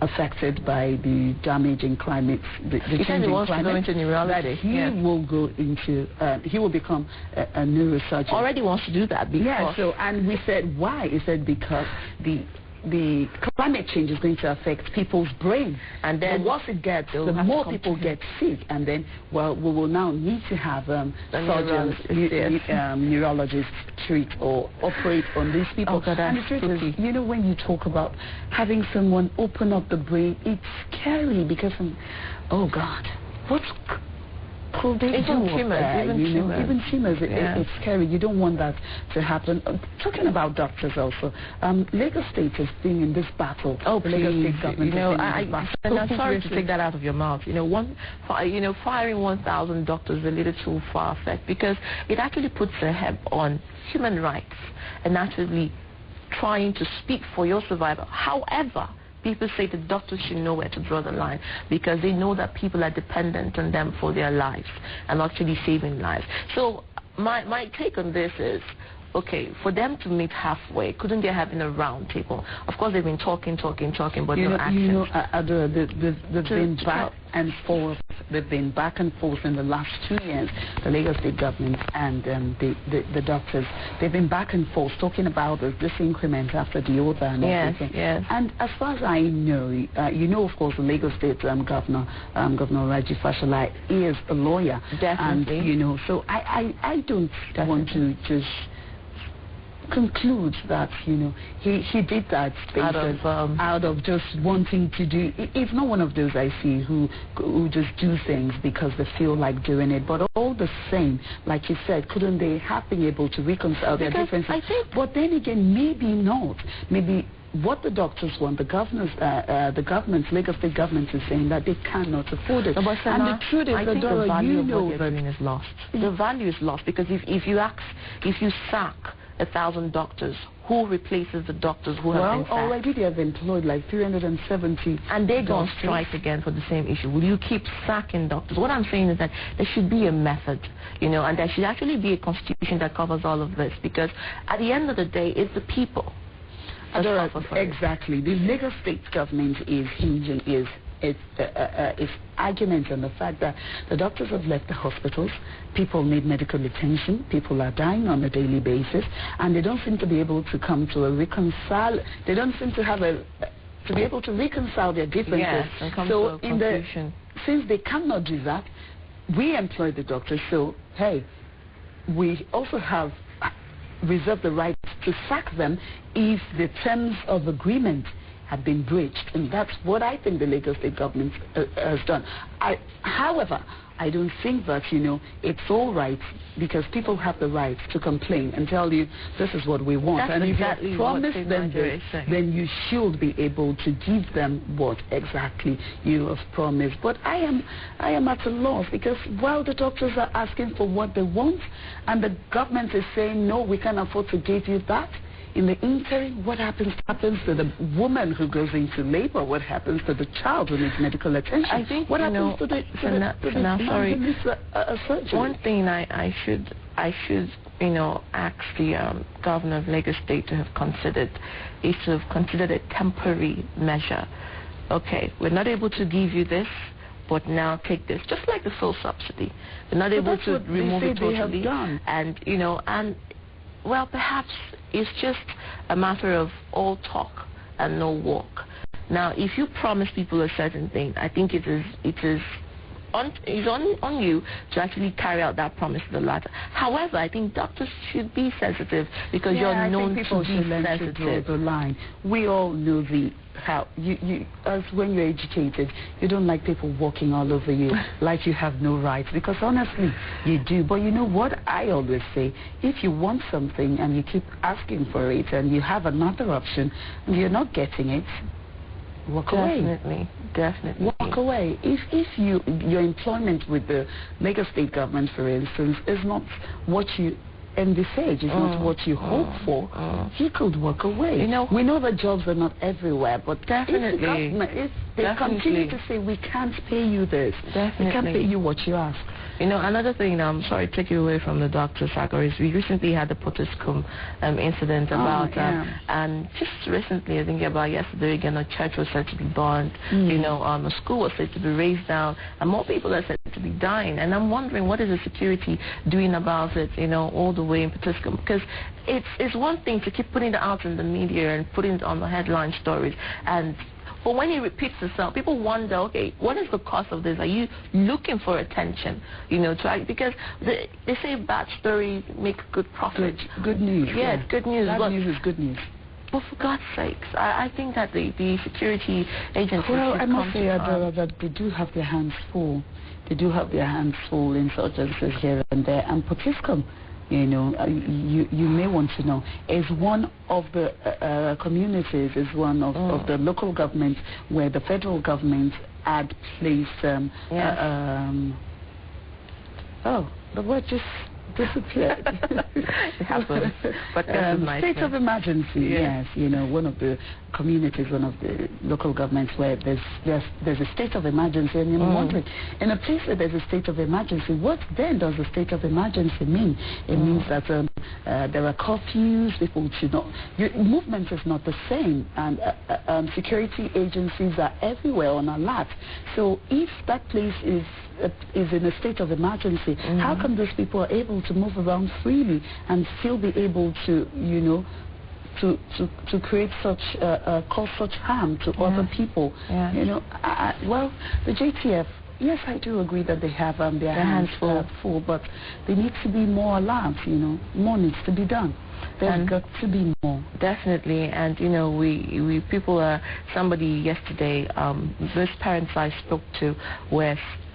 affected by the damaging climate, the changing climate, that he will go into, he will become a neurosurgeon. Already wants to do that. Because and we said why? He said because the climate change is going to affect people's brain, and then once it gets, the more people get sick, and then we will now need to have surgeons, neurologists treat or operate on these people. And the truth is, when you talk about having someone open up the brain, it's scary because oh God, what's could they do even tumors, it's scary. You don't want that to happen. Talking about doctors also, Lagos State has been in this battle. Lagos State government I'm sorry to take that out of your mouth. Firing 1,000 doctors is a little too far-fetched, because it actually puts a head on human rights and actually trying to speak for your survival. However, people say the doctors should know where to draw the line, because they know that people are dependent on them for their lives and actually saving lives. So my take on this is, okay, for them to meet halfway, couldn't they have been a round table? Of course, they've been talking, but no action. They've been back and forth. They've been back and forth in the last 2 years. The Lagos State government and the doctors, they've been back and forth talking about this increment after the other and everything. And as far as I know, of course, the Lagos State Governor Raji Fashola is a lawyer. Definitely. And so I don't want to just conclude that he did that out of just wanting to do. It's not one of those I see who just do things because they feel like doing it. But all the same, like you said, couldn't they have been able to reconcile their differences? But then again, maybe not. Maybe what the doctors want, the government, Lagos State government is saying that they cannot afford it. And the truth is, I think the value of what they're doing is lost. The value is lost, because if you sack 1,000 doctors, who replaces the doctors who have been sacked? Already they have employed like 370. And they go on strike again for the same issue. Will you keep sacking doctors? What I'm saying is that there should be a method, and there should actually be a constitution that covers all of this, because at the end of the day, it's the people. Exactly. The Lagos State government is hinging its argument on the fact that the doctors have left the hospitals, people need medical attention, people are dying on a daily basis, and they don't seem to be able to come to a reconcile. They don't seem to have to be able to reconcile their differences. And come to a conclusion. Since they cannot do that, we employ the doctors. So hey, we also have reserved the right to sack them if the terms of agreement have been breached, and that's what I think the Lagos State government has done. However, I don't think that it's all right, because people have the right to complain and tell you this is what we want. That's and exactly if you promise them this, then you should be able to give them what exactly you have promised. But I am at a loss, because while the doctors are asking for what they want, and the government is saying no, we can't afford to give you that. In the interim, what happens to the woman who goes into labor? What happens to the child who needs medical attention? I think what happens to the surgery? One thing I should ask the governor of Lagos State to have considered is to have considered a temporary measure. Okay, we're not able to give you this, but now take this, just like the fuel subsidy. We're not able to remove it totally, and well, perhaps it's just a matter of all talk and no walk. Now, if you promise people a certain thing, I think it is on you to actually carry out that promise to the latter. However, I think doctors should be sensitive, because you're known to be sensitive. To draw the line. We all know the how as when you're educated, you don't like people walking all over you like you have no rights, because honestly you do. But you know what I always say, if you want something and you keep asking for it and you have another option and you're not getting it, walk away. Definitely. Walk away. If your employment with the Lagos state government, for instance, is not what you envisage, is not what you hope for, you could walk away. You know, we know that jobs are not everywhere, but definitely, if they continue to say we can't pay you this, we can't pay you what you ask. You know, another thing, I'm sorry to take you away from the Dr. Sakor, is we recently had the Potiskum incident about, and just recently, I think about yesterday again, a church was said to be burned, you know, a school was said to be razed down, and more people are said to be dying. And I'm wondering, what is the security doing about it, you know, all the way in Potiskum? Because it's one thing to keep putting it out in the media and putting it on the headline stories, but when it repeats itself, people wonder, okay, what is the cost of this? Are you looking for attention? You know, because they say bad stories make good profit. Good news. Yeah, good news. Bad news is good news. But for God's sakes, I think that the security agencies... Well, I must say, Adora, that they do have their hands full. They do have their hands full in insurgencies here and there. And Potiskum, you know, you may want to know, is one of the communities, is one of the local governments where the federal government had placed, the word just disappeared. It happens. But state of emergency, yes. You know, one of the communities, one of the local governments where there's a state of emergency, and you're wondering, in a place where there's a state of emergency, what then does a state of emergency mean? It means that there are curfews, people should not, movement is not the same, and security agencies are everywhere on alert. So if that place is in a state of emergency, how come those people are able to move around freely and still be able to, you know, to create such cause such harm to other people? You know, well, the JTF, yes, I do agree that they have their hands full, but they need to be more alert. You know, more needs to be done. There's got to be more. Definitely. And you know, we people somebody yesterday, those parents I spoke to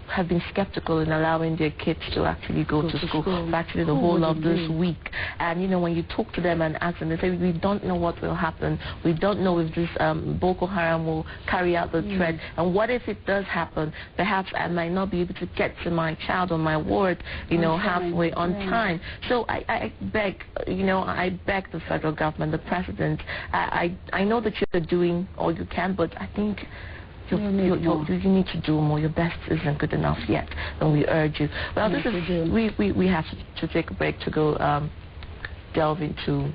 have been skeptical in allowing their kids to actually go to school for actually the whole of this week. And you know, when you talk to them and ask them, they say, we don't know what will happen. We don't know if this Boko Haram will carry out the threat. And what if it does happen? Perhaps I might not be able to get to my child or my ward, you know, halfway on time. So I beg, you know, I beg the federal government, the president. I know that you're doing all you can, but I think you need to do more. Your best isn't good enough yet, and we urge you. Well, we have to take a break to go delve into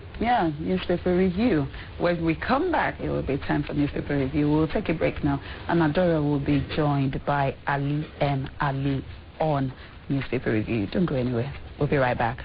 newspaper review. When we come back, it will be time for newspaper review. We'll take a break now, and Adora will be joined by Ali M. Ali on newspaper review. Don't go anywhere. We'll be right back.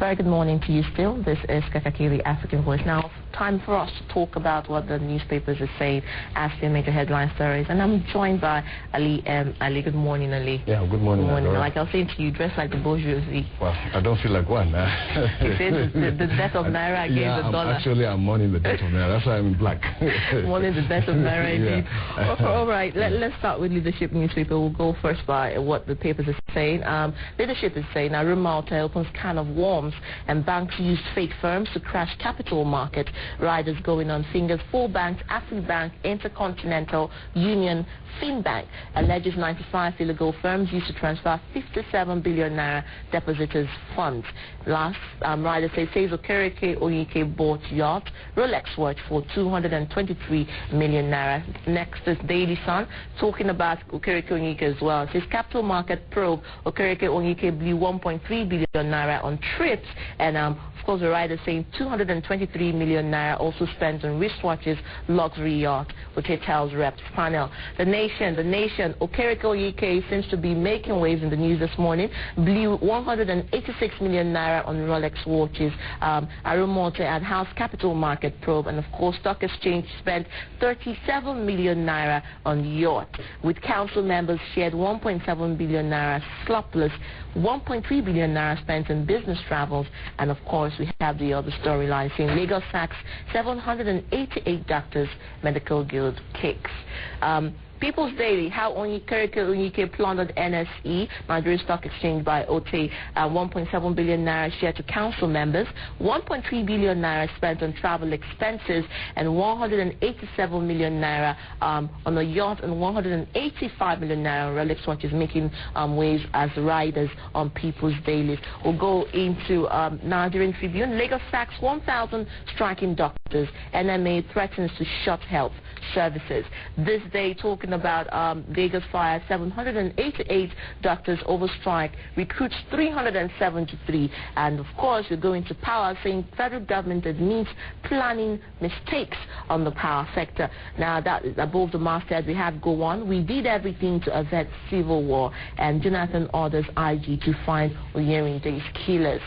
very good morning to you still. This is Kaakaki, the African Voice. Now, time for us to talk about what the newspapers are saying as their major headline stories. And I'm joined by Ali M. Ali, good morning, Ali. Yeah, good morning. Good morning. Like I was saying to you, dressed like the bourgeoisie. Well, I don't feel like one. You said the death of Naira against the dollar. Actually, I'm mourning the death of Naira. That's why I'm in black. Mourning the death of Naira, indeed. Yeah. All right, let's start with Leadership newspaper. We'll go first by what the papers are saying. Leadership is saying Naira Malta opens can of worms and banks use fake firms to crash capital market. Riders going on fingers. 4 banks, Afribank, Intercontinental, Union, Finbank, alleges 95 illegal firms used to transfer 57 billion naira depositors' funds. Last, rider says Okereke Onyike bought yacht, Rolex watch for 223 million naira. Next is Daily Sun, talking about Okereke Onyike as well. It says capital market probe, Okereke Onyike blew 1.3 billion naira on trips, and of course the rider saying 223 million naira also spent on wristwatches, luxury yacht, which it tells reps panel. The Nation, Okereke Onyike seems to be making waves in the news this morning, blew 186 million naira on Rolex watches. Arumote and House Capital Market probe, and of course Stock Exchange spent 37 million naira on yacht, with council members shared 1.7 billion naira surplus, 1.3 billion naira spent on business travels, and of course we have the other storyline saying Lagos sacks 788 doctors, medical guild kicks. People's Daily, how Okereke Onyike plundered NSE, Nigerian Stock Exchange by OTE, 1.7 billion naira shared to council members, 1.3 billion naira spent on travel expenses, and 187 million naira on a yacht, and 185 million naira on Rolex watches, making waves as riders on People's Daily. We'll go into Nigerian Tribune. Lagos sacks 1,000 striking doctors. NMA threatens to shut health services. This day talking about Lagos fire, 788 doctors over strike, recruits 373, and of course we're going to power, saying federal government admits planning mistakes on the power sector. Now that is above the masthead, we have go on. We did everything to avert civil war, and Jonathan orders IG to find Oyerinde's killers.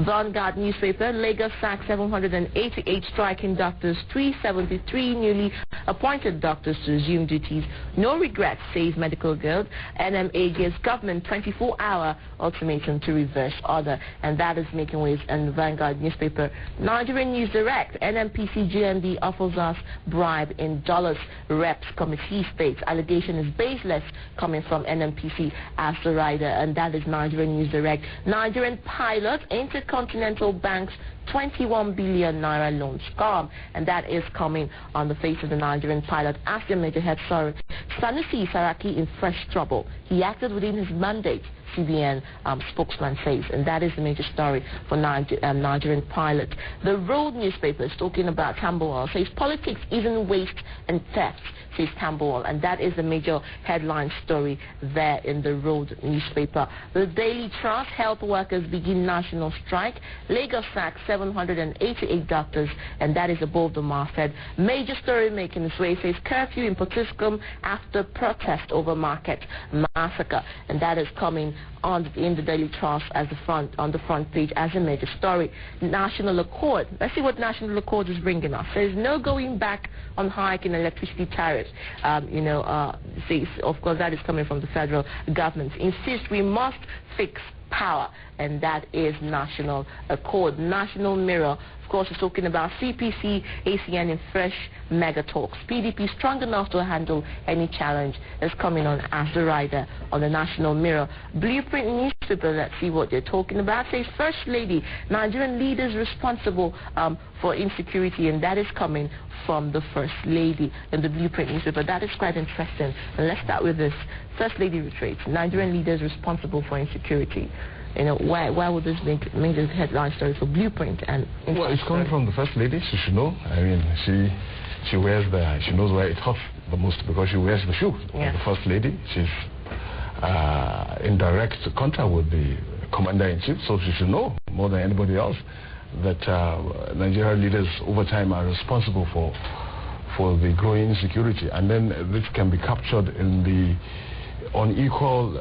Vanguard newspaper, Lagos sacks 788 striking doctors, 373 newly appointed doctors to resume duties. No regrets, says Medical Guild. NMA gives government 24-hour ultimatum to reverse order, and that is making waves in the Vanguard newspaper. Nigerian News Direct, NMPC GMD offers us bribe in dollars. Reps committee states allegation is baseless coming from NMPC as the rider, and that is Nigerian News Direct. Nigerian pilot, Intercontinental Bank's 21 billion naira loan scam, and that is coming on the face of the Nigerian pilot as the major head. Sanusi Saraki in fresh trouble. He acted within his mandate, CBN spokesman says, and that is the major story for Nigerian pilot. The Road newspaper is talking about Tambuwal, says politics isn't waste and theft, says Tambuwal, and that is the major headline story there in the Road newspaper. The Daily Trust, health workers begin national strike. Lagos sacks 788 doctors, and that is above the masthead. Major story making its way, says curfew in Potiskum after protest over market massacre, and that is coming in the Daily Trust as on the front page as a major story. National Accord. Let's see what National Accord is bringing us. There's no going back on hike in electricity tariffs. Says, of course, that is coming from the federal government. Insists we must fix power, and that is National Accord. National Mirror, of course, is talking about CPC, ACN in fresh mega talks. PDP strong enough to handle any challenge is coming on as the rider on the National Mirror. Blueprint newspaper, let's see what they're talking about. Says First Lady, Nigerian leaders responsible for insecurity, and that is coming from the First Lady in the Blueprint newspaper. That is quite interesting. And let's start with this. First Lady retreats. Nigerian leaders responsible for insecurity. You know, why would this make this headline story for Blueprint? And well, it's coming from the First Lady. She should know. I mean, she wears she knows where it hurts the most because she wears the shoe. Yeah. The First Lady. She's in direct contact with the Commander-in-Chief, so she should know more than anybody else that Nigerian leaders over time are responsible for the growing insecurity, and then this can be captured in unequal,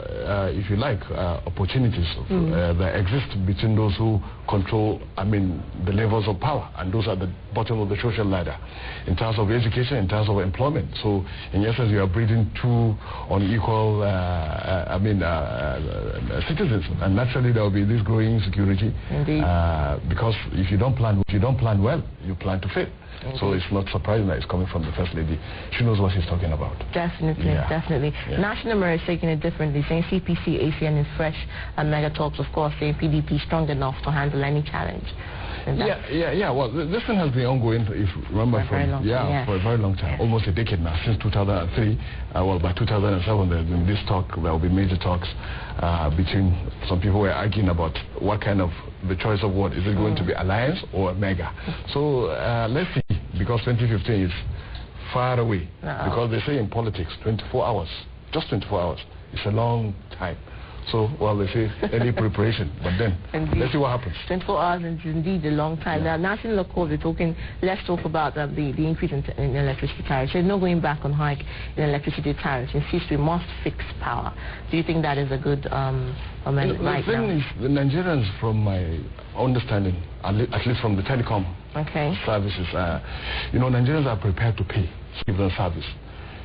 if you like, opportunities that exist between those who control, the levels of power, and those at the bottom of the social ladder, in terms of education, in terms of employment. So, in essence, you are breeding two unequal, citizens, and naturally there will be this growing insecurity. Because if you don't plan well, you plan to fail. So it's not surprising that it's coming from the First Lady. She knows what she's talking about. Definitely, definitely. Yeah. National Merit is taking it differently, saying CPC, ACN is fresh, and mega talks, of course, saying PDP strong enough to handle any challenge. Well, this thing has been ongoing, if you remember, for a very long time, almost a decade now, since 2003. By 2007, there's been this talk. There will be major talks between some people who are arguing about what kind of the choice of what is it going to be, alliance or mega. So let's see, because 2015 is far away. Because they say in politics, 24 hours, just 24 hours, it's a long time. So, they say early preparation, but then let's see what happens. 24 hours is indeed a long time. Now, National Accord, let's talk about the increase in electricity tariffs. There's no going back on hike in electricity tariffs. Insists we must fix power. Do you think that is a good amendment right now? The Nigerians, from my understanding, at least from the telecom services, Nigerians are prepared to pay to give them service.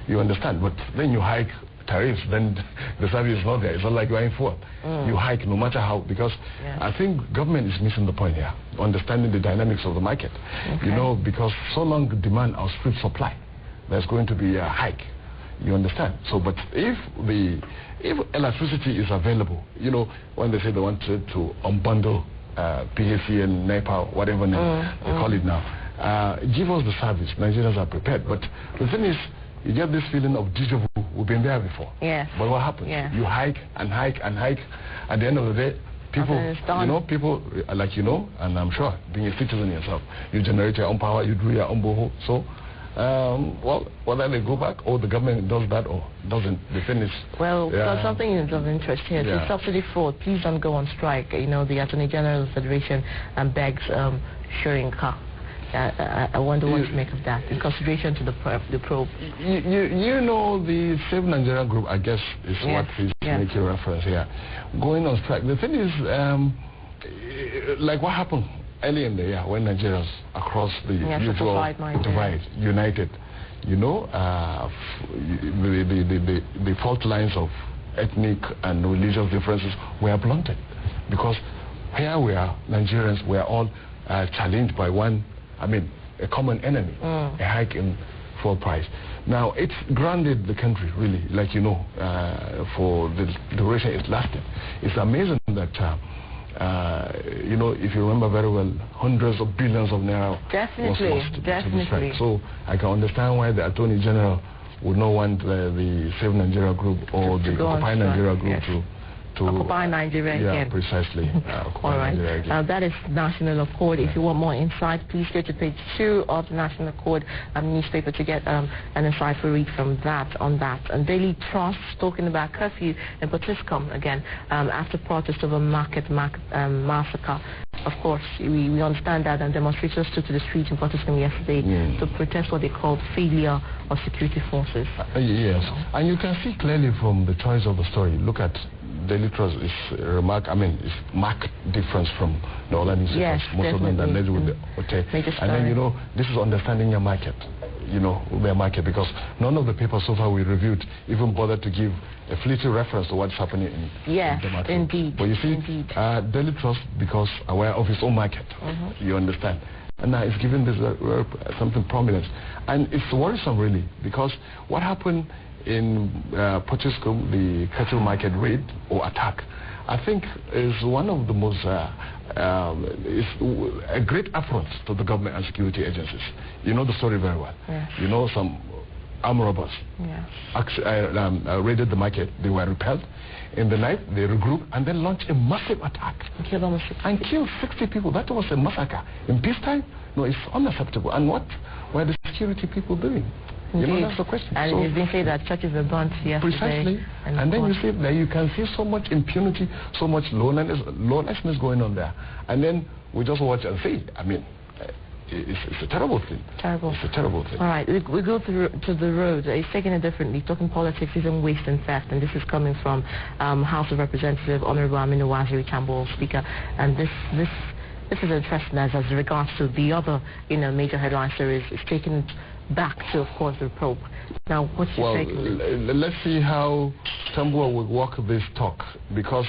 You understand? But then you hike tariffs, then the service is not there. It's not like going forward. You hike no matter how, because I think government is missing the point here, understanding the dynamics of the market. Because so long demand outstrips supply, there's going to be a hike. You understand? So, but if electricity is available, when they say they want to unbundle PAC and NEPA, whatever name they call it now, give us the service. Nigerians are prepared. But the thing is, you get this feeling of deja vu. We've been there before. But what happens? You hike and hike and hike. At the end of the day, people, people like and I'm sure, being a citizen yourself, you generate your own power, you do your own boho. So, whether they go back or the government does that or doesn't, the thing is... Well, something is of interest here. The subsidy fraud, please don't go on strike. The Attorney General of the Federation begs Shorinka. I wonder what to make of that in consideration to the probe. The Save Nigeria group, I guess, is what he's making reference here. Going on strike. The thing is, like what happened early in the year when Nigerians across the usual divide united, the fault lines of ethnic and religious differences were blunted. Because here we are, Nigerians, we are all challenged by one, a common enemy, a hike in fuel price. Now, it's grounded the country, really, like for the duration it's lasted. It's amazing that, if you remember very well, hundreds of billions of naira was lost to the strike. So I can understand why the Attorney General would not want the Save Nigeria group or the Occupy Nigeria group to Occupy Nigeria again. Precisely. All right. That is National Accord. If you want more insight, please go to page 2 of the National Accord newspaper to get an insightful read from that on that. And Daily Trust talking about curfew in Potiskum again after protest over market massacre. Of course, we understand that, and demonstrators took to the streets in Potiskum yesterday to protest what they called failure of security forces. Yes, and you can see clearly from the choice of the story. Look at Daily Trust is it's marked difference from the other newspapers. Most of them that led with the and then this is understanding your market. Their market, because none of the papers so far we reviewed even bothered to give a fleeting reference to what's happening in the market. Indeed. But you see, Daily Trust, because aware of its own market, you understand. And now it's given this something prominent. And it's worrisome, really, because what happened in Potiskum, the cattle market raid or attack, I think is one of the most, is a great affront to the government and security agencies. You know the story very well. Some armed robbers raided the market. They were repelled. In the night, they regrouped and then launched a massive attack and killed 60 people. That was a massacre. In peacetime? No, it's unacceptable. And what were the security people doing? That's the question. And it's been said that churches were burnt yesterday. Precisely. And then you see that you can see so much impunity, so much lawlessness going on there. And then we just watch and see. it's a terrible thing. Terrible. It's a terrible thing. All right, we go to the road. It's taking it differently. Talking politics isn't waste and theft, and this is coming from House of Representative Honorable Aminu Waziri Tambol, Speaker. And this is interesting as regards to the other major headlines there is taking back to, of course, the probe. Now, what's your take on this? Let's see how Tambol will walk this talk, because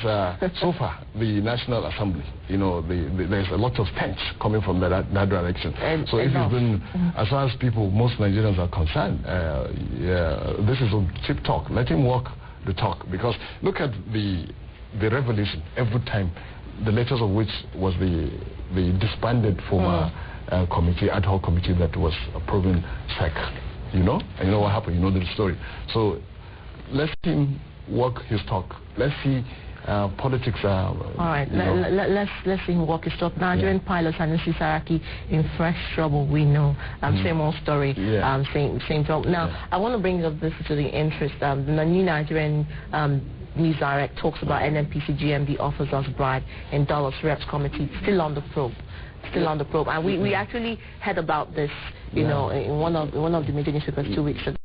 so far the National Assembly, there's a lot of stench coming from that direction. So if you've been, as far as most Nigerians are concerned, this is a cheap talk. Let him walk the talk, because look at the revolution every time, the latest of which was the disbanded former committee, ad hoc committee that was approving SEC. And you know what happened, you know the story. So let him walk his talk. Let's see politics. All right, let's see him walk his talk. Nigerian pilots and Saraki in fresh trouble, we know. Same old story, same trouble. Now, I want to bring up this to the interest. The new Nigerian News Direct talks about NNPC GMD offers us bribe in Dallas Reps Committee, still on the probe. And we actually heard about this, in one of the major newspapers 2 weeks ago.